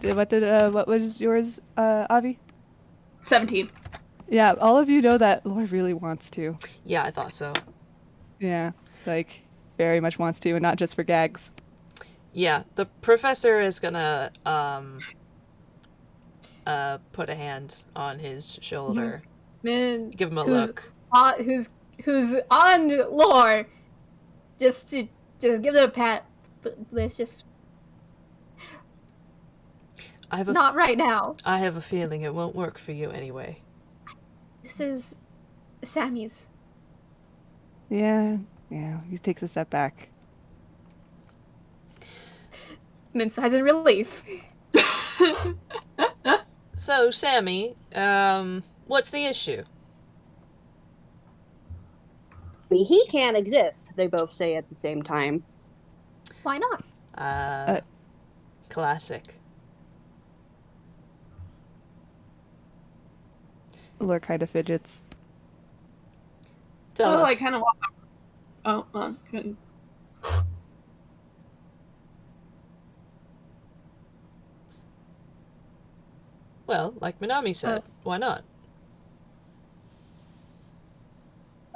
What was yours, Avi? 17. Yeah, all of you know that Lore really wants to. Yeah, I thought so. Yeah, like, very much wants to, and not just for gags. Yeah, the Professor is gonna, put a hand on his shoulder. Min, Give him a look. who's on Lore, just give it a pat. Let's just not right now. I have a feeling it won't work for you anyway. This is Sammy's. Yeah, he takes a step back. Min sighs in relief. So, Sammy, what's the issue? He can't exist, they both say at the same time. Why not? Classic. Lore kind of fidgets. Tell us. I kind of walk up. Oh, well, good. Well, like Minami said, why not?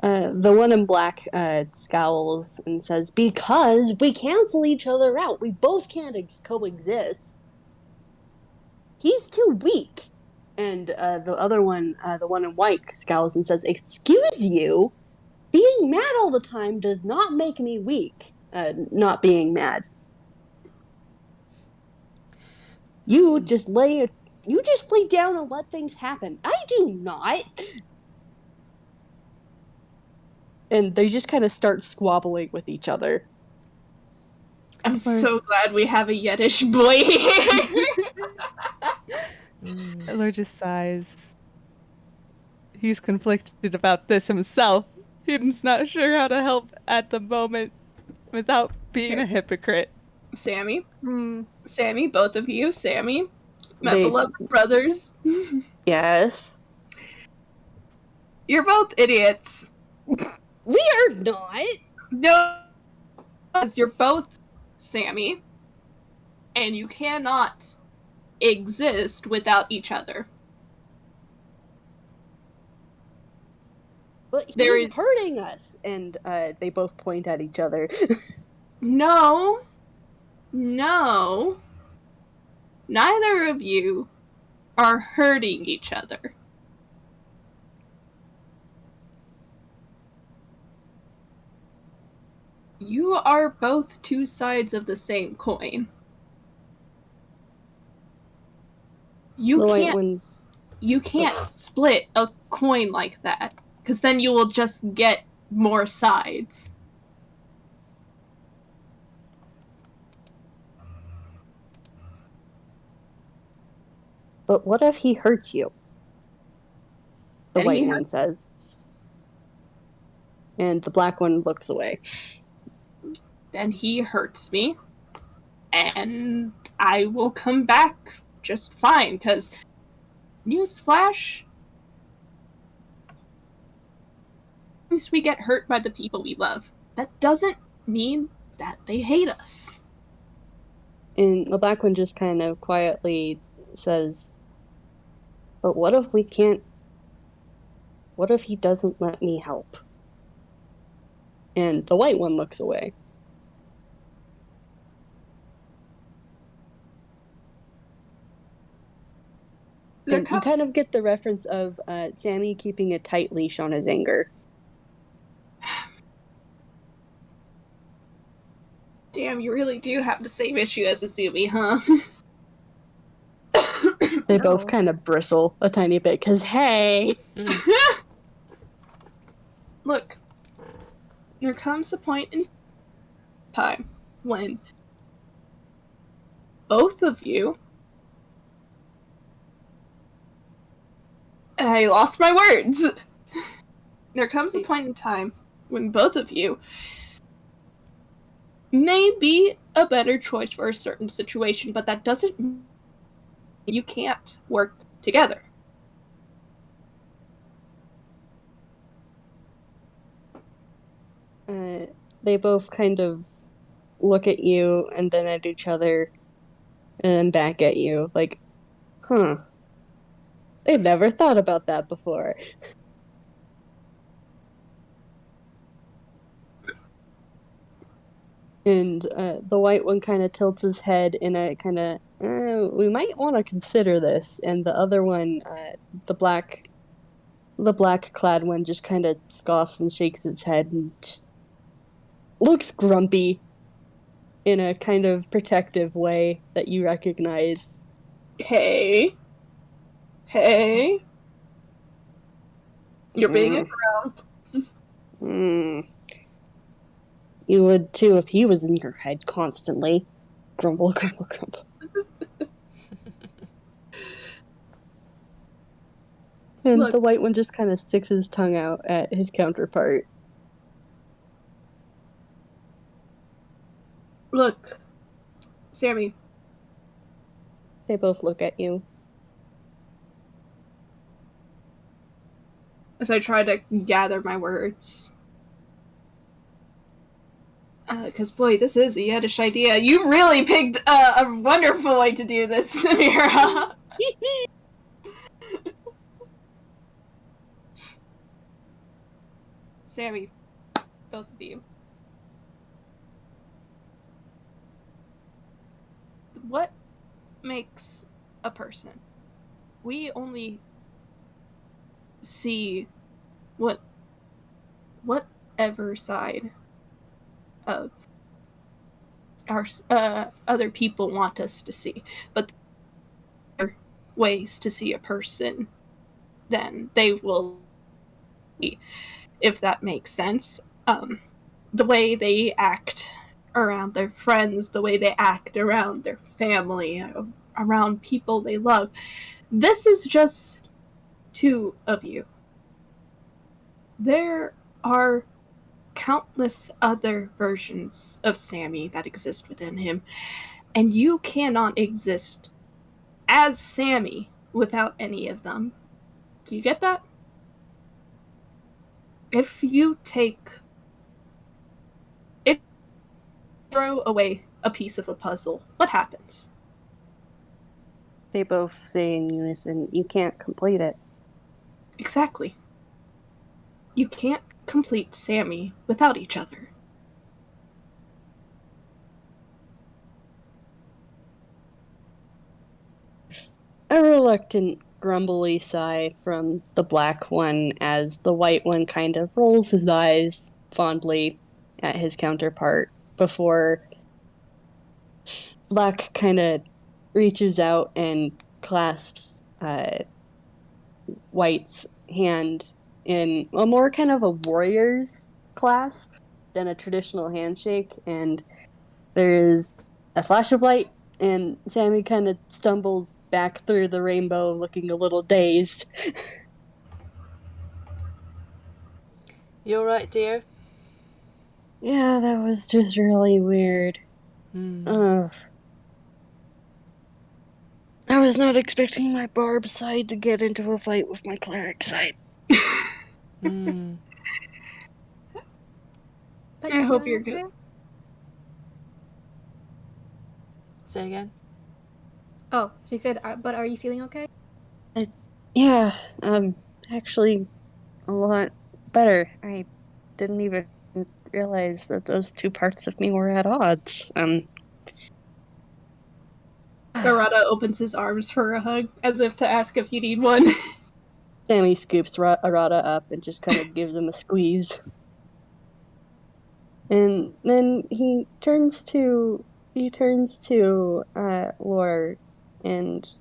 The one in black scowls and says, because we cancel each other out. We both can't coexist. He's too weak. And the other one, the one in white, scowls and says, excuse you? Being mad all the time does not make me weak. Not being mad. You just lay down and let things happen. I do not. And they just kind of start squabbling with each other. I'm so glad we have a Yiddish boy here. Lore just sighs. He's conflicted about this himself. He's not sure how to help at the moment without being a hypocrite. Sammy, Hmm. Sammy, both of you, Sammy, my They- beloved brothers. Yes. You're both idiots. We are not. No, because you're both Sammy, and you cannot exist without each other. But There he's is- hurting us. And they both point at each other. No. Neither of you are hurting each other. You are both two sides of the same coin. You The white can't one- you can't split a coin like that, because then you will just get more sides. But what if he hurts you? The Then he white one hurts- says. And the black one looks away. Then he hurts me, and I will come back just fine, because newsflash, sometimes we get hurt by the people we love. That doesn't mean that they hate us. And the black one just kind of quietly says, but what if we can't... What if he doesn't let me help? And the white one looks away. And you kind of get the reference of Sammy keeping a tight leash on his anger. Damn, you really do have the same issue as Azumi, huh? They No. both kind of bristle a tiny bit, because hey! Look, there comes a point in time when both of you... I lost my words! There comes a point in time when both of you may be a better choice for a certain situation, but that doesn't mean you can't work together. They both kind of look at you and then at each other and then back at you, like, huh. They've never thought about that before. And the white one kind of tilts his head in a kind of, we might want to consider this. And the other one, the black clad one, just kind of scoffs and shakes its head and just looks grumpy in a kind of protective way that you recognize. Hey. You're being around. You would too if he was in your head constantly. Grumble, grumble, grumble. And Look. the white one just kind of sticks his tongue out at his counterpart. Look, Sammy, They both look at you. as I try to gather my words. Because, boy, this is a Yiddish idea. You really picked a wonderful way to do this, Mira. Sammy, both of you. What makes a person? We only see whatever side of our other people want us to see, but there are ways to see a person, then they will see, if that makes sense. The way they act around their friends, the way they act around their family, around people they love. This is just two of you. There are countless other versions of Sammy that exist within him, and you cannot exist as Sammy without any of them. Do you get that? If you throw away a piece of a puzzle, what happens? They both say in unison, you can't complete it. Exactly. You can't complete Sammy without each other. A reluctant, grumbly sigh from the black one as the white one kind of rolls his eyes fondly at his counterpart before Black kind of reaches out and clasps White's hand in a more kind of a warrior's clasp than a traditional handshake, and there is a flash of light, and Sammy kind of stumbles back through the rainbow looking a little dazed. You alright, dear? Yeah, that was just really weird. I was not expecting my barb side to get into a fight with my cleric side. But I hope you're good. Say again? Oh, she said, but are you feeling okay? Yeah, actually, a lot better. I didn't even realize that those two parts of me were at odds. Arata opens his arms for a hug, as if to ask if you need one. Sammy scoops Arata up and just kind of gives him a squeeze. And then he turns to Lore and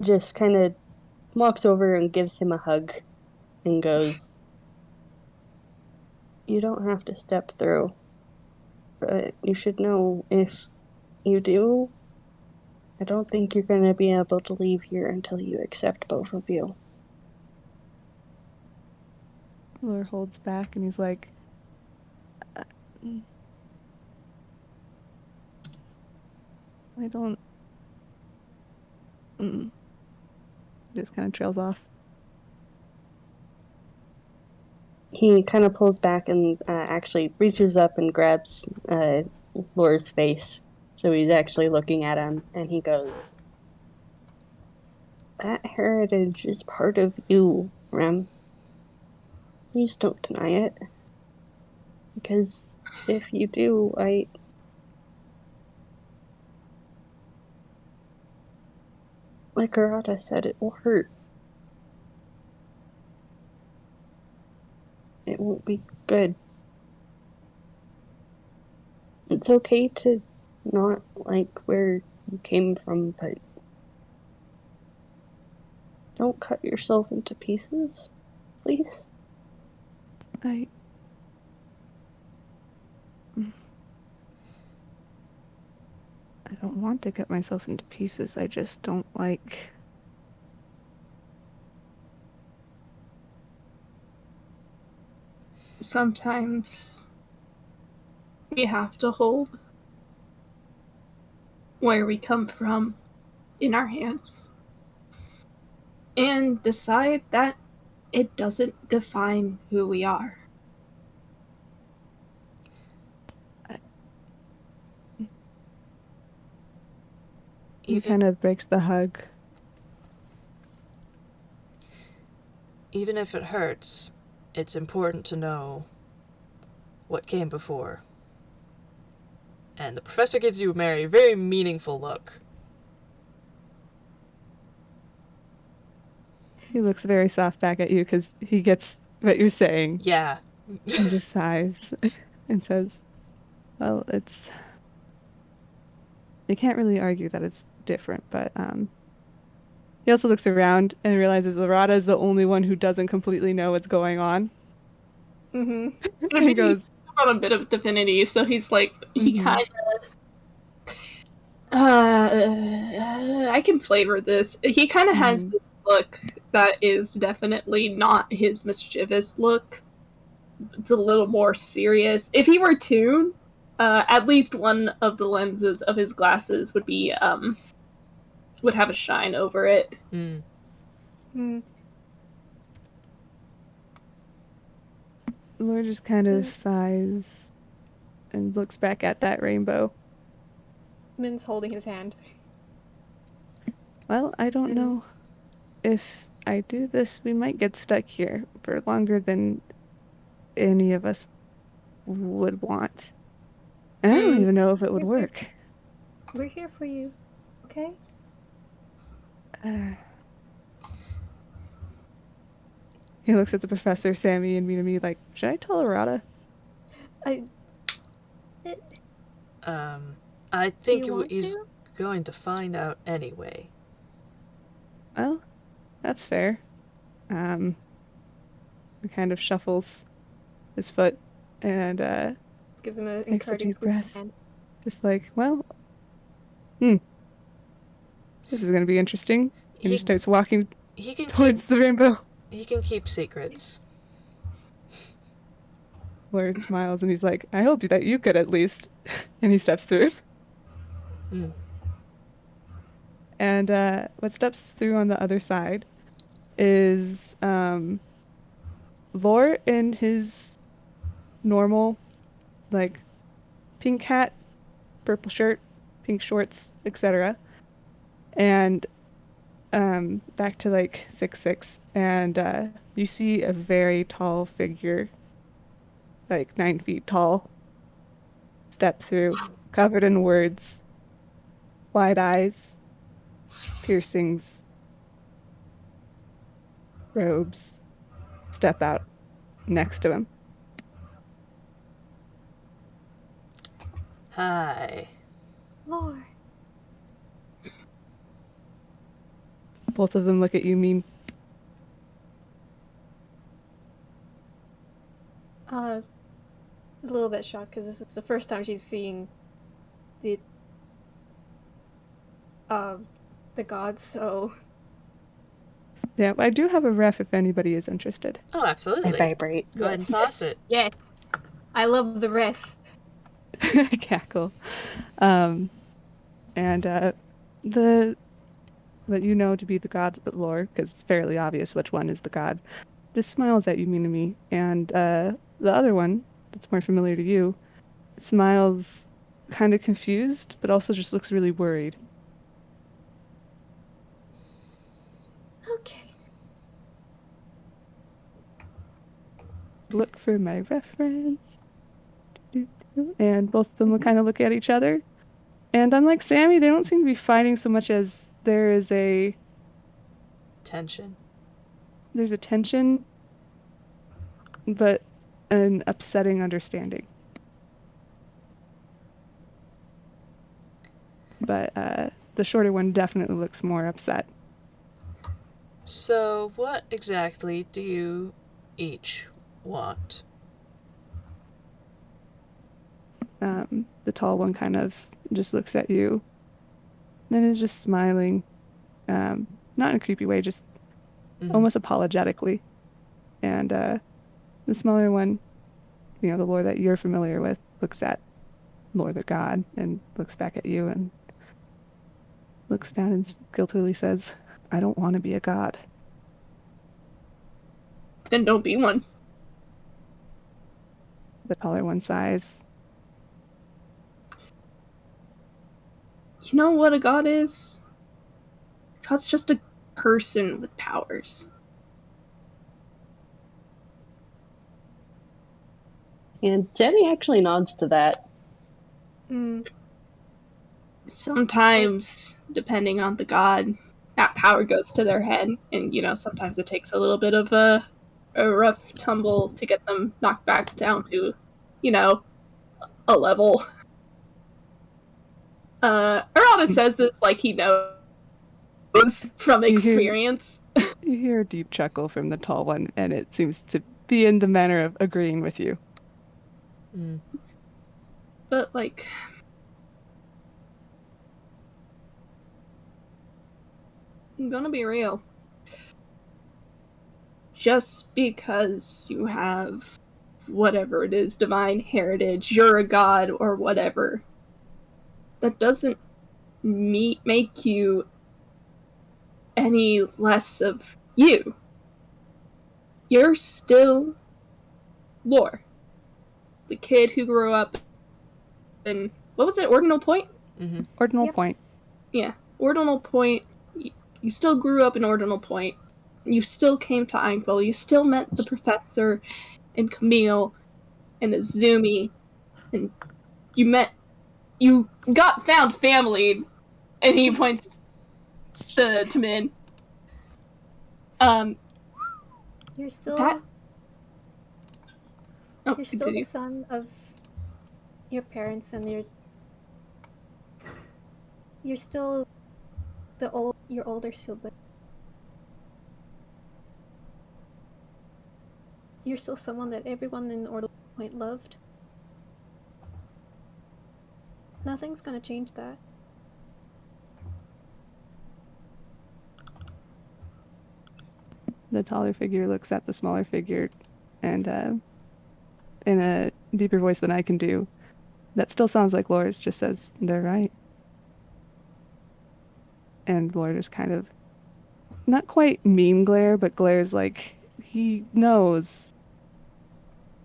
just kind of walks over and gives him a hug and goes, "You don't have to step through, but you should know if you do, I don't think you're going to be able to leave here until you accept both of you." Lore holds back and he's like, I don't. Just kind of trails off. He kind of pulls back and actually reaches up and grabs Lore's face. So he's actually looking at him, and he goes, "That heritage is part of you, Rem. Please don't deny it. Because if you do, like Arata said, it will hurt. It won't be good. It's okay to not like where you came from, but don't cut yourself into pieces, please." I don't want to cut myself into pieces. I just don't like. Sometimes we have to hold where we come from in our hands and decide that it doesn't define who we are. He kind of breaks the hug. Even if it hurts, it's important to know what came before. And the professor gives you a very meaningful look. He looks very soft back at you because he gets what you're saying. Yeah. And just sighs and says, well, you can't really argue that it's different, but he also looks around and realizes Arata is the only one who doesn't completely know what's going on. Mm-hmm. And he goes about a bit of divinity, so he's like, he kind of, I can flavor this. He kind of has this look that is definitely not his mischievous look. it's a little more serious. If he were Toon, at least one of the lenses of his glasses would be would have a shine over it. Lore just kind of sighs and looks back at that rainbow. Min's holding his hand. Well, I don't know. If I do this, we might get stuck here for longer than any of us would want. And I don't even know if it would work. We're here for you, okay? He looks at the professor, Sammy, and Minami like, should I tell Arata? I think he's going to find out anyway. Well, that's fair. He kind of shuffles his foot and gives him an takes a deep breath. Hand. Just like, well, this is going to be interesting. And he starts walking towards the rainbow. He can keep secrets. Lord smiles and he's like, I hope that you could at least. And he steps through. And what steps through on the other side is Lore in his normal, like, pink hat, purple shirt, pink shorts, etc. And back to like 6'6", and you see a very tall figure, like 9 feet tall, step through, covered in words, wide eyes, piercings, robes, step out next to him. Hi. Lore. Both of them look at you mean. A little bit shocked because this is the first time she's seeing the gods, so... Yeah, I do have a ref if anybody is interested. Oh, absolutely. I vibrate. Go ahead and toss it. Yes. I love the ref. Cackle. And what you know to be the god Lore, because it's fairly obvious which one is the god, just smiles at you, Minami. And the other one, that's more familiar to you, smiles kind of confused, but also just looks really worried. Okay. Look for my reference. And both of them will kind of look at each other. And unlike Sammy, they don't seem to be fighting so much as there is a... tension. There's a tension, but an upsetting understanding. But the shorter one definitely looks more upset. So, what exactly do you each want? The tall one kind of just looks at you, then is just smiling, not in a creepy way, just almost apologetically. And the smaller one, you know, the Lore that you're familiar with, looks at Lore the god and looks back at you and looks down and guiltily says, I don't want to be a god. Then don't be one. The taller one sighs. You know what a god is? God's just a person with powers. And Sammy actually nods to that. Sometimes, depending on the god, that power goes to their head, and, you know, sometimes it takes a little bit of a rough tumble to get them knocked back down to, you know, a level. Arata says this like he knows from experience. You hear a deep chuckle from the tall one, and it seems to be in the manner of agreeing with you. But, like... I'm gonna be real. Just because you have whatever it is, divine heritage, you're a god or whatever, that doesn't make you any less of you. You're still Lore. The kid who grew up in, what was it, Ordinal Point? Mm-hmm. Ordinal Point. Yeah, Ordinal Point. You still grew up in Ordinal Point. You still came to Einquil. You still met the professor and Camille and Azumi. And you got found family. And he points to Min. You're still That... Oh, you're still continue. the son of your parents, and you're still your older sibling. You're still someone that everyone in Ordinal Point loved. Nothing's gonna change that. The taller figure looks at the smaller figure and in a deeper voice than I can do, that still sounds like Lore's, just says, "They're right." And Lore just kind of, not quite mean glare, but glares like he knows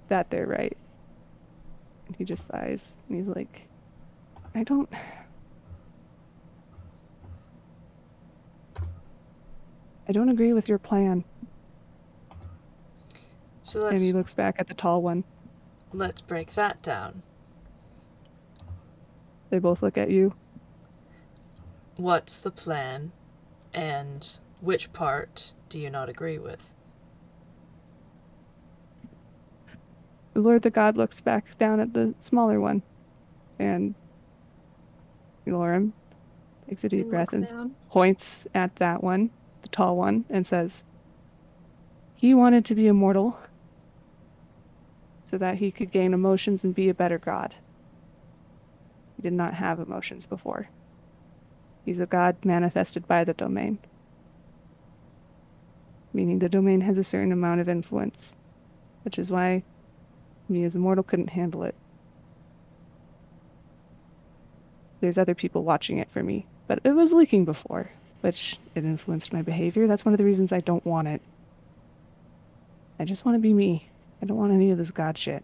that they're right. And he just sighs, and he's like, I don't agree with your plan. So And he looks back at the tall one. let's break that down. They both look at you. What's the plan, and which part do you not agree with? The Lord the God looks back down at the smaller one, and Lorem takes a deep breath and points at that one, the tall one, and says, he wanted to be immortal so that he could gain emotions and be a better god. He did not have emotions before. He's a god manifested by the domain, meaning the domain has a certain amount of influence, which is why me as a mortal couldn't handle it. There's other people watching it for me, but it was leaking before, which it influenced my behavior. That's one of the reasons I don't want it. I just want to be me. I don't want any of this god shit.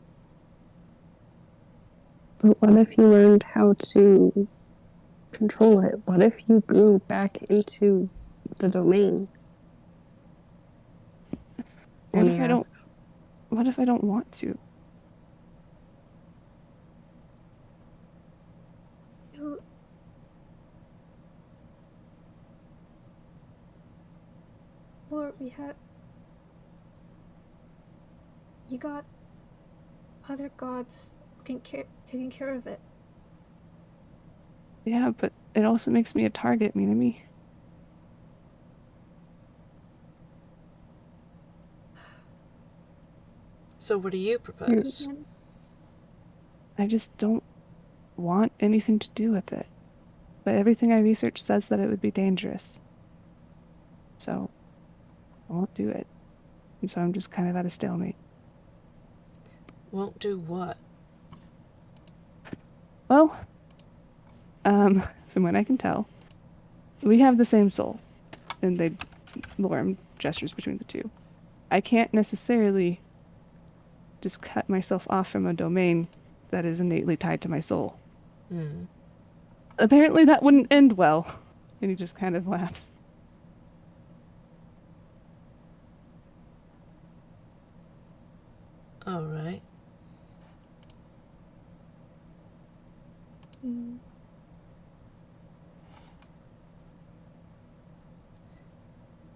But what if you learned how to control it? What if you grew back into the domain? What Amy if I asks. What if I don't want to? Lord, you got other gods taking care of it. Yeah, but it also makes me a target, Minami. So what do you propose? I just don't want anything to do with it. But everything I researched says that it would be dangerous. So, I won't do it. And so I'm just kind of at a stalemate. Won't do what? Well, from what I can tell, we have the same soul. And Lorem gestures between the two. I can't necessarily just cut myself off from a domain that is innately tied to my soul. Apparently that wouldn't end well. And he just kind of laughs. All right.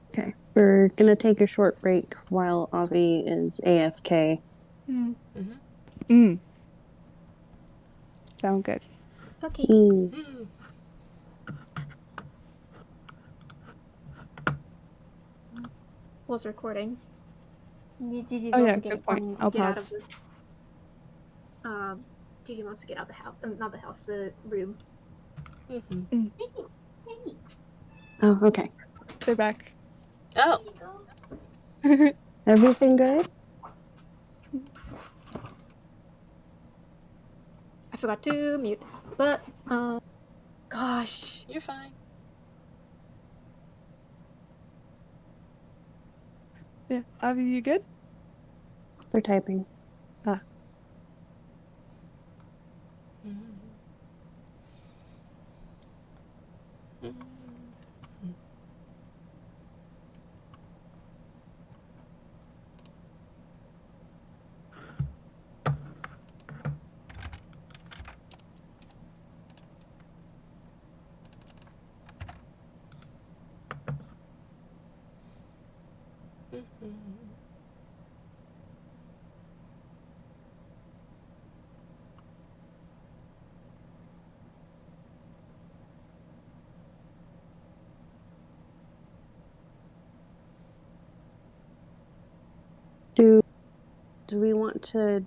Okay, we're gonna take a short break while Avi is AFK. Sound good. Okay. Was recording. Gigi's Oh yeah, also good point. I'll pause. Gigi wants to get out the house. Not the house, the room. Mm. Thank you. Thank you. Oh, okay. They're back. Oh! Everything good? forgot to mute. But, gosh. You're fine. Yeah. Avi, you good? They're typing. Ah. Do we want to?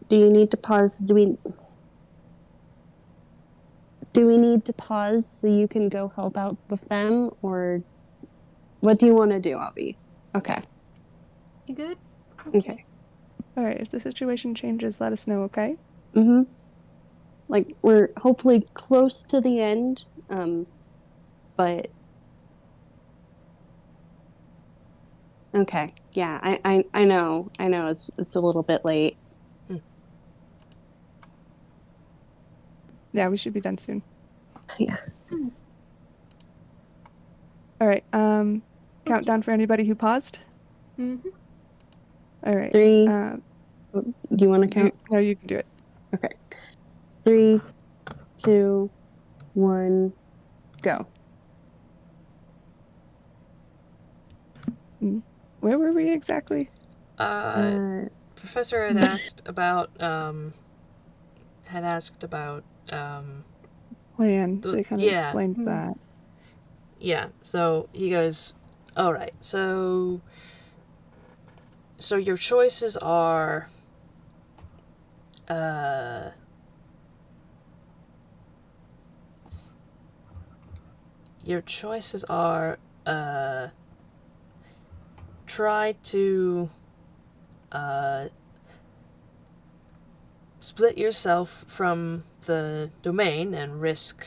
Do you need to pause? Do we need to pause so you can go help out with them, or what do you want to do, Avi? Okay. You good? Okay. All right. If the situation changes, let us know. Okay. Mm-hmm. Like, we're hopefully close to the end, but okay. Yeah, I know it's a little bit late. Yeah, we should be done soon. Yeah. All right. Countdown for anybody who paused. Mm-hmm. All right. 3. Do you want to count? No, you can do it. Okay. 3, 2, 1, go. Where were we exactly? Professor had asked about Plan. They kind of explained that. Yeah, so he goes, all right, so your choices are try to split yourself from the domain and risk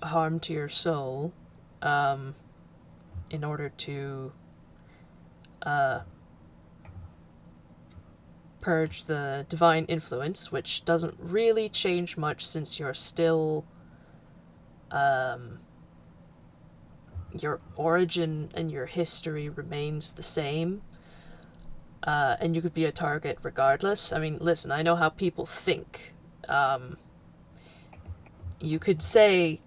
harm to your soul in order to purge the divine influence, which doesn't really change much since you're still your origin and your history remains the same. And you could be a target regardless. I mean, listen, I know how people think. You could say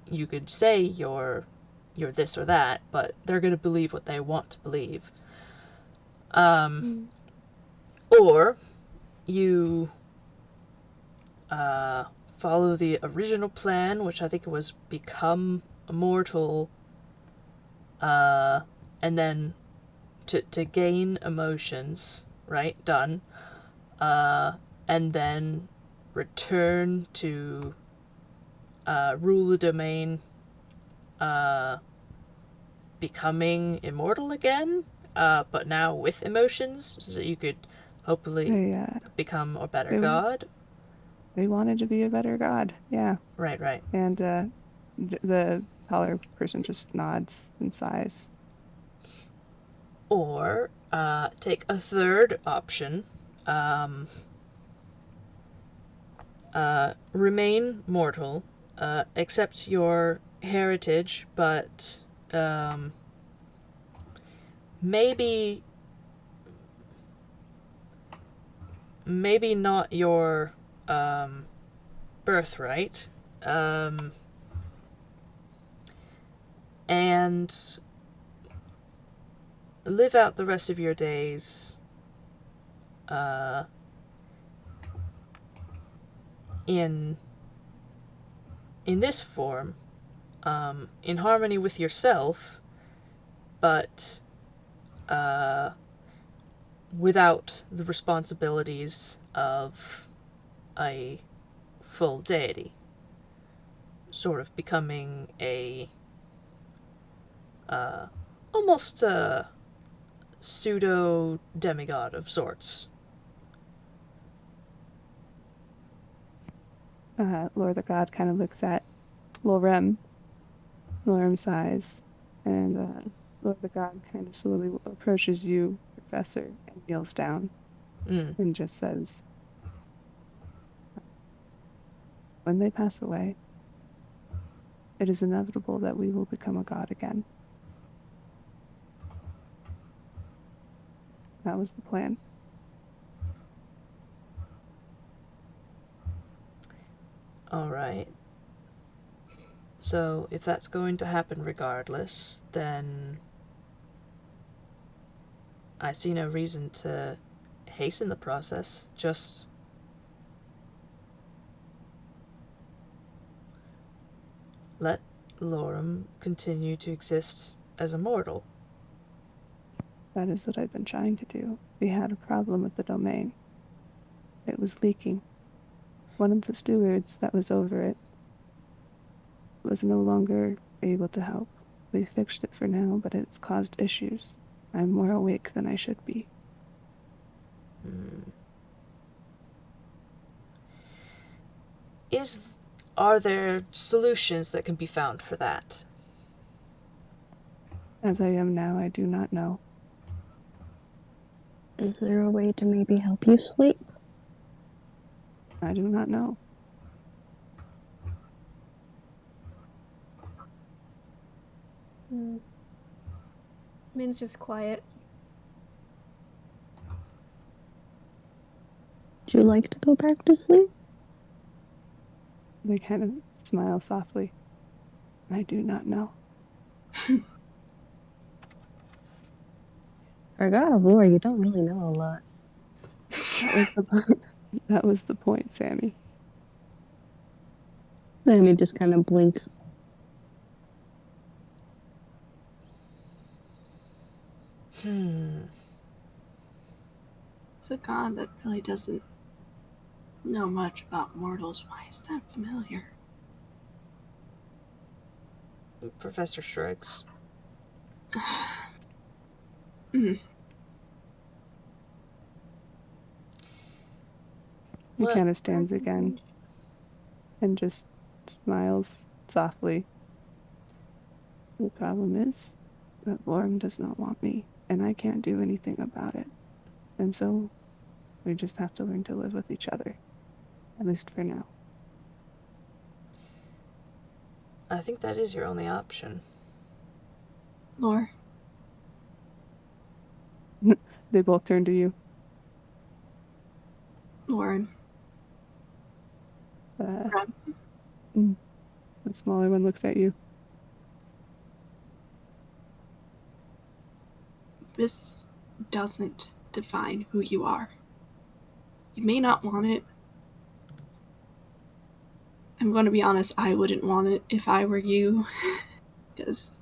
you're this or that, but they're gonna believe what they want to believe. Or you follow the original plan, which I think was become immortal, and then to gain emotions, right? Done. And then return to rule the domain, becoming immortal again, but now with emotions, so you could hopefully become a better god. They wanted to be a better god, yeah. Right. And the taller person just nods and sighs. Or take a third option, remain mortal, accept your heritage, but maybe not your birthright, and live out the rest of your days in this form, in harmony with yourself, but without the responsibilities of a full deity. Sort of becoming a almost pseudo demigod of sorts. Lord the God kind of looks at Lorem. Lorem sighs, and Lord the God kind of slowly approaches you, Professor, and kneels down and just says, when they pass away, it is inevitable that we will become a god again. That was the plan. All right. So, if that's going to happen regardless, then I see no reason to hasten the process. Just let Lorem continue to exist as a mortal. That is what I've been trying to do. We had a problem with the domain. It was leaking. One of the stewards that was over it was no longer able to help. We fixed it for now, but it's caused issues. I'm more awake than I should be. Are there solutions that can be found for that? As I am now, I do not know. Is there a way to maybe help you sleep? I do not know. Min's just quiet. Would you like to go back to sleep? They kind of smile softly. I do not know. For a god of lore, you don't really know a lot. That was the point, Sammy. Then he just kind of blinks. It's a god that really doesn't know much about mortals. Why is that familiar? The professor shrugs. He kind of stands again and just smiles softly. The problem is that Lorem does not want me, and I can't do anything about it. And so we just have to learn to live with each other, at least for now. I think that is your only option. Lore. They both turn to you. Lorem. The smaller one looks at you. This doesn't define who you are. You may not want it. I'm going to be honest, I wouldn't want it if I were you. Because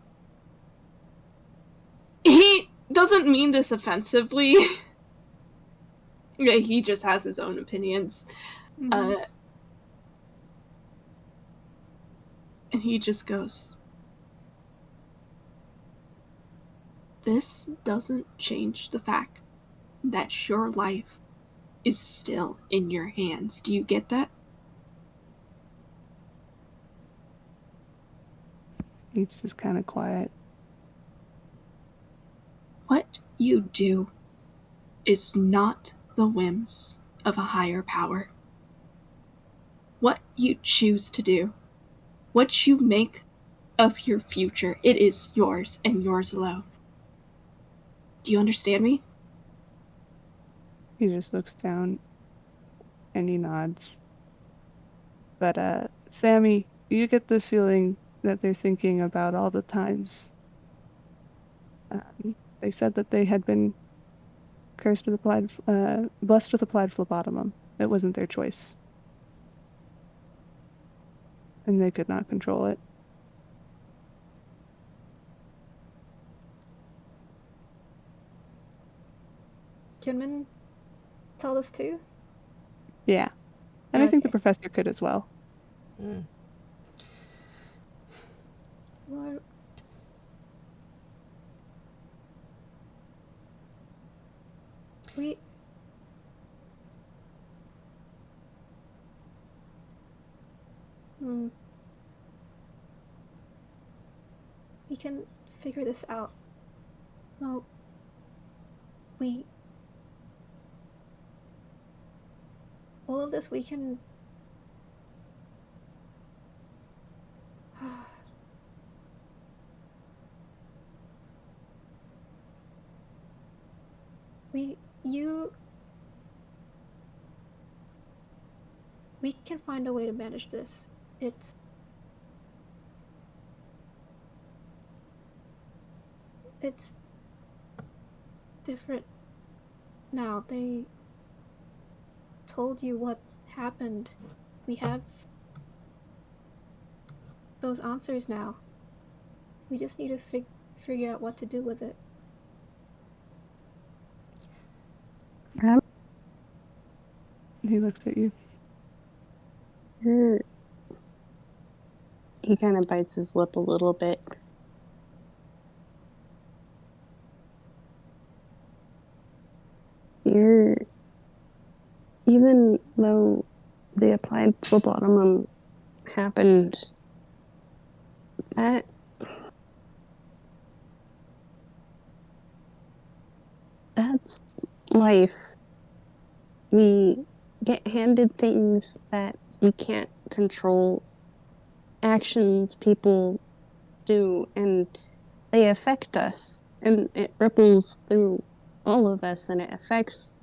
he doesn't mean this offensively. He just has his own opinions. And he just goes, this doesn't change the fact that your life is still in your hands. Do you get that? He's just kind of quiet. What you do is not the whims of a higher power. What you choose to do, what you make of your future, it is yours and yours alone. Do you understand me? He just looks down and he nods. But Sammy, you get the feeling that they're thinking about all the times. They said that they had been blessed with applied phlebotomum. It wasn't their choice. And they could not control it. Can Min tell this too? Yeah. And I think the Okay. professor could as well. Lore, We we can figure this out. No. All of this we can... We can find a way to manage this. It's different now. They told you what happened. We have those answers now. We just need to figure out what to do with it. He looks at you. He kind of bites his lip a little bit. Even though the applied phlebotomum happened, that's life. We get handed things that we can't control, actions people do, and they affect us, and it ripples through all of us, and it affects...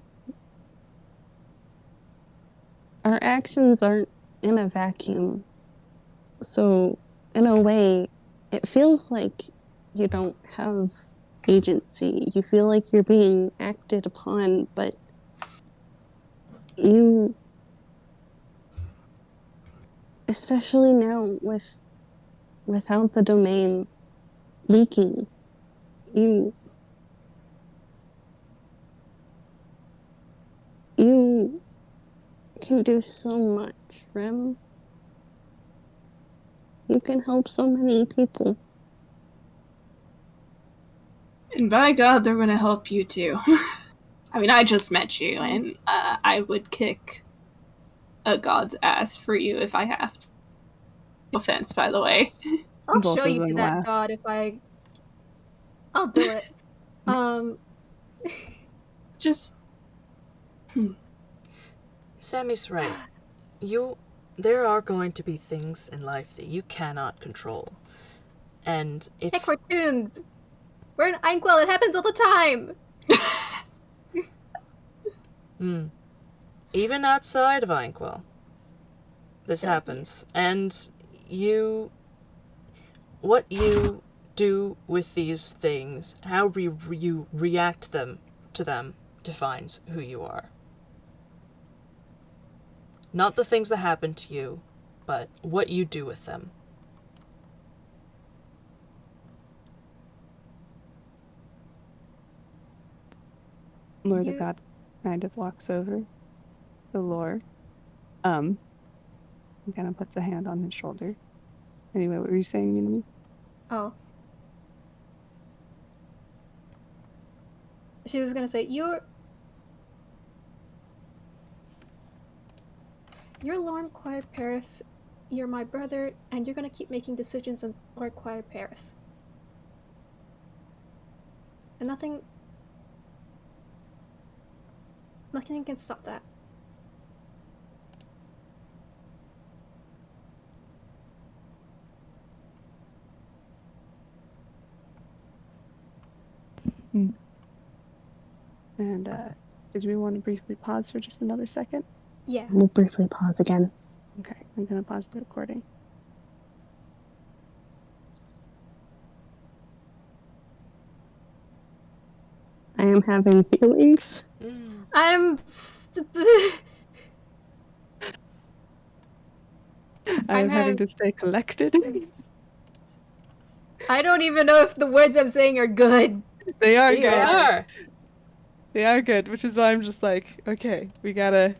Our actions aren't in a vacuum. So, in a way, it feels like you don't have agency. You feel like you're being acted upon, but you... Especially now without the domain leaking, you can do so much, Rem. You can help so many people. And by God, they're gonna help you too. I mean, I just met you, and I would kick a god's ass for you if I have to. No offense, by the way. I'll Both show of you them to that laugh. god if I'll do it. Just... Sammy's right. There are going to be things in life that you cannot control. And it's... Heck, we're toons! We're in Inkwell, it happens all the time! Even outside of Inkwell, this happens. And what you do with these things, how you react to them, defines who you are. Not the things that happen to you, but what you do with them. Lord the God kind of walks over to Lore, and kind of puts a hand on his shoulder. Anyway, what were you saying, Minami? Oh. She was gonna say, You're Lorem Choir Paraph, you're my brother, and you're gonna keep making decisions on Lorem Choir Paraph. And nothing can stop that. And did we want to briefly pause for just another second? Yeah. We'll briefly pause again. Okay, I'm going to pause the recording. I am having feelings. I'm having to stay collected. I don't even know if the words I'm saying are good. They are They good. are. They are good, which is why I'm just like, okay, we can't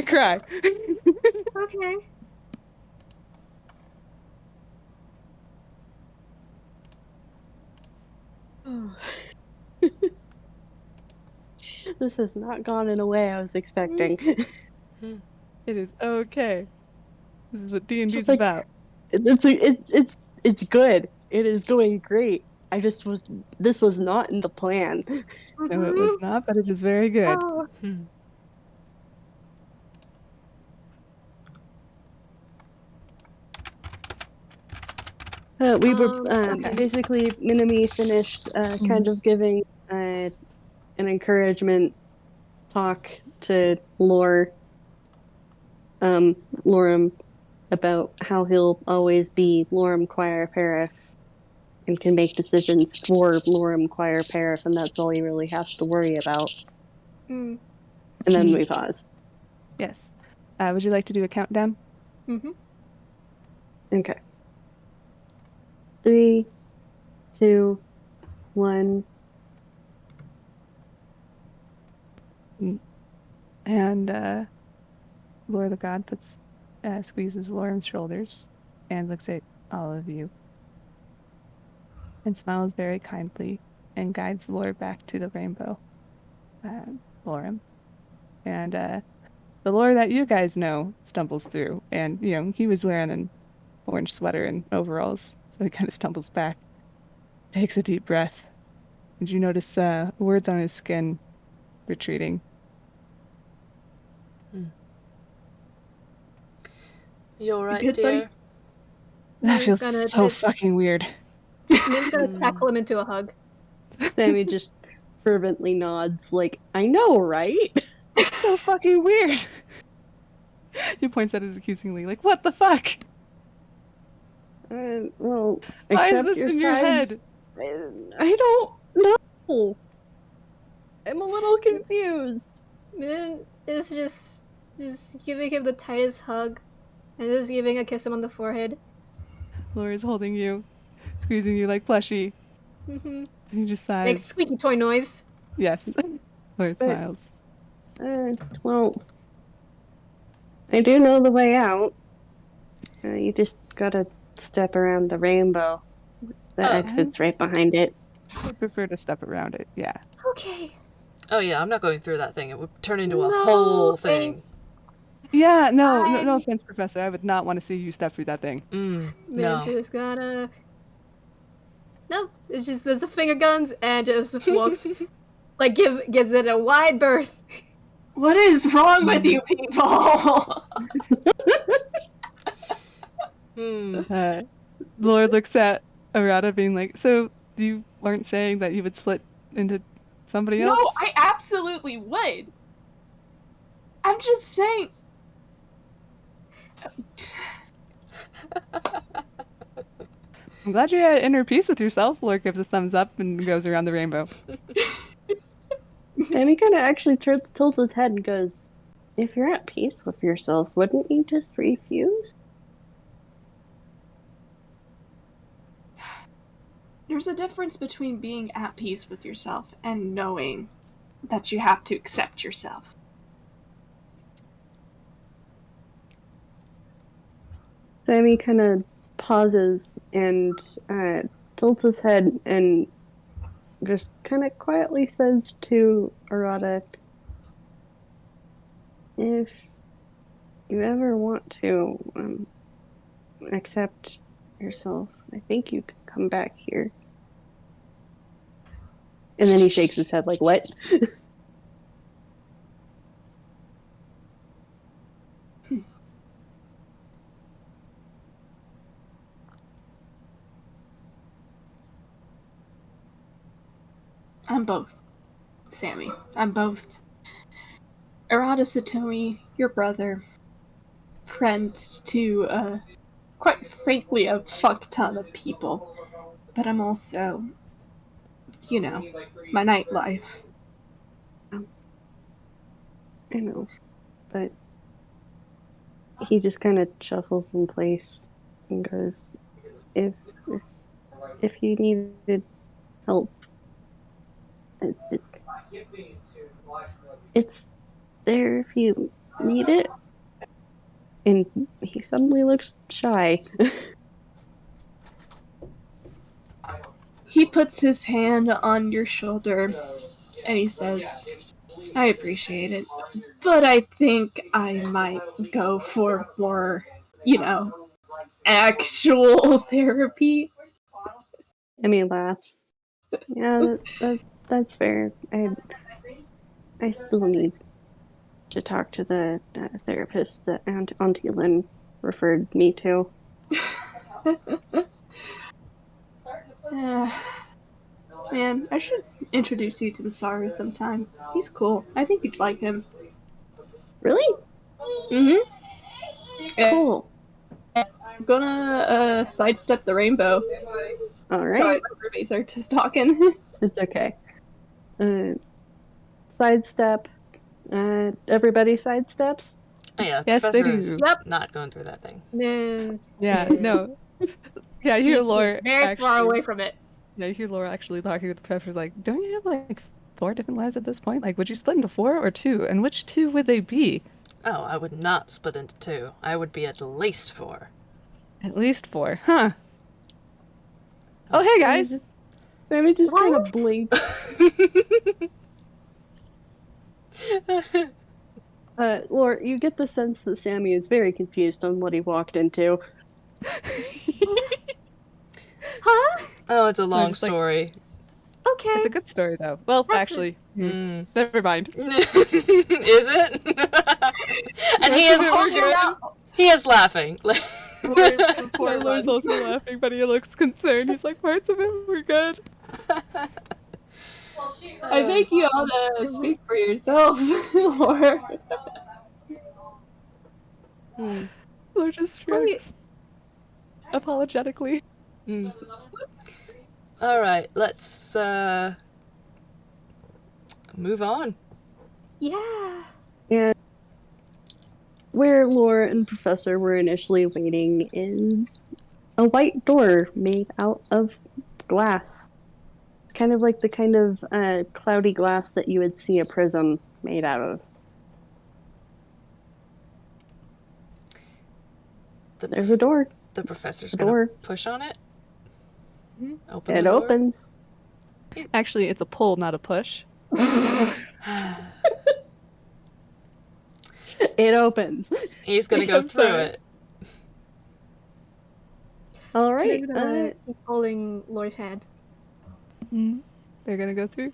cry. Okay. This has not gone in a way I was expecting. It is okay. This is what D&D's Like, about. it's good. It is going great. This was not in the plan. No, it was not, but it is very good. Oh. We were Okay. basically Minami finished kind of giving an encouragement talk to Lorem about how he'll always be Lorem Choir Paraph and can make decisions for Lorem Choir Paraph, and that's all he really has to worry about. Mm. And then we pause. Yes. Would you like to do a countdown? Mm-hmm. Okay. 3, 2, 1. And Lore the God squeezes Lorem's shoulders and looks at all of you and smiles very kindly and guides Lore back to the rainbow. Lorem. And the Lore that you guys know stumbles through, and he was wearing an orange sweater and overalls, so he kind of stumbles back, takes a deep breath, and you notice words on his skin retreating. You alright, Good, dear? That He's feels gonna so fucking weird. He's gonna tackle him into a hug. Sammy just fervently nods, like, I know, right? So fucking weird. He points at it accusingly, like, what the fuck? Well, Why is accept this your in your head? sides. I don't know. I'm a little confused. Min is just giving him the tightest hug and just giving a kiss him on the forehead. Laura's holding you, squeezing you like plushie. Mm-hmm. And he just Makes sighs. squeaky toy noise. Yes. Laura But- smiles. Well, I do know the way out. You just gotta step around the rainbow. The exit's right behind it. I prefer to step around it, yeah. Okay. Oh yeah, I'm not going through that thing. It would turn into a No, whole thing. Yeah, no offense, Professor. I would not want to see you step through that thing. Min's No. just gonna. No, it's just there's a finger guns and just walks, like gives it a wide berth. What is wrong with you people? Lord looks at Arata being like, so you weren't saying that you would split into somebody else? No, I absolutely would. I'm just saying. I'm glad you had inner peace with yourself. Lord gives a thumbs up and goes around the rainbow. And he kind of actually tilts his head and goes, if you're at peace with yourself, wouldn't you just refuse? There's a difference between being at peace with yourself and knowing that you have to accept yourself. Sammy kind of pauses and tilts his head and just kind of quietly says to Arata, if you ever want to accept yourself, I think you can come back here. And then he shakes his head like, what? I'm both, Sammy. I'm both. Arata Satomi, your brother, friend to, quite frankly, a fuck ton of people. But I'm also, my nightlife. I know, but he just kind of shuffles in place and goes, if you needed help, it's there if you need it. And he suddenly looks shy. He puts his hand on your shoulder and he says, I appreciate it. But I think I might go for more, actual therapy. Emmy laughs. Yeah, that's fair. I still need to talk to the therapist that Auntie Lynn referred me to. Man, I should introduce you to Masaru sometime. He's cool. I think you'd like him. Really? Mm-hmm. Cool. I'm gonna sidestep the rainbow. All right. Sorry, my roommates are just talking. It's okay. Sidestep. Everybody sidesteps? Oh yeah, Yes, they Professor do. is Yep. not going through that thing. Then Yeah, no. Yeah, I hear keep Laura very far actually. away from it. Yeah, I hear Laura actually talking with the professor, like, don't you have like 4 different lives at this point? Like, would you split into 4 or 2? And which 2 would they be? Oh, I would not split into 2. I would be at least 4. At least 4, huh? Oh, hey guys! Sammy just kind of blinks. Laura, you get the sense that Sammy is very confused on what he walked into. Huh? Oh, it's a long just like- story. Okay. It's a good story, though. Well, That's actually, never mind. Is it? And he is laughing. Poor Laura's also laughing, but he looks concerned. He's like, parts of it were good. I think you ought to speak for yourself, Laura. Laura just shrugs. Apologetically. Alright, let's move on. Yeah. And where Laura and Professor were initially waiting is a white door made out of glass. It's kind of like the kind of cloudy glass that you would see a prism made out of. There's a door. The professor's door. gonna push on it. Open It the door. opens. Actually, it's a pull, not a push. It opens. He's gonna go through it. All right. I'm gonna keep holding Laura's hand. They're gonna go through.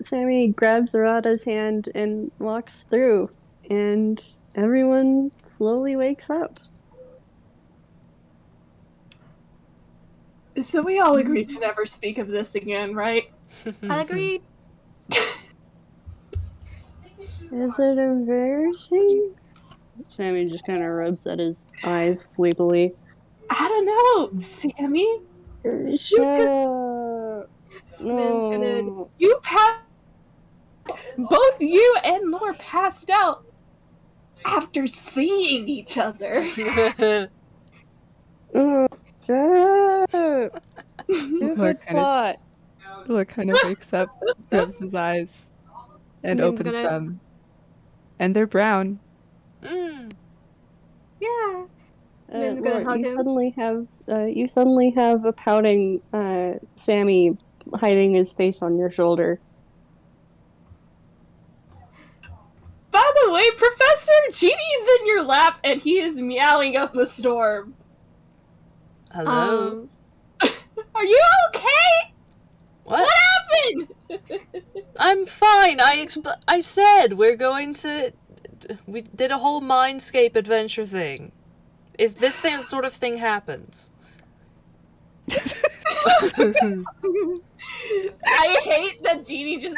Sammy grabs Arata's hand and walks through, and everyone slowly wakes up. So we all agreed to never speak of this again, right? I agreed. Is it embarrassing? Sammy just kind of rubs at his eyes sleepily. I don't know, Sammy. Shut up. No. You both you and Lore passed out after seeing each other. Oh, shut up. Stupid plot. Laura kind of wakes up, rubs his eyes, and Min's opens gonna- them. And they're brown. Yeah. Min's gonna Laura, hug you him. suddenly have a pouting Sammy hiding his face on your shoulder. By the way, Professor, Genie's in your lap and he is meowing up a storm. Hello? Are you okay? What? What happened? I'm fine. I said we're going to... We did a whole Mindscape adventure thing. Is this the sort of thing happens? I hate that Genie just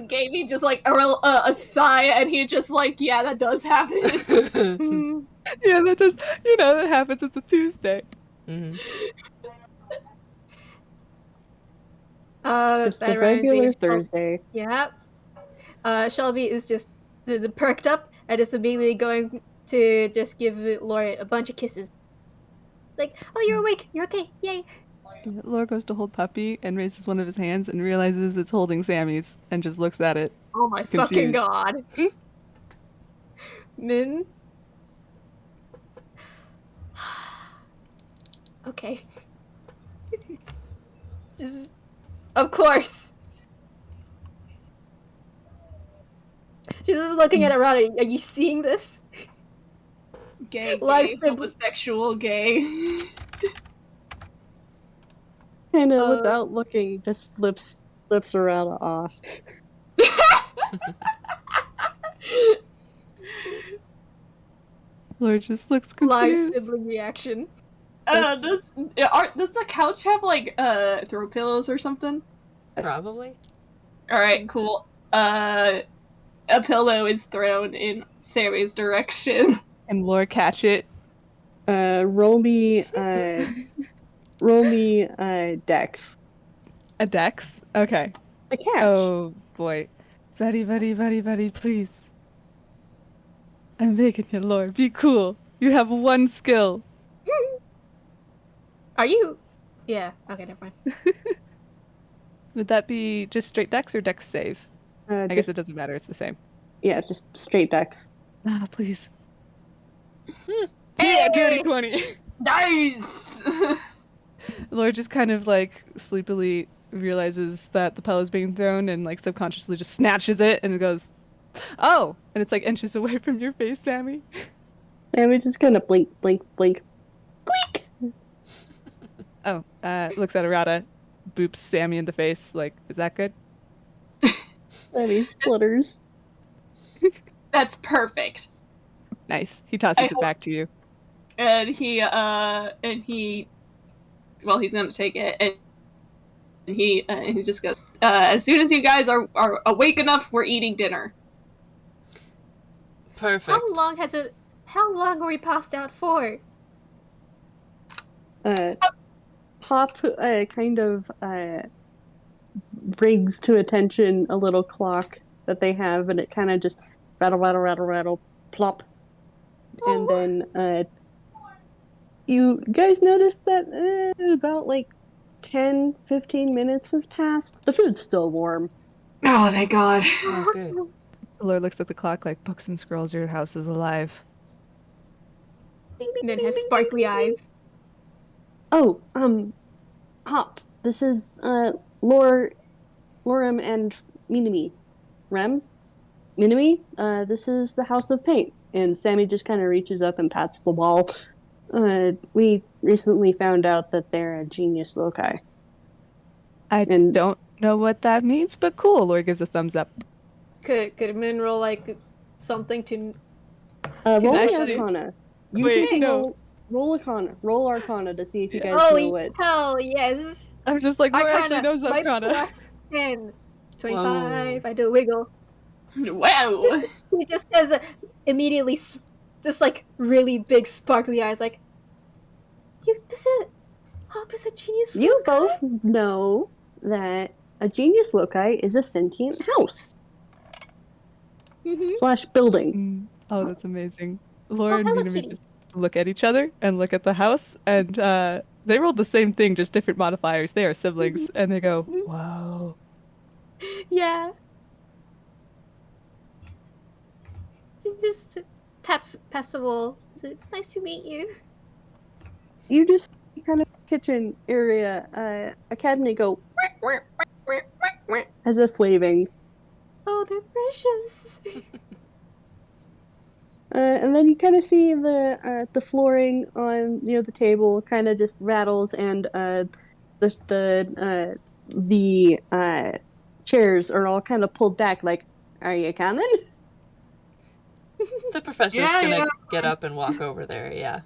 gave me just like a sigh and he just like, yeah, that does happen. Yeah, that does. You know, that happens. It's a Tuesday. Just a regular Thursday. Yeah. Shelby is just the perked up and just immediately going to just give Laura a bunch of kisses. Like, oh, you're awake. You're okay. Yay. Laura goes to hold Puppy and raises one of his hands and realizes it's holding Sammy's and just looks at it. Oh my fucking Confused. god. Min? Okay. Just, of course. She's just looking at Arata. Are you seeing this? Gay, Live gay, sibling. homosexual, gay. Kind of without looking, just flips Arata off. Lore just looks Live confused. sibling reaction. Does the couch have like throw pillows or something? Probably. All right, cool. A pillow is thrown in Sammy's direction. And Lore catch it. Roll me Dex. A dex? Okay. A catch. Oh boy. Buddy, please. I'm begging you, Lore. Be cool. You have one skill. Are you? Yeah. Okay, never mind. Would that be just straight dex or dex save? I guess it doesn't matter. It's the same. Yeah, just straight Dex. Ah, please. Hey! Dirty 20. Nice. Lore just kind of like sleepily realizes that the pillow's being thrown and like subconsciously just snatches it and it goes, oh! And it's like inches away from your face, Sammy. And we just kind of blink. Squeak! Oh, looks at Arata, boops Sammy in the face, like, is that good? Sammy splutters. That's perfect. Nice. He tosses it back to you. And he's gonna take it, and he just goes, as soon as you guys are awake enough, we're eating dinner. Perfect. How long are we passed out for? Pop kind of brings to attention a little clock that they have, and it kind of just rattle, plop. And then you guys notice that about like 10-15 minutes has passed. The food's still warm. Oh, thank God. Oh, good. Lore looks at the clock like, books and scrolls, your house is alive. And then has sparkly eyes. Oh, Hop. This is Lorem and Minami. Minami? This is the House of Paint. And Sammy just kind of reaches up and pats the wall. We recently found out that they're a genius loci. I don't know what that means, but cool. Lore gives a thumbs up. Could Min roll like something to? Roll actually- Arcana. Wait, no. Roll Arcana. Roll Arcana to see if you guys Oh, know what. hell yes! I'm just like, Lore actually Arcana. knows My Arcana. plus 10. 25. I do a wiggle. Wow. He just has immediately just like really big sparkly eyes, like Hop is a genius. You loci? both know that a genius loci is a sentient house / building. Oh, that's amazing. Lore Oh, and how Minami lucky. just look at each other and look at the house, and they rolled the same thing, just different modifiers. They are siblings, and they go, whoa. Yeah. She just pats the wall. It's nice to meet you. You just kind of kitchen area, a cat and they go as if waving. Oh, they're precious. And then you kind of see the flooring on the table kind of just rattles, and the chairs are all kind of pulled back. Like, are you coming? The professor's gonna get up and walk over there, yeah.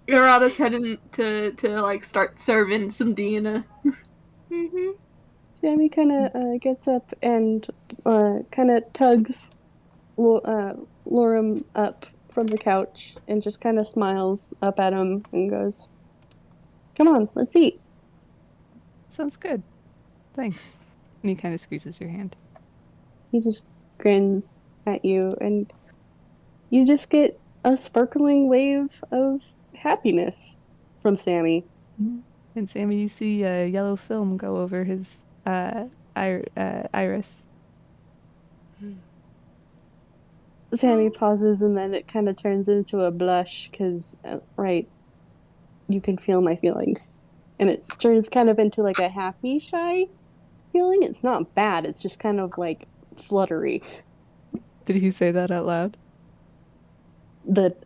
Arata's heading to like start serving some dinner. Sammy kind of gets up and kind of tugs Lorem up from the couch and just kind of smiles up at him and goes, "Come on, let's eat." Sounds good. Thanks. And he kind of squeezes your hand. He just grins at you, and you just get a sparkling wave of happiness from Sammy. And Sammy, you see a yellow film go over his iris. Sammy pauses, and then it kind of turns into a blush because, right, you can feel my feelings. And it turns kind of into like a happy, shy feeling. It's not bad, it's just kind of like fluttery. Did he say that out loud?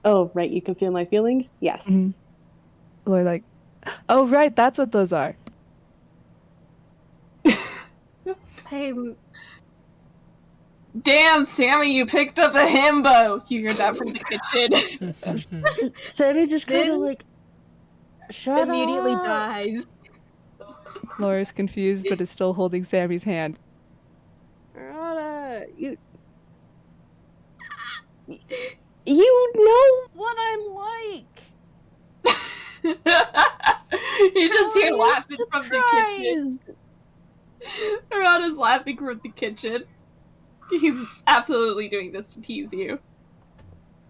Oh, right, you can feel my feelings? Yes. Mm-hmm. Or like, oh, right, that's what those are. Hey, Damn, Sammy, you picked up a himbo! You heard that from the kitchen. Sammy just kind of Then- like, shut immediately up! dies. Laura's confused, but is still holding Sammy's hand. Arata, you know what I'm like! You just hear I'm laughing from the kitchen. surprised! Arata's laughing from the kitchen. He's absolutely doing this to tease you.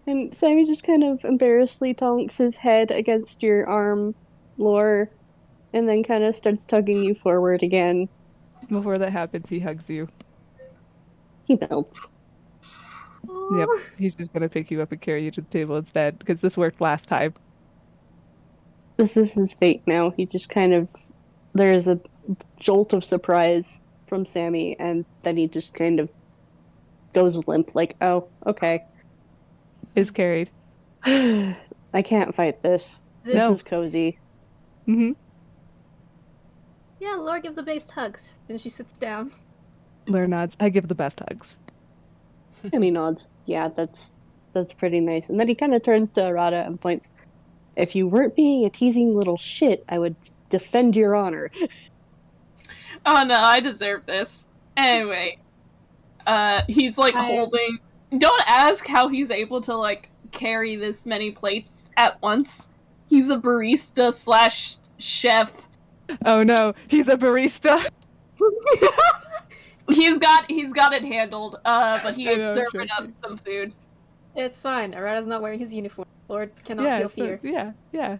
And Sammy just kind of embarrassedly tonks his head against your arm, Lore, and then kind of starts tugging you forward again. Before that happens, he hugs you. He melts. Yep, he's just gonna pick you up and carry you to the table instead, because this worked last time. This is his fate now. He just kind of. There's a jolt of surprise from Sammy, and then he just kind of goes limp, like, oh, okay. Is carried. I can't fight this. This No. is cozy. Mm-hmm. Yeah, Laura gives the best hugs, and she sits down. Laura nods. I give the best hugs. And he nods. Yeah, that's pretty nice. And then he kind of turns to Arata and points. If you weren't being a teasing little shit, I would defend your honor. Oh no, I deserve this. Anyway, he's like holding. Don't ask how he's able to like carry this many plates at once. He's a barista slash chef. Oh no, he's a barista. He's got it handled. But he is I know, serving sure. up some food. It's fine. Arata's not wearing his uniform. Lord cannot Yeah, feel fear. yeah.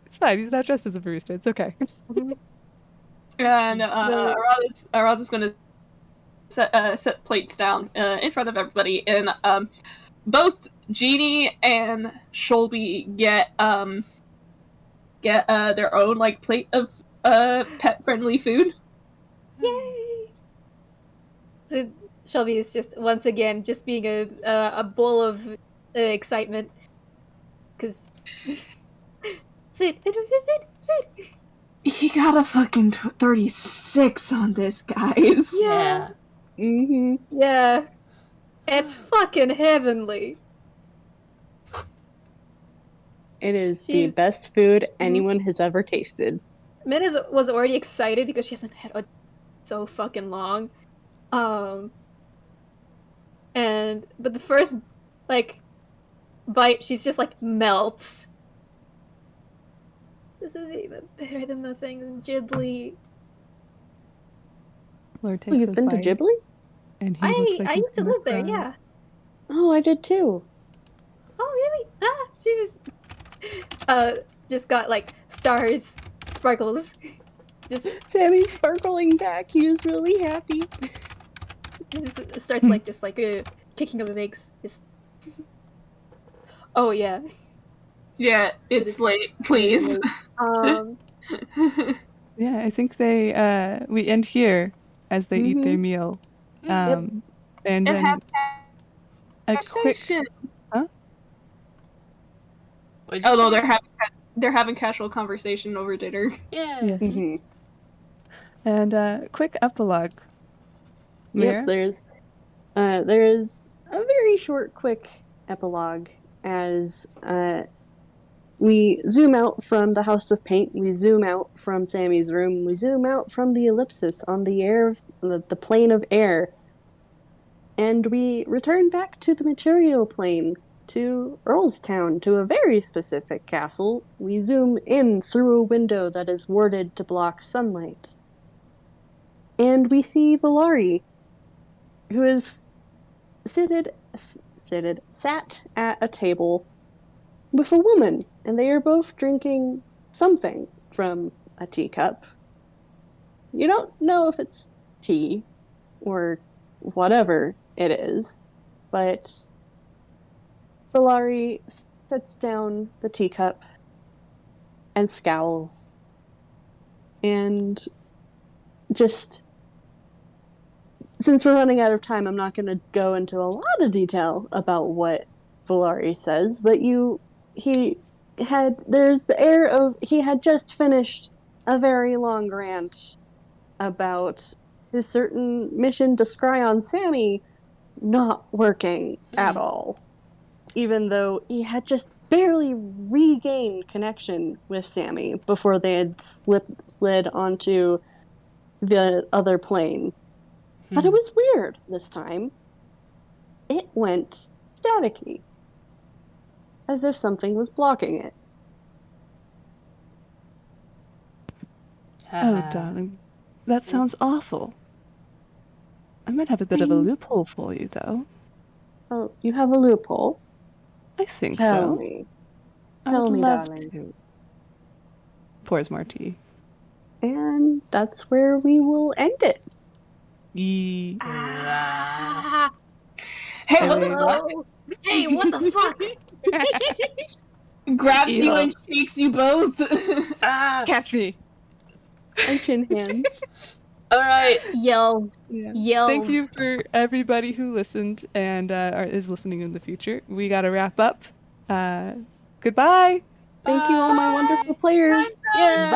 It's fine. He's not dressed as a barista. It's okay. And Arata's gonna set plates down in front of everybody, and both Jeannie and Sholby get their own like plate of pet friendly food. Yay! So Shelby is just once again just being a bull of excitement because food. He got a fucking 36 on this, guys. Yeah. Mm-hmm. Yeah, it's fucking heavenly. It is the She's- best food anyone has ever tasted. Min was already excited because she hasn't had a so fucking long. But the first like bite, she's just like melts. This is even better than the thing in Ghibli. Laura Oh, takes you've a been to bite, Ghibli? and he looks like I he's used to gonna live there, cry. yeah. Oh, I did too. Oh really? Ah, Jesus. Just got like stars, sparkles. Just Sammy's sparkling back. He is really happy. starts like kicking up the legs. Just. Oh yeah. Yeah, it's late. Please. Yeah, I think they we end here as they eat their meal. And And then have a quick conversation. What'd you Oh no, say? they're having casual conversation over dinner. Yeah. yes. Mm-hmm. And quick epilogue. Mira? Yep, there's a very short, quick epilogue as we zoom out from the House of Paint, we zoom out from Sammy's room, we zoom out from the ellipsis on the air of the plane of air, and we return back to the material plane, to Earlstown, to a very specific castle. We zoom in through a window that is warded to block sunlight. And we see Valari, who is sat at a table with a woman, and they are both drinking something from a teacup. You don't know if it's tea or whatever it is, but Valari sets down the teacup and scowls and just since we're running out of time, I'm not going to go into a lot of detail about what Valari says, but there's the air of he had just finished a very long rant about his certain mission to scry on Sammy not working at all, even though he had just barely regained connection with Sammy before they had slid onto the other plane. But it was weird this time. It went staticky, as if something was blocking it. Oh, darling, that sounds awful. I might have a bit of a loophole for you, though. Oh, you have a loophole? I think Tell so. me. I Tell would me, love darling. to. Pours more tea. And that's where we will end it. Hey, what the fuck? Hey, what the fuck? Grabs you Evil. and shakes you both. Catch me. And chin hands. All right. Yells. Yeah. Yells. Thank you for everybody who listened and is listening in the future. We got to wrap up. Goodbye. Thank you, all my wonderful players. Bye.